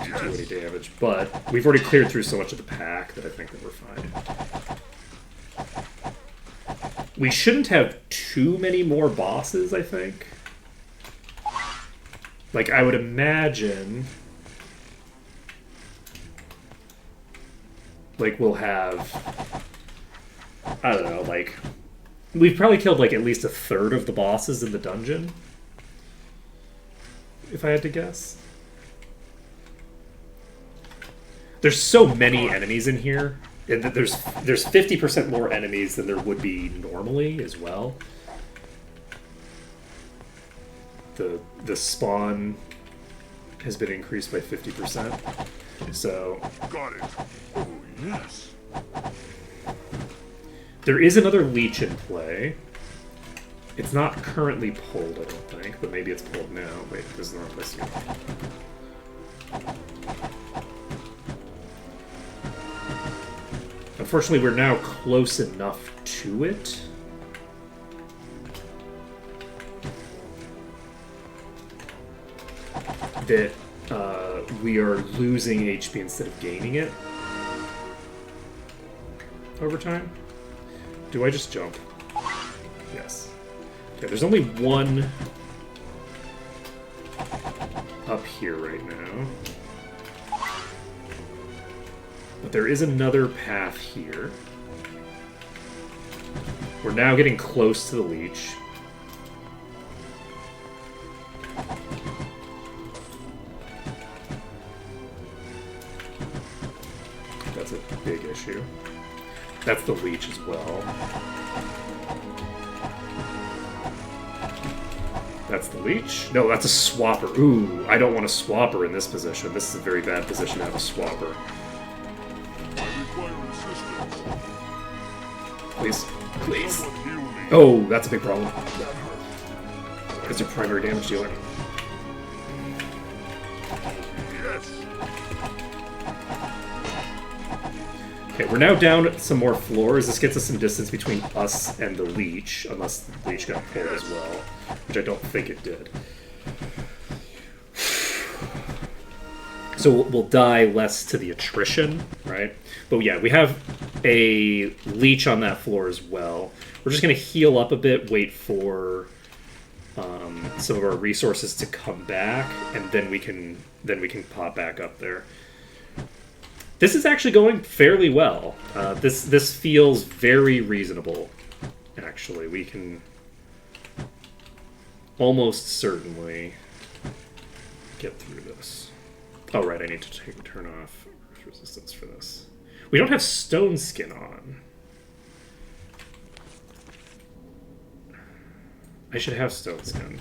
do any damage, but we've already cleared through so much of the pack that I think that we're fine. We shouldn't have too many more bosses, I think. Like, I would imagine... like, we'll have... I don't know, like... we've probably killed, like, at least a third of the bosses in the dungeon. If I had to guess. There's so many enemies in here. There's 50% more enemies than there would be normally as well. The spawn has been increased by 50%. So Got it. Oh, yes. there is another leech in play. It's not currently pulled, I don't think, but maybe it's pulled now. Wait, this is the wrong place to go. Unfortunately, we're now close enough to it. That we are losing HP instead of gaining it over time. Do I just jump? Yes. Okay, there's only one up here right now. But there is another path here. We're now getting close to the leech. That's a big issue. That's the leech as well. That's the leech. No, that's a swapper. Ooh, I don't want a swapper in this position. This is a very bad position to have a swapper. I require assistance. Please. Please. Someone heal me. Oh, that's a big problem. It's your primary damage dealer. Yes. Okay, we're now down some more floors. This gets us some distance between us and the leech, unless the leech got pulled as well, which I don't think it did. So we'll die less to the attrition, right? But yeah, we have a leech on that floor as well. We're just going to heal up a bit, wait for some of our resources to come back, and then we can pop back up there. This is actually going fairly well. This feels very reasonable, actually. We can almost certainly get through this. Oh, right, I need to turn off Earth Resistance for this. We don't have Stone Skin on. I should have Stone Skin.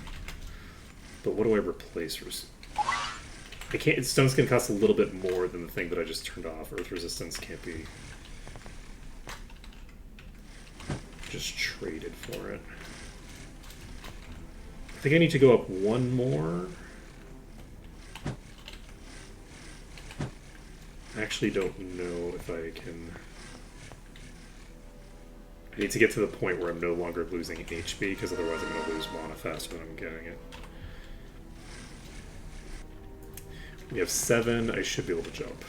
But what do I replace for... I can't. Stone Skin costs a little bit more than the thing that I just turned off. Earth Resistance can't be just traded for it. I think I need to go up one more. I actually don't know if I can... I need to get to the point where I'm no longer losing HP, because otherwise I'm going to lose mana fast when I'm getting it. We have 7. I should be able to jump.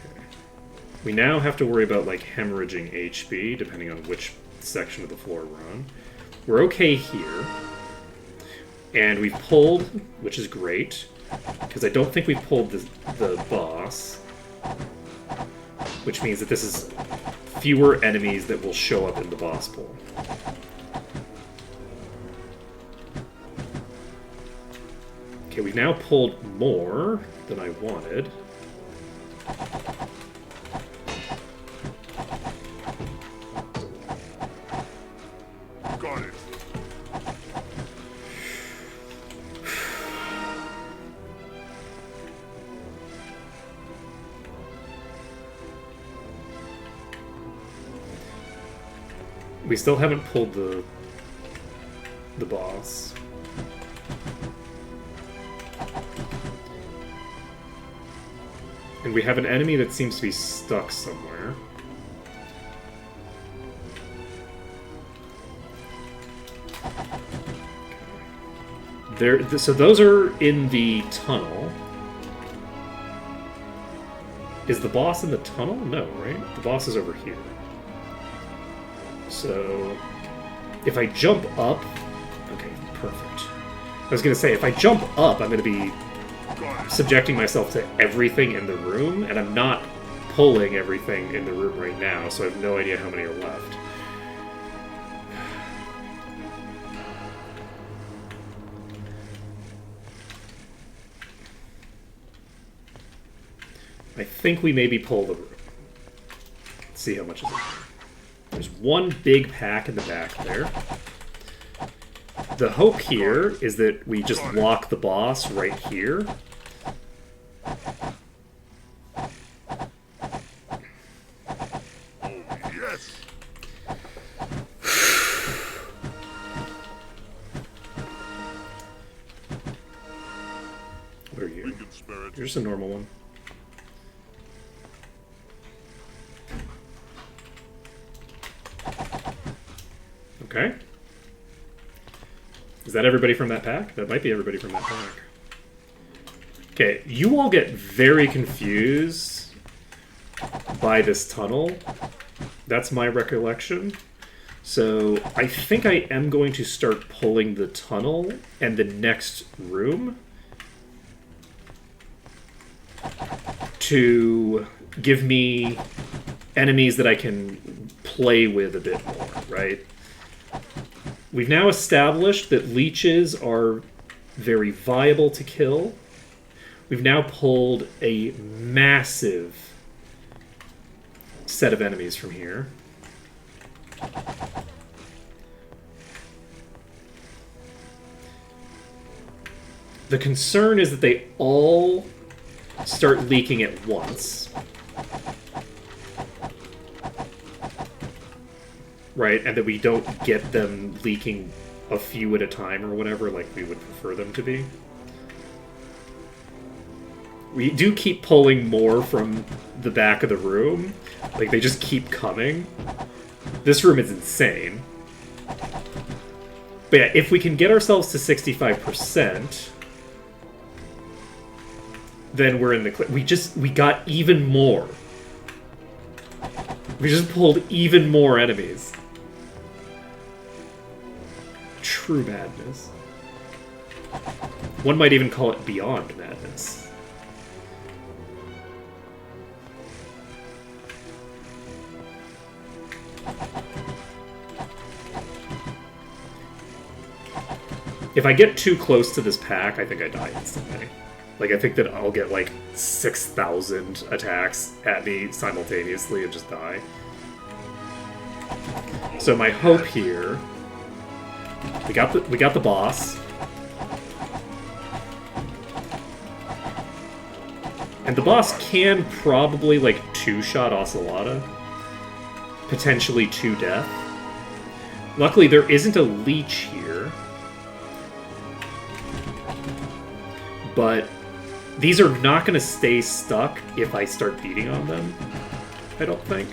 Okay. We now have to worry about, like, hemorrhaging HP, depending on which section of the floor we're on. We're okay here. And we've pulled, which is great, because I don't think we've pulled the boss. Which means that this is fewer enemies that will show up in the boss pool. Okay, we've now pulled more than I wanted. Got it. We still haven't pulled the boss. And we have an enemy that seems to be stuck somewhere. So those are in the tunnel. Is the boss in the tunnel? No, right? The boss is over here. So if I jump up... Okay, perfect. I was going to say, if I jump up, I'm going to be subjecting myself to everything in the room, and I'm not pulling everything in the room right now, so I have no idea how many are left. I think we maybe pull the room. Let's see how much is in there. There's one big pack in the back there. The hope here is that we just lock the boss right here. Yes. Where are you? Weakened spirit. You're just a normal one. Okay. Is that everybody from that pack? That might be everybody from that pack. Okay, you all get very confused by this tunnel. That's my recollection. So I think I am going to start pulling the tunnel and the next room to give me enemies that I can play with a bit more, right? We've now established that leeches are very viable to kill. We've now pulled a massive set of enemies from here. The concern is that they all start leaking at once. Right? And that we don't get them leaking a few at a time or whatever like we would prefer them to be. We do keep pulling more from the back of the room. Like, they just keep coming. This room is insane. But yeah, if we can get ourselves to 65%, then we're in the clear. We got even more. We just pulled even more enemies. True madness. One might even call it beyond madness. If I get too close to this pack, I think I die instantly. Like, I think that I'll get, like, 6,000 attacks at me simultaneously and just die. So my hope here... We got the boss. And the boss can probably, like, two-shot Ocelota. Potentially to death. Luckily, there isn't a leech here. But these are not going to stay stuck if I start beating on them, I don't think.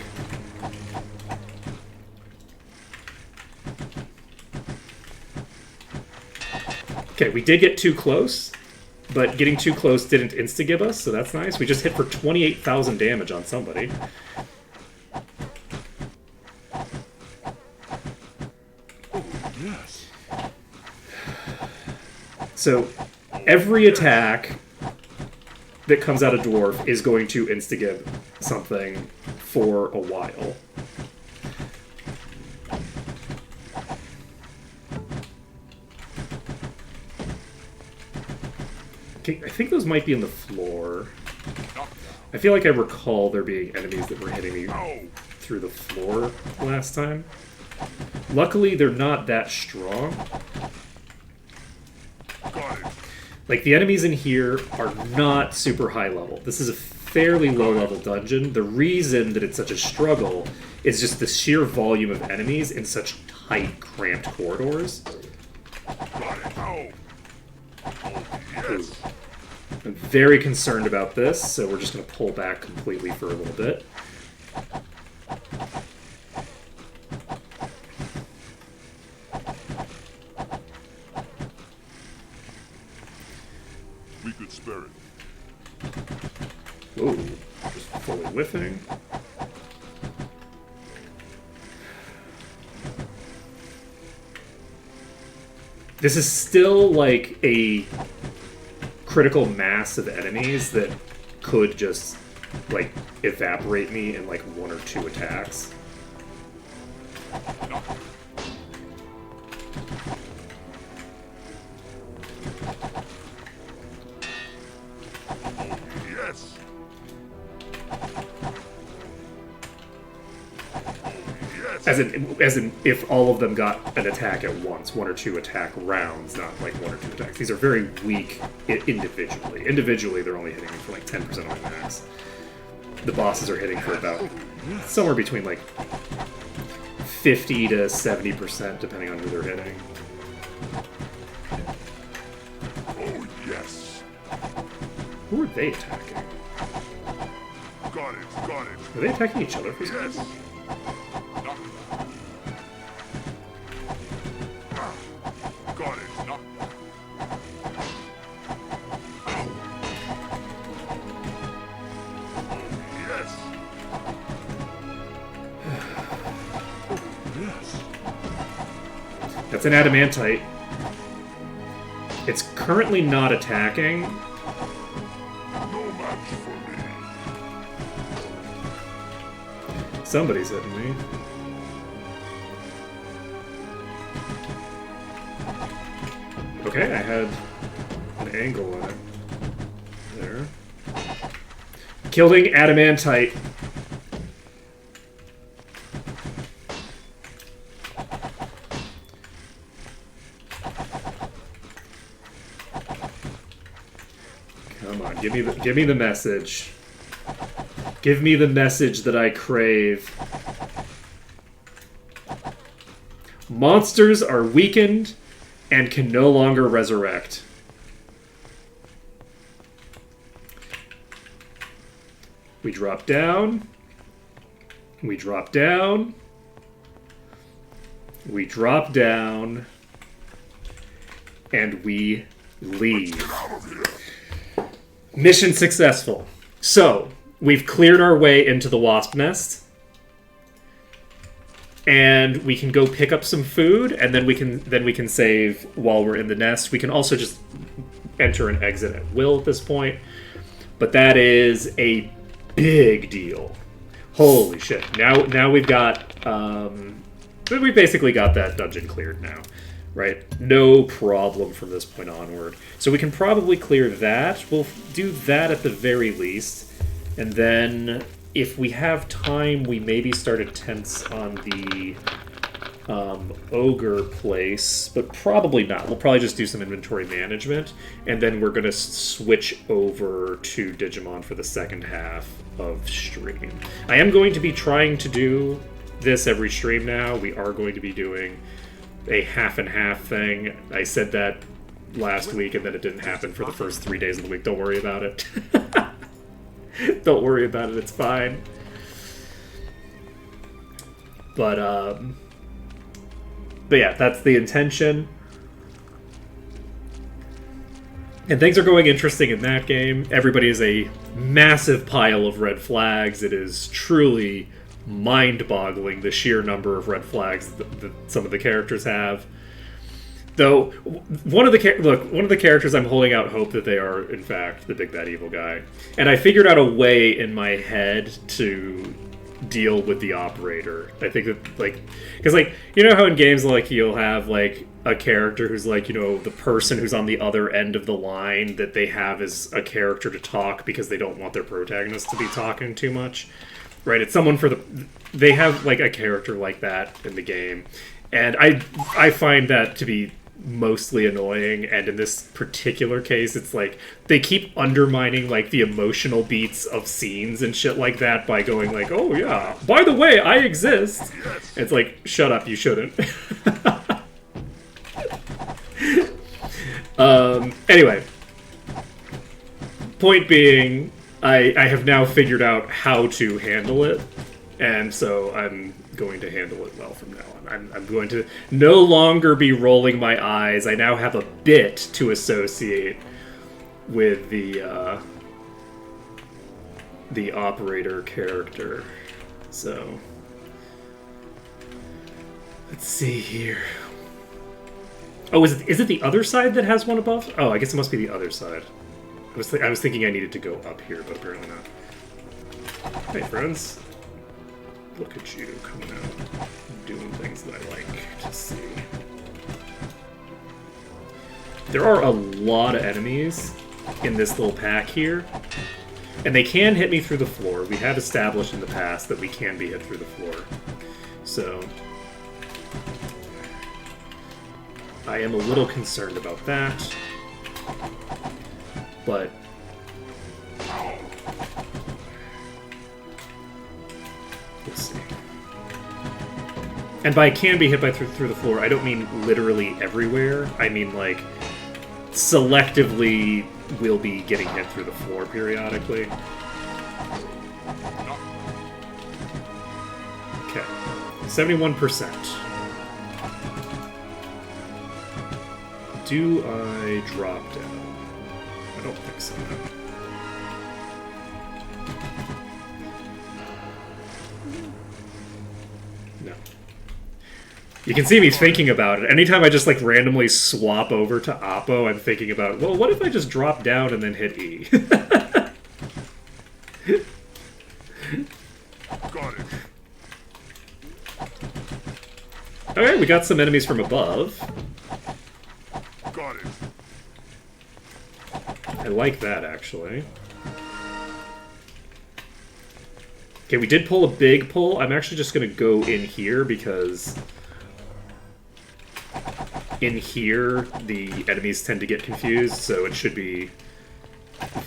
Okay, we did get too close, but getting too close didn't insta-give us, so that's nice. We just hit for 28,000 damage on somebody. Yes. So... every attack that comes out of Dwarf is going to insta-give something for a while. Okay, I think those might be on the floor. I feel like I recall there being enemies that were hitting me through the floor last time. Luckily, they're not that strong. Like, the enemies in here are not super high level. This is a fairly low level dungeon. The reason that it's such a struggle is just the sheer volume of enemies in such tight, cramped corridors. Ooh. I'm very concerned about this, so we're just going to pull back completely for a little bit. We could spare it. Ooh, just fully whiffing. This is still like a critical mass of enemies that could just like evaporate me in like one or two attacks. Yes. As in, if all of them got an attack at once, one or two attack rounds, not like one or two attacks. These are very weak individually. Individually, they're only hitting me for like 10% of my max. The bosses are hitting for about somewhere between like 50 to 70%, depending on who they're hitting. Oh, yes. Who are they attacking? Got it. Got it. Are they attacking each other for some Yes. reason? Got it. Yes. That's an adamantite. It's currently not attacking. No match for me. Somebody's hitting me. Okay, I had an angle on it. There. Killing adamantite. Come on, give me the message. Give me the message that I crave. Monsters are weakened and can no longer resurrect. We drop down. We drop down. We drop down. And we leave. Mission successful. So, we've cleared our way into the wasp nest. And we can go pick up some food, and then we can save while we're in the nest. We can also just enter and exit at will at this point. But that is a big deal. Holy shit. Now we've got we basically got that dungeon cleared now. Right? No problem from this point onward. So we can probably clear that. We'll do that at the very least. And then, if we have time, we maybe start a tense on the ogre place. But probably not. We'll probably just do some inventory management. And then we're going to switch over to Digimon for the second half of stream. I am going to be trying to do this every stream now. We are going to be doing a half and half thing. I said that last week and then it didn't happen for the first 3 days of the week. Don't worry about it. Don't worry about it, it's fine. But yeah, that's the intention. And things are going interesting in that game. Everybody is a massive pile of red flags. It is truly mind-boggling, the sheer number of red flags that some of the characters have. Though one of the characters, I'm holding out hope that they are in fact the big bad evil guy, and I figured out a way in my head to deal with the operator. I think that because you know how in games you'll have a character who's the person who's on the other end of the line that they have as a character to talk because they don't want their protagonist to be talking too much. Right, it's someone they have a character like that in the game, and I find that to be mostly annoying. And in this particular case, it's they keep undermining the emotional beats of scenes and shit like that by going oh yeah, by the way, I exist. It's shut up, you shouldn't. Anyway, point being, I have now figured out how to handle it, and so I'm going to handle it well from now on. I'm going to no longer be rolling my eyes. I now have a bit to associate with the operator character. So, let's see here. Oh, is it the other side that has one above? Oh, I guess it must be the other side. I was thinking I needed to go up here, but apparently not. Hey, friends. Look at you coming out, doing things that I like to see. There are a lot of enemies in this little pack here, and they can hit me through the floor. We have established in the past that we can be hit through the floor. So, I am a little concerned about that. But let's see. And by can be hit by through the floor, I don't mean literally everywhere. I mean selectively will be getting hit through the floor periodically. Okay, 71%. Do I drop down? I don't think so. No. You can see me thinking about it. Anytime I just like randomly swap over to Oppo, I'm thinking about, well, what if I just drop down and then hit E? Got it. Okay, we got some enemies from above. Got it. I like that, actually. Okay, we did pull a big pull. I'm actually just going to go in here because in here the enemies tend to get confused, so it should be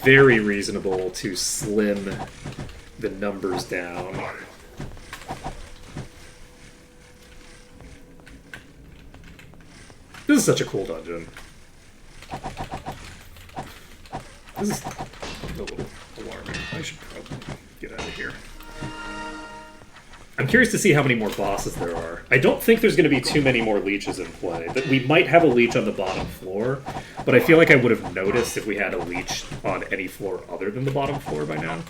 very reasonable to slim the numbers down. This is such a cool dungeon. This is a little alarming. I should probably get out of here. I'm curious to see how many more bosses there are. I don't think there's going to be too many more leeches in play. That we might have a leech on the bottom floor, but I feel like I would have noticed if we had a leech on any floor other than the bottom floor by now.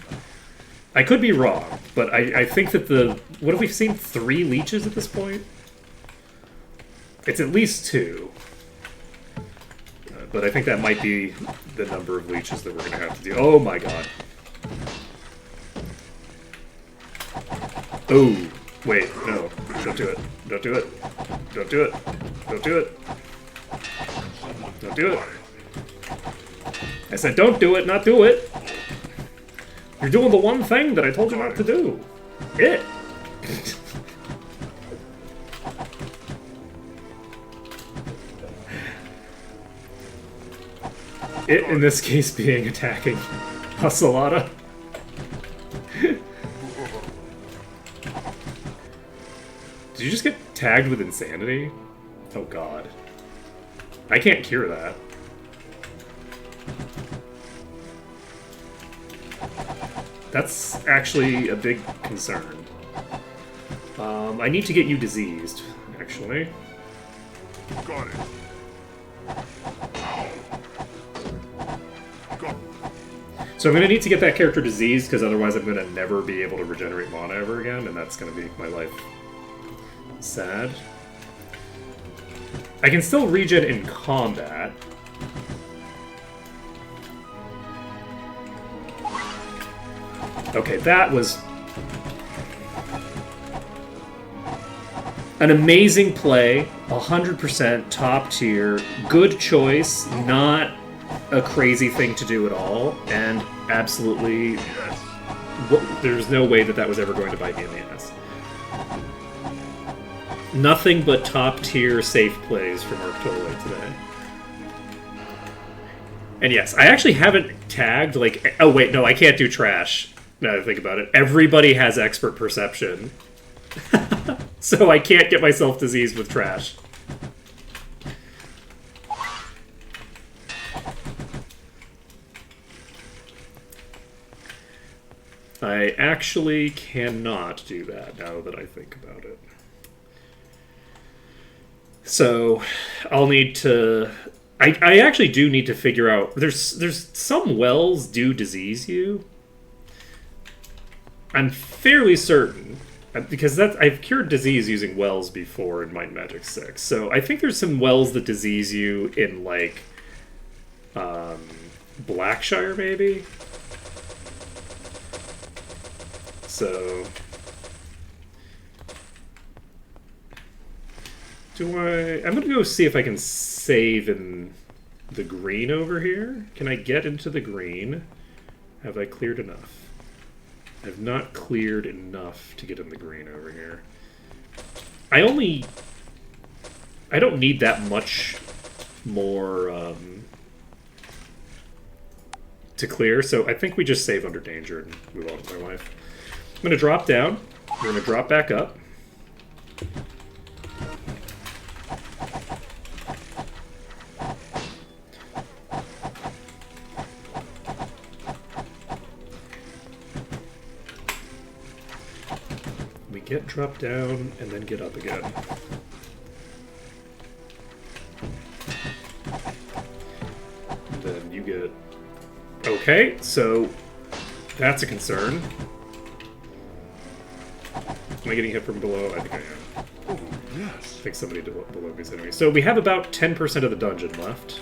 I could be wrong, but I think that the... What have we seen? 3 leeches at this point? It's at least 2. But I think that might be the number of leeches that we're going to have to do. Oh my god. Oh, wait, no. Don't do it. Don't do it. Don't do it. Don't do it. Don't do it. I said don't do it, not do it. You're doing the one thing that I told you not to do. It. It, in this case, being attacking Ocelota. Did you just get tagged with insanity? Oh god. I can't cure that. That's actually a big concern. I need to get you diseased, actually. Got it. So I'm going to need to get that character diseased, because otherwise I'm going to never be able to regenerate mana ever again, and that's going to be my life. Sad. I can still regen in combat. Okay, that was an amazing play, 100% top tier, good choice, not a crazy thing to do at all, and absolutely, there's no way that that was ever going to bite me in the ass. Nothing but top tier safe plays from Arctole today. And yes, I actually haven't tagged, like, oh wait, no, I can't do trash, now that I think about it. Everybody has expert perception. So I can't get myself diseased with trash. I actually cannot do that now that I think about it. So I'll need to... I actually do need to figure out... There's some wells do disease you. I'm fairly certain, because I've cured disease using wells before in Might and Magic 6. So I think there's some wells that disease you in, like, Blackshire, maybe? So... I'm gonna go see if I can save in the green over here. Can I get into the green? Have I cleared enough? I've not cleared enough to get in the green over here. I don't need that much more to clear, so I think we just save under danger and move on with our life. I'm gonna drop down. We're gonna drop back up. Get drop down and then get up again. Then you get... Okay, so that's a concern. Am I getting hit from below? I think I am. Oh, I yes. think somebody below me is hitting me. So we have about 10% of the dungeon left.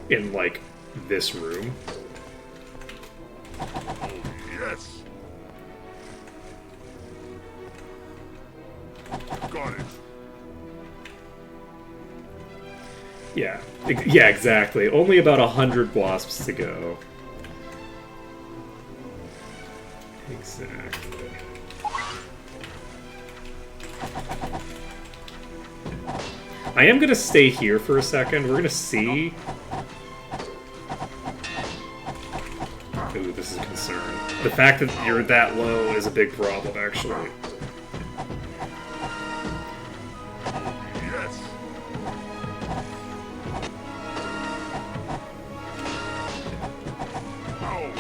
In, like, this room. Oh, yes. Got it. Yeah. Yeah, exactly. Only about 100 wasps to go. Exactly. I am gonna stay here for a second. We're gonna see. Ooh, this is a concern. The fact that you're that low is a big problem, actually. Yes. Ow.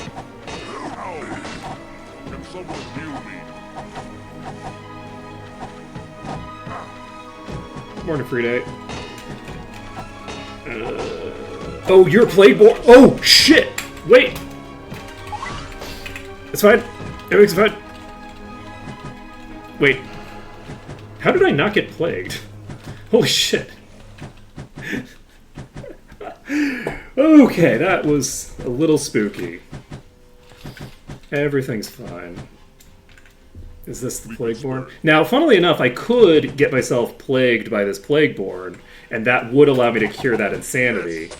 Ow. Can someone heal me? Morning, free day. Oh, you're a playboy. Oh, shit! Wait! It's fine. Everything's fine. Wait. How did I not get plagued? Holy shit. Okay, that was a little spooky. Everything's fine. Is this the Plagueborn? Now, funnily enough, I could get myself plagued by this Plagueborn, and that would allow me to cure that insanity.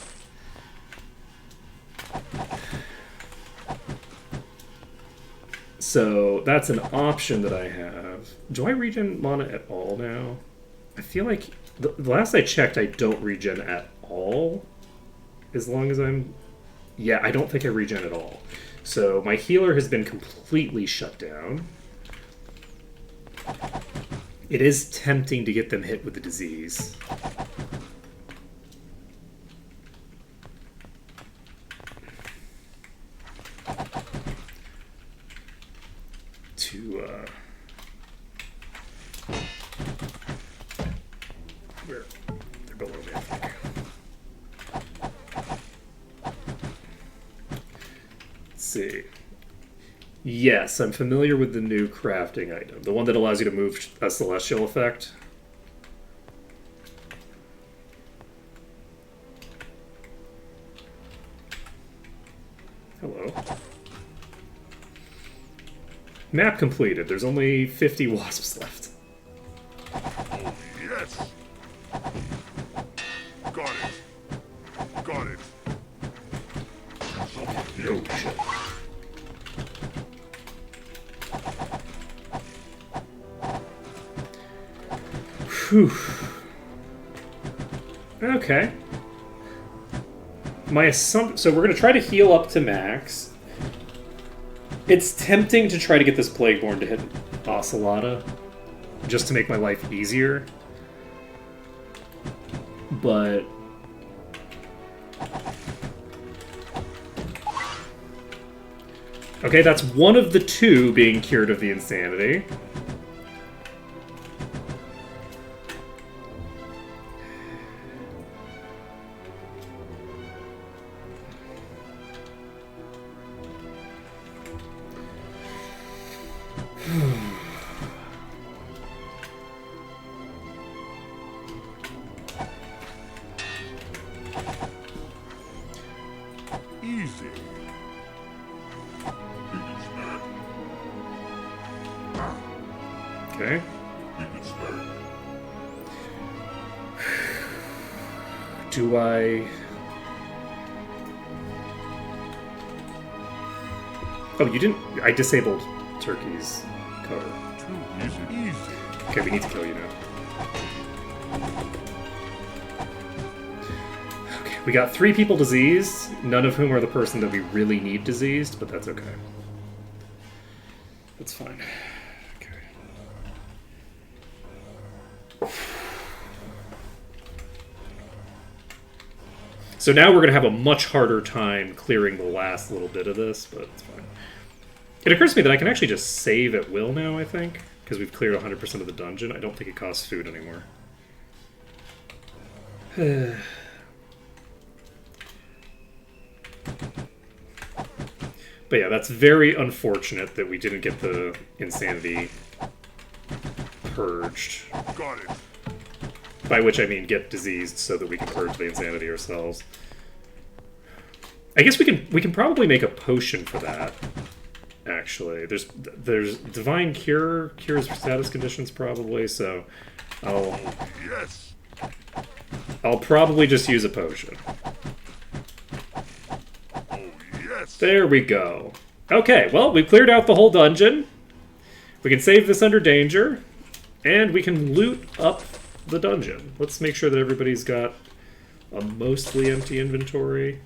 So, that's an option that I have. Do I regen mana at all now? I feel like... The last I checked, I don't regen at all. As long as I'm... Yeah, I don't think I regen at all. So, my healer has been completely shut down. It is tempting to get them hit with the disease. Where? They're below me, I think. Let's see. Yes, I'm familiar with the new crafting item. The one that allows you to move a celestial effect. Hello. Map completed. There's only 50 wasps left. Oh, yes. Got it. Got it. Can someone heal me? Oh, shit. Whew. Okay. My assumption... So we're going to try to heal up to max. It's tempting to try to get this Plagueborn to hit Ocelota, just to make my life easier. But... Okay, that's one of the two being cured of the insanity. Easy. Beacon spirit. Okay. Beacon spirit. Do I... Oh, you didn't... I disabled Turkey's cover. Too easy. Easy. Okay, we need to kill you now. Okay, we got 3 people diseased, none of whom are the person that we really need diseased, but that's okay. That's fine. Okay. So now we're going to have a much harder time clearing the last little bit of this, but it's fine. It occurs to me that I can actually just save at will now, I think, because we've cleared 100% of the dungeon. I don't think it costs food anymore. But yeah, that's very unfortunate that we didn't get the insanity purged. Got it. By which I mean get diseased so that we can purge the insanity ourselves. I guess we can probably make a potion for that. Actually, there's divine cures for status conditions probably. So Yes. I'll probably just use a potion. Oh, yes. There we go. Okay, well, we've cleared out the whole dungeon. We can save this under danger, and we can loot up the dungeon. Let's make sure that everybody's got a mostly empty inventory.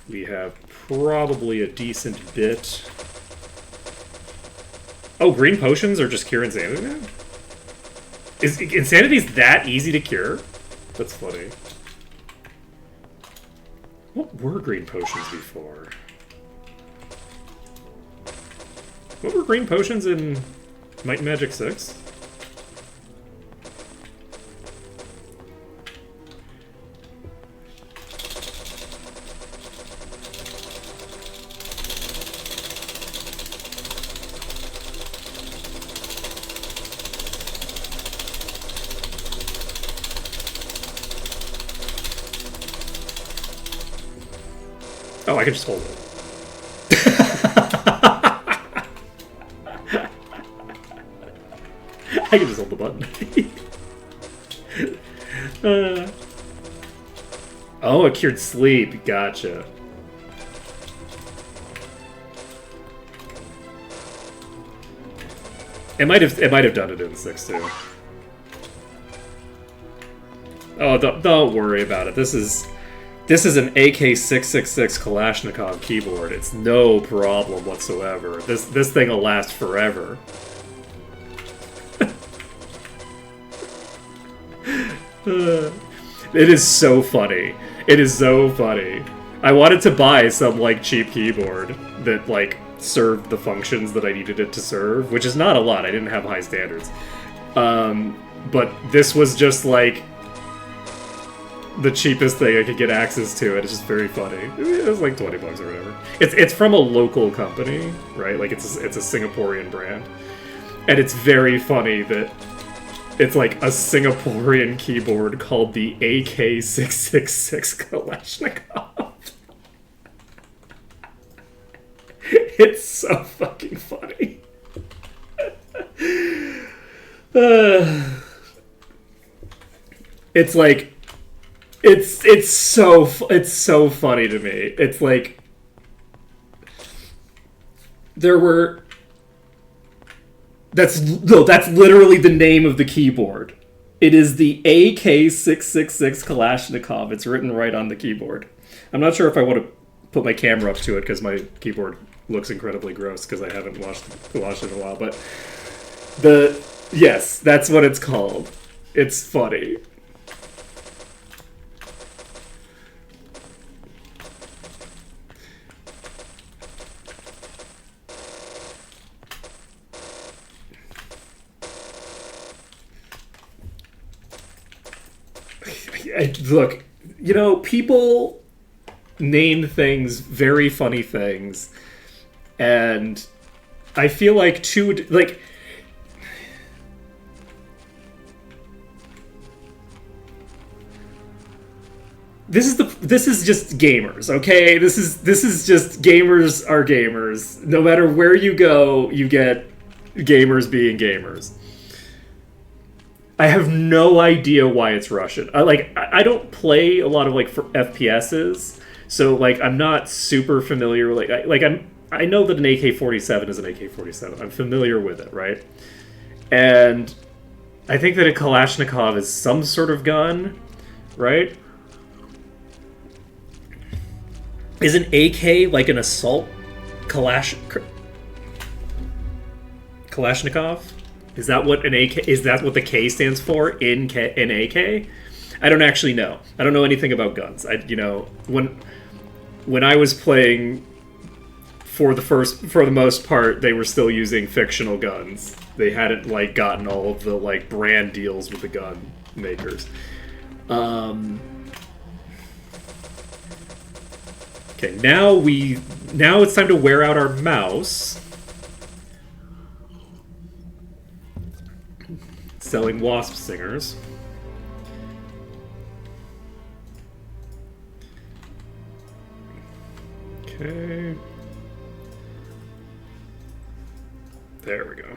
We have probably a decent bit. Oh, green potions are just cure insanity now? Is insanity's that easy to cure? That's funny. What were green potions before? What were green potions in Might and Magic 6? Oh, I can just hold it. I can just hold the button. Oh, it cured sleep. Gotcha. It might have done it in 6 too. Oh, don't worry about it. This is an AK-666 Kalashnikov keyboard. It's no problem whatsoever. This thing will last forever. It is so funny. It is so funny. I wanted to buy some, like, cheap keyboard that, like, served the functions that I needed it to serve, which is not a lot. I didn't have high standards. But this was just, like, the cheapest thing I could get access to. It's just very funny. It was like $20 or whatever. It's from a local company, right? Like, it's a Singaporean brand. And it's very funny that it's like a Singaporean keyboard called the AK-666 Kalashnikov. It's so fucking funny. It's like, it's so funny to me. It's like that's literally the name of the keyboard. It is the AK-666 Kalashnikov. It's written right on the keyboard. I'm not sure if I want to put my camera up to it because my keyboard looks incredibly gross because I haven't washed it in a while. But yes, that's what it's called. It's funny. Look, you know, people name things very funny things, and I feel like this is just gamers, okay? This is just gamers are gamers. No matter where you go, you get gamers being gamers. I have no idea why it's Russian. I don't play a lot of like for FPSs, so like I'm not super familiar. I know that an AK-47 is an AK-47. I'm familiar with it, right? And I think that a Kalashnikov is some sort of gun, right? Is an AK like an assault Kalashnikov? Is that what an AK? Is that what the K stands for in AK? I don't actually know. I don't know anything about guns. When I was playing, for the most part, they were still using fictional guns. They hadn't like gotten all of the like brand deals with the gun makers. Okay, now it's time to wear out our mouse. selling wasp singers. Okay. There we go.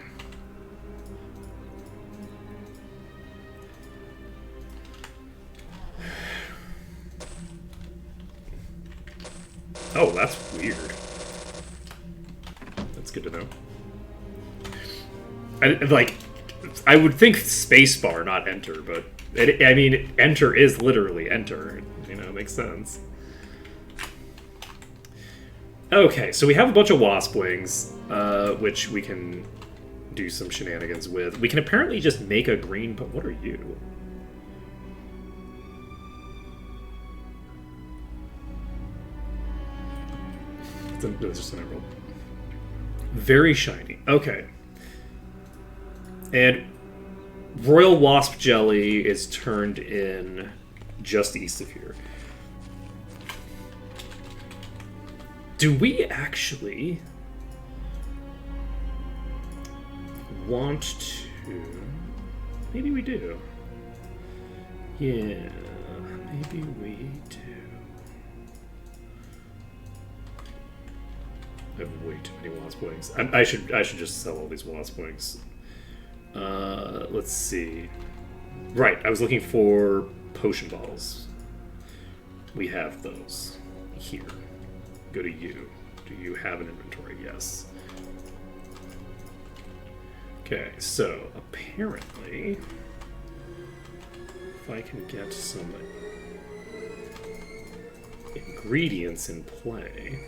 Oh, that's weird. That's good to know. I would think spacebar, not enter, but I mean, enter is literally enter. You know, it makes sense. Okay, so we have a bunch of wasp wings, which we can do some shenanigans with. We can apparently just make a green, but what are you? It's just an emerald. Very shiny. Okay. And Royal Wasp Jelly is turned in just east of here. Do we actually want to... Maybe we do. Yeah, maybe we do. I have way too many wasp wings. I should just sell all these wasp wings. Let's see. Right, I was looking for potion bottles. We have those here. Go to you. Do you have an inventory? Yes. Okay, so apparently, if I can get some ingredients in play,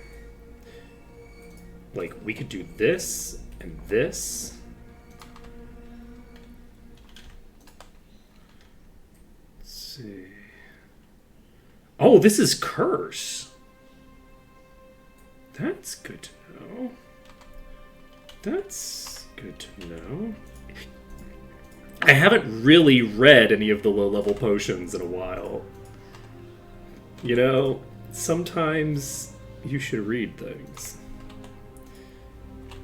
like we could do this and this. Let's see. Oh, this is curse. That's good to know. That's good to know. I haven't really read any of the low-level potions in a while. You know, sometimes you should read things.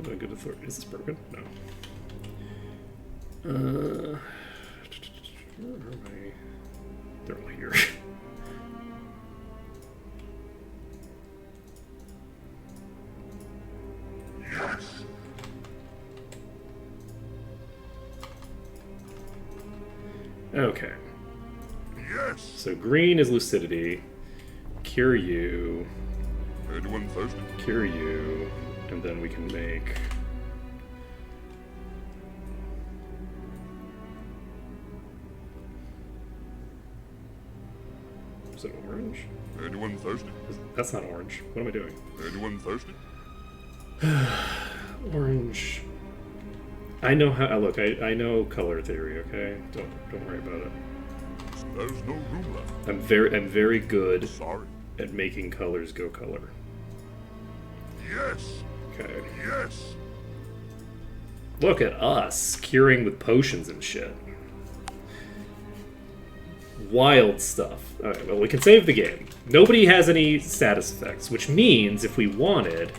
Am I good authority? Is this broken? No. Where are they? They're all here. Yes. Okay. Yes. So green is lucidity. Cure you. Anyone thirsty? Cure you. And then we can make... Is it orange? Anyone thirsty? That's not orange. What am I doing? Anyone thirsty? Orange. I know how... Look, I know color theory, okay? Don't worry about it. There's no room left. I'm very good Sorry. at making colors go color. Yes. Okay. Yes. Look at us, curing with potions and shit. Wild stuff. Alright, well, we can save the game. Nobody has any status effects, which means if we wanted,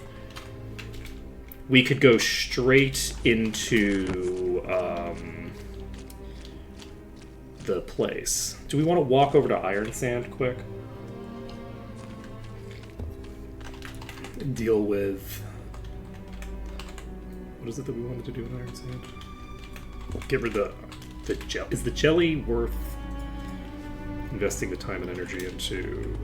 we could go straight into the place. Do we want to walk over to Iron Sand quick? Deal with... What is it that we wanted to do with Iron Sand? Get rid of the jelly. Is the jelly worth investing the time and energy into?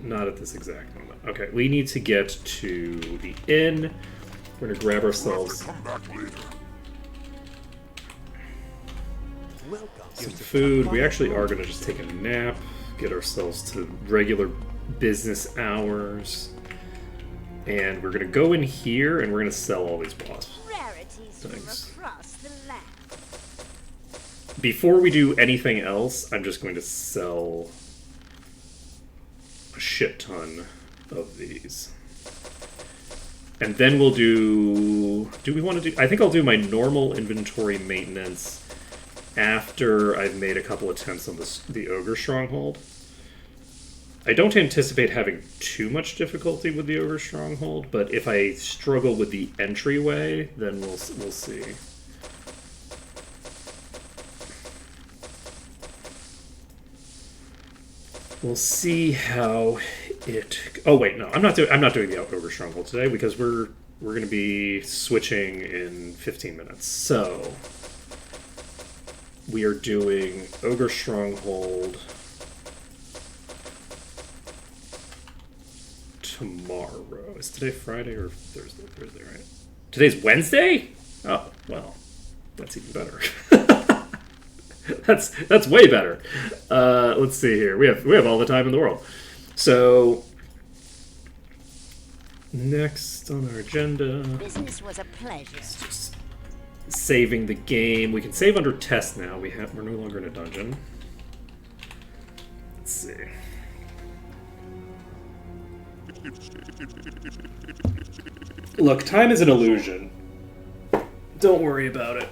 Not at this exact moment. Okay, we need to get to the inn. We're gonna grab ourselves Come back later. some food. We actually are gonna just take a nap, get ourselves to regular business hours, and we're gonna go in here and we're gonna sell all these wasps. Rarities Thanks. from across the land. Before we do anything else, I'm just going to sell a shit ton of these. And then we'll do we want to do... I think I'll do my normal inventory maintenance after I've made a couple attempts on the Ogre Stronghold. I don't anticipate having too much difficulty with the Ogre Stronghold, but if I struggle with the entryway, then we'll see. We'll see how it. Oh wait, no, I'm not doing the Ogre Stronghold today because we're going to be switching in 15 minutes. So we are doing Ogre Stronghold tomorrow. Is today Friday or Thursday? Thursday, right? Today's Wednesday? Oh, well, that's even better. that's way better. Let's see here. We have all the time in the world. So next on our agenda, Business was a pleasure. just saving the game. We can save under test now. We're no longer in a dungeon. Let's see. Look, time is an illusion. Don't worry about it.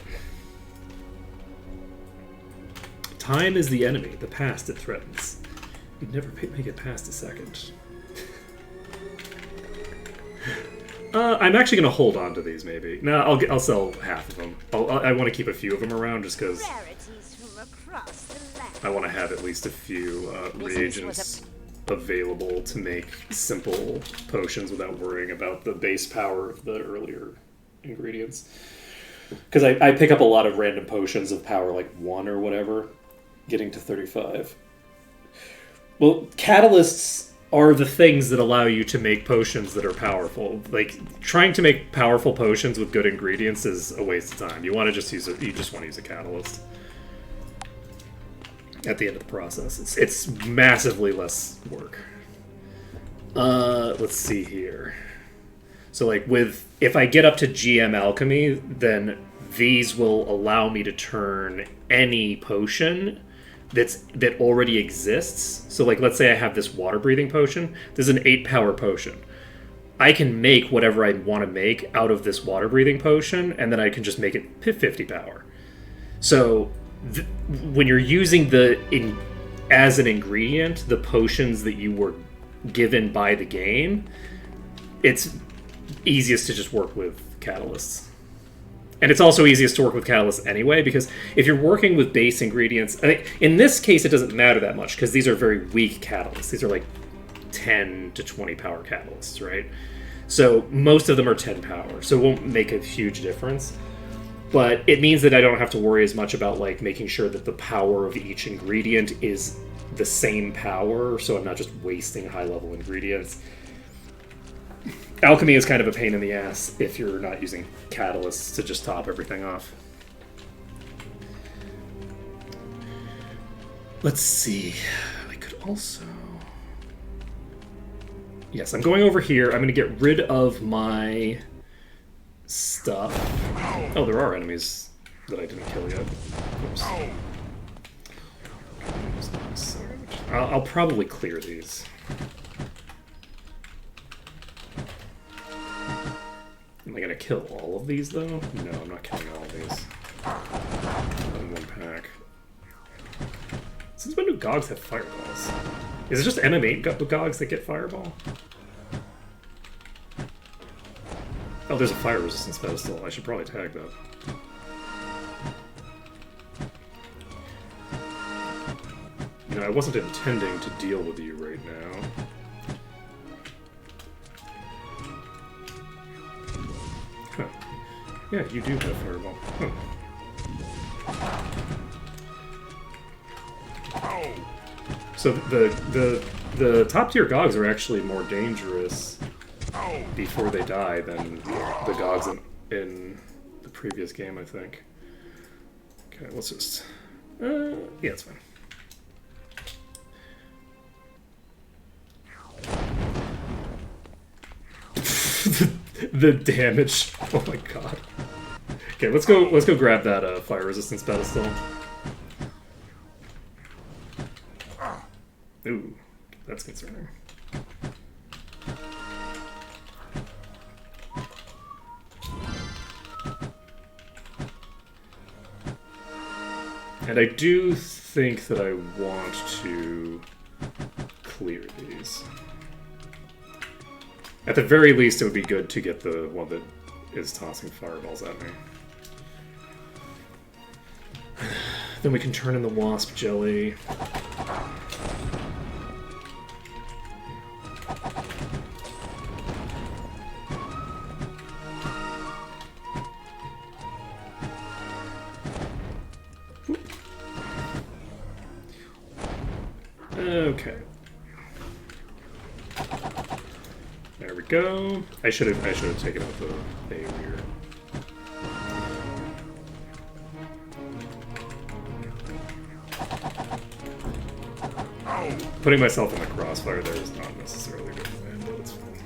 Time is the enemy, the past it threatens. You'd never make it past a second. I'm actually going to hold on to these, maybe. No, I'll sell half of them. I want to keep a few of them around just because Rarities from across the land. I want to have at least a few reagents available to make simple potions without worrying about the base power of the earlier ingredients. Because I pick up a lot of random potions of power like 1 or whatever, getting to 35. Well, catalysts are the things that allow you to make potions that are powerful. Like, trying to make powerful potions with good ingredients is a waste of time. You want to just use you just want to use a catalyst at the end of the process. It's massively less work. Let's see here. So like if I get up to GM alchemy, then these will allow me to turn any potion that already exists. So like let's say I have this water breathing potion. This is an 8 power potion. I can make whatever I want to make out of this water breathing potion, and then I can just make it 50 power. So when you're using as an ingredient the potions that you were given by the game, it's easiest to just work with catalysts. And it's also easiest to work with catalysts anyway, because if you're working with base ingredients, I mean, in this case it doesn't matter that much because these are very weak catalysts. These are like 10 to 20 power catalysts, right? So most of them are 10 power, so it won't make a huge difference. But it means that I don't have to worry as much about like making sure that the power of each ingredient is the same power, so I'm not just wasting high-level ingredients. Alchemy is kind of a pain in the ass if you're not using catalysts to just top everything off. Let's see. I could also... Yes, I'm going over here. I'm going to get rid of my stuff. Oh, there are enemies that I didn't kill yet. Oops. I'll probably clear these. Am I going to kill all of these, though? No, I'm not killing all of these. Not in one pack. Since when do Gogs have fireballs? Is it just MM8 Gogs that get fireball? Oh, there's a fire resistance pedestal. I should probably tag that. No, I wasn't intending to deal with you right now. Huh. Yeah, you do have fireball. Huh. So the top tier Gogs are actually more dangerous before they die than the Gogs in the previous game, I think. Okay, let's just... yeah, it's fine. the damage. Oh my god. Okay, let's go grab that fire resistance pedestal. Ooh, that's concerning. And I do think that I want to clear these. At the very least, it would be good to get the one that is tossing fireballs at me. Then we can turn in the wasp jelly. Okay. There we go. I should have taken out the barrier. Putting myself in the crossfire there is not necessarily a good plan, but it's fine.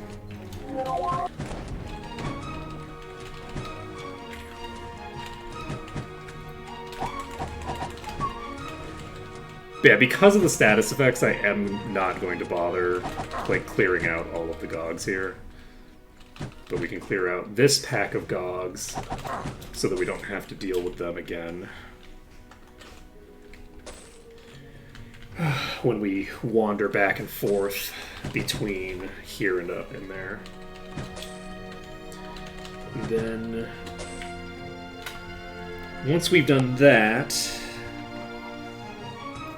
Yeah, because of the status effects, I am not going to bother like clearing out all of the Gogs here. But we can clear out this pack of Gogs so that we don't have to deal with them again when we wander back and forth between here and up in there. And then once we've done that,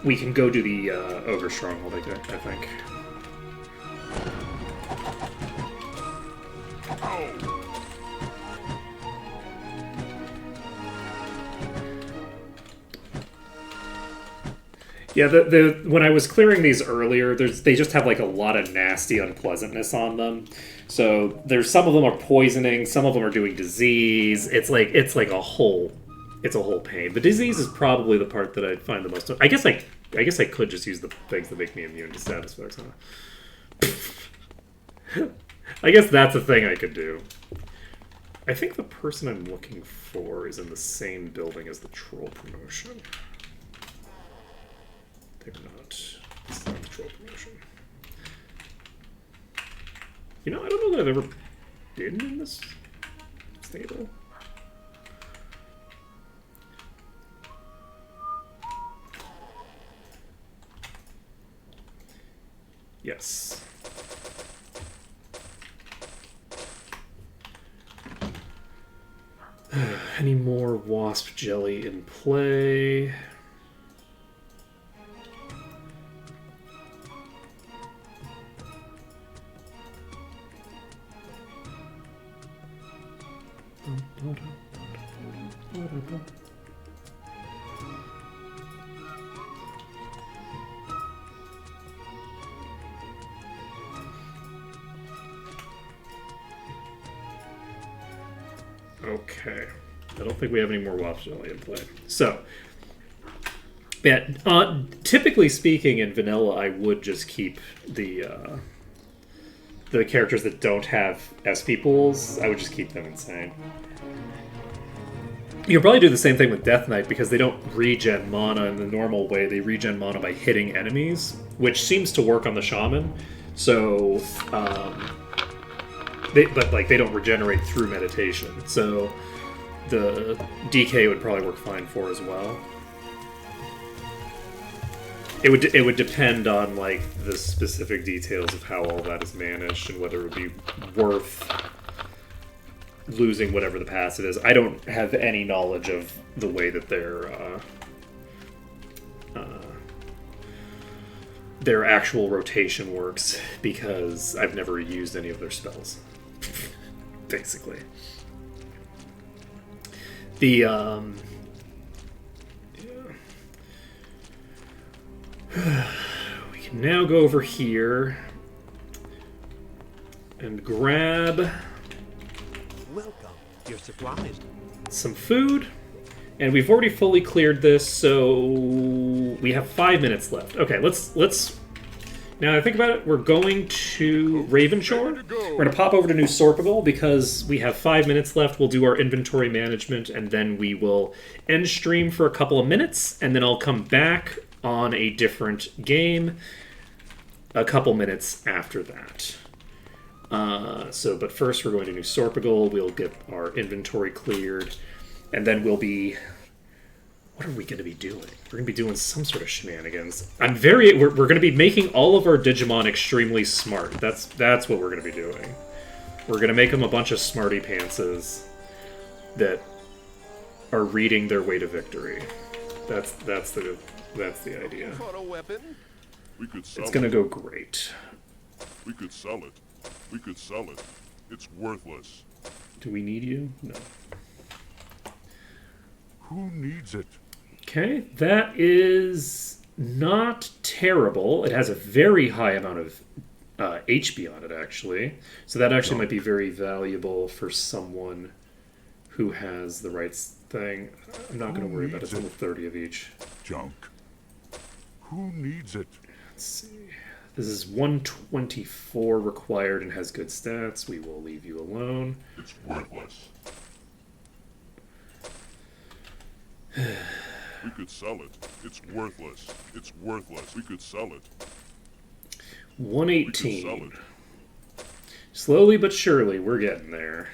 we can go do the Ogre Stronghold, I think. Yeah, when I was clearing these earlier, they just have like a lot of nasty unpleasantness on them. So there's some of them are poisoning, some of them are doing disease. It's like a whole pain. The disease is probably the part that I find the most. I guess I could just use the things that make me immune to status effects, huh? I guess that's a thing I could do. I think the person I'm looking for is in the same building as the troll promotion. They're not. It's not the troll promotion. You know, I don't know that I've ever been in this stable. Yes. Any more wasp jelly in play? Okay. I don't think we have any more wasp jelly in play. So, yeah, typically speaking, in vanilla, I would just keep the characters that don't have SP pools. I would just keep them insane. You'll probably do the same thing with Death Knight because they don't regen mana in the normal way. They regen mana by hitting enemies, which seems to work on the Shaman. So, but they don't regenerate through meditation. So the DK would probably work fine for as well. It would depend on like the specific details of how all that is managed and whether it would be worth losing whatever the passive is. I don't have any knowledge of the way that their actual rotation works because I've never used any of their spells. Basically. The we can now go over here and grab You're surprised. some food. And we've already fully cleared this, so we have 5 minutes left. Okay, let's now that I think about it, we're going to Ravenshore. We're going to pop over to New Sorpigal because we have 5 minutes left. We'll do our inventory management, and then we will end stream for a couple of minutes, and then I'll come back on a different game a couple minutes after that. But first we're going to New Sorpigal. We'll get our inventory cleared, and then we'll be What are we going to be doing? We're going to be doing some sort of shenanigans. We're going to be making all of our Digimon extremely smart. That's what we're going to be doing. We're going to make them a bunch of smarty pantses that are reading their way to victory. That's the idea. For a weapon? We could sell It's going to go great. We could sell it. We could sell it. It's worthless. Do we need you? No. Who needs it? Okay, that is not terrible. It has a very high amount of HP on it, actually. So that actually might be very valuable for someone who has the right thing. I'm not going to worry about it. It's only 30 of each. Junk. Who needs it? Let's see. This is 124 required and has good stats. We will leave you alone. It's worthless. We could sell it. It's worthless. It's worthless. We could sell it. 118. We could sell it. Slowly but surely, we're getting there.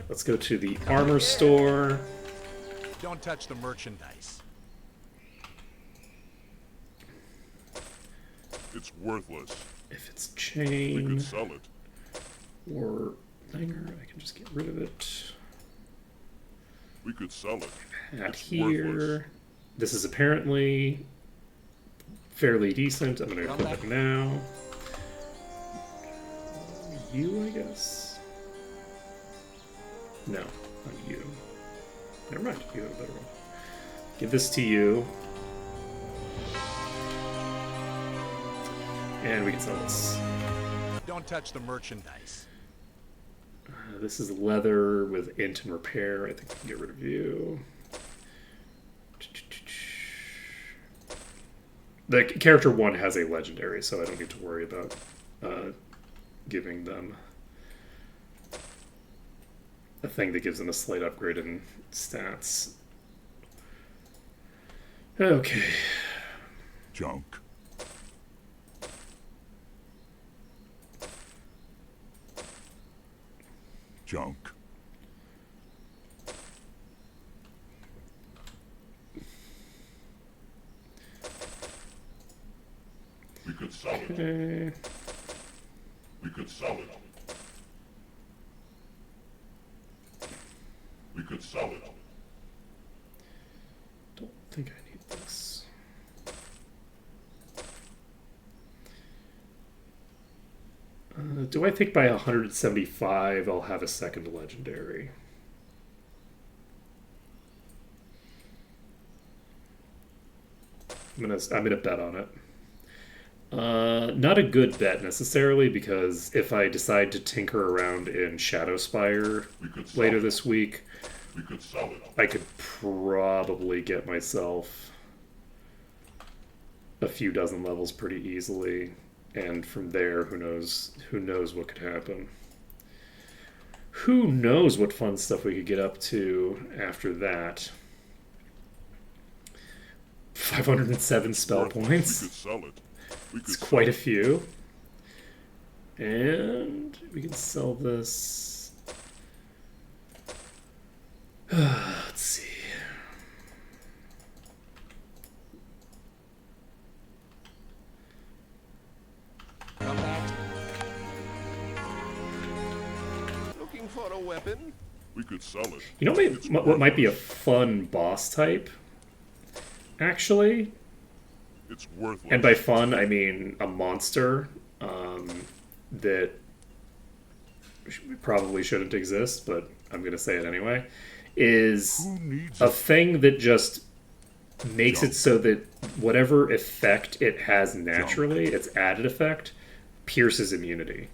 Let's go to the armor store. Don't touch the merchandise. It's worthless. If it's We chain could sell it. or thinger, I can just get rid of it. We could sell it. At It's here. worthless. This is apparently fairly decent. I'm going to equip it now. You, I guess? No, not you. Never mind. You have a better one. Give this to you. And we can sell this. Don't touch the merchandise. This is leather with int and repair. I think we can get rid of you. The character 1 has a legendary, so I don't need to worry about giving them a thing that gives them a slight upgrade in stats. Okay. Junk. Junk. We could sell it. Okay. We could sell it. We could sell it. Don't think I need this. Do I think by 175 I'll have a second legendary? I'm gonna bet on it. Not a good bet necessarily, because if I decide to tinker around in Shadowspire later this week, We could sell it. I could probably get myself a few dozen levels pretty easily, and from there, who knows what could happen. Who knows what fun stuff we could get up to after that. 507 spell We points. could sell it. We could It's quite a few. And we can sell this. Let's see. Come back. Looking for a weapon? We could sell it. You know what might be a fun boss type? Actually, It's worthless. and by fun I mean a monster that probably shouldn't exist, but I'm going to say it anyway, is Who needs a it? thing that just makes it so that whatever effect it has naturally, its added effect, pierces immunity.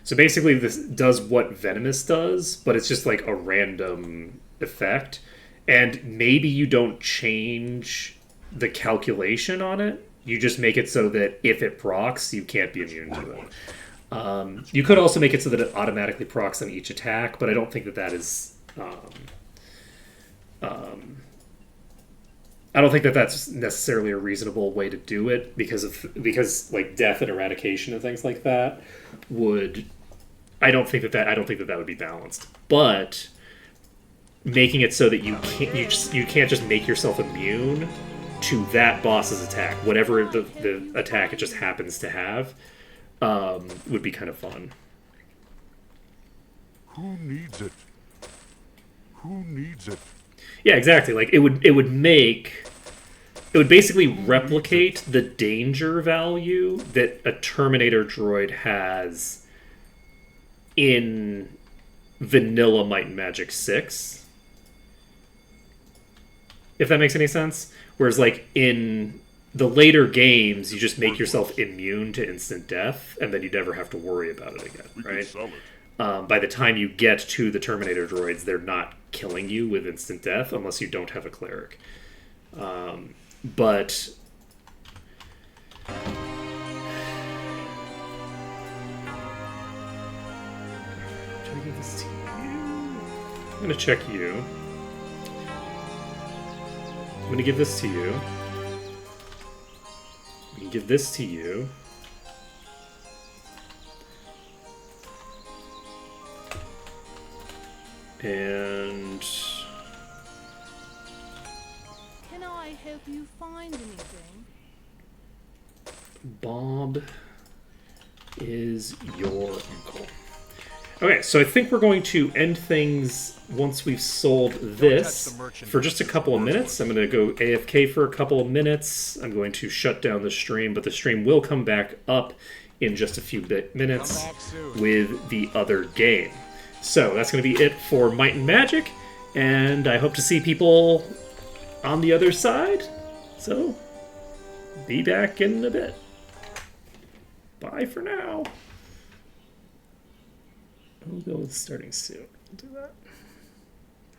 So basically this does what Venomous does, but it's just like a random effect. And maybe you don't change the calculation on it. You just make it so that if it procs, you can't be immune to it. You could also make it so that it automatically procs on each attack, but I don't think that is... I don't think that that's necessarily a reasonable way to do it, because like death and eradication and things like that would... I don't think that would be balanced. But making it so that you can't just make yourself immune to that boss's attack, whatever the attack it just happens to have, would be kind of fun. Who needs it? Who needs it? Yeah, exactly. Like it would basically replicate the danger value that a Terminator droid has in vanilla Might and Magic 6. If that makes any sense. Whereas like in the later games, you just make yourself immune to instant death, and then you never have to worry about it again, We right? can sell it. By the time you get to the Terminator droids, they're not killing you with instant death unless you don't have a cleric. But should I give this to you? I'm gonna check you. I'm gonna give this to you. We can give this to you. And Can I help you find anything? Bob is your uncle. Okay, so I think we're going to end things once we've sold this for just a couple of minutes. I'm going to go AFK for a couple of minutes. I'm going to shut down the stream, but the stream will come back up in just a few minutes with the other game. So that's going to be it for Might and Magic, and I hope to see people on the other side. So, be back in a bit. Bye for now. We'll go with starting soon. I'll do that.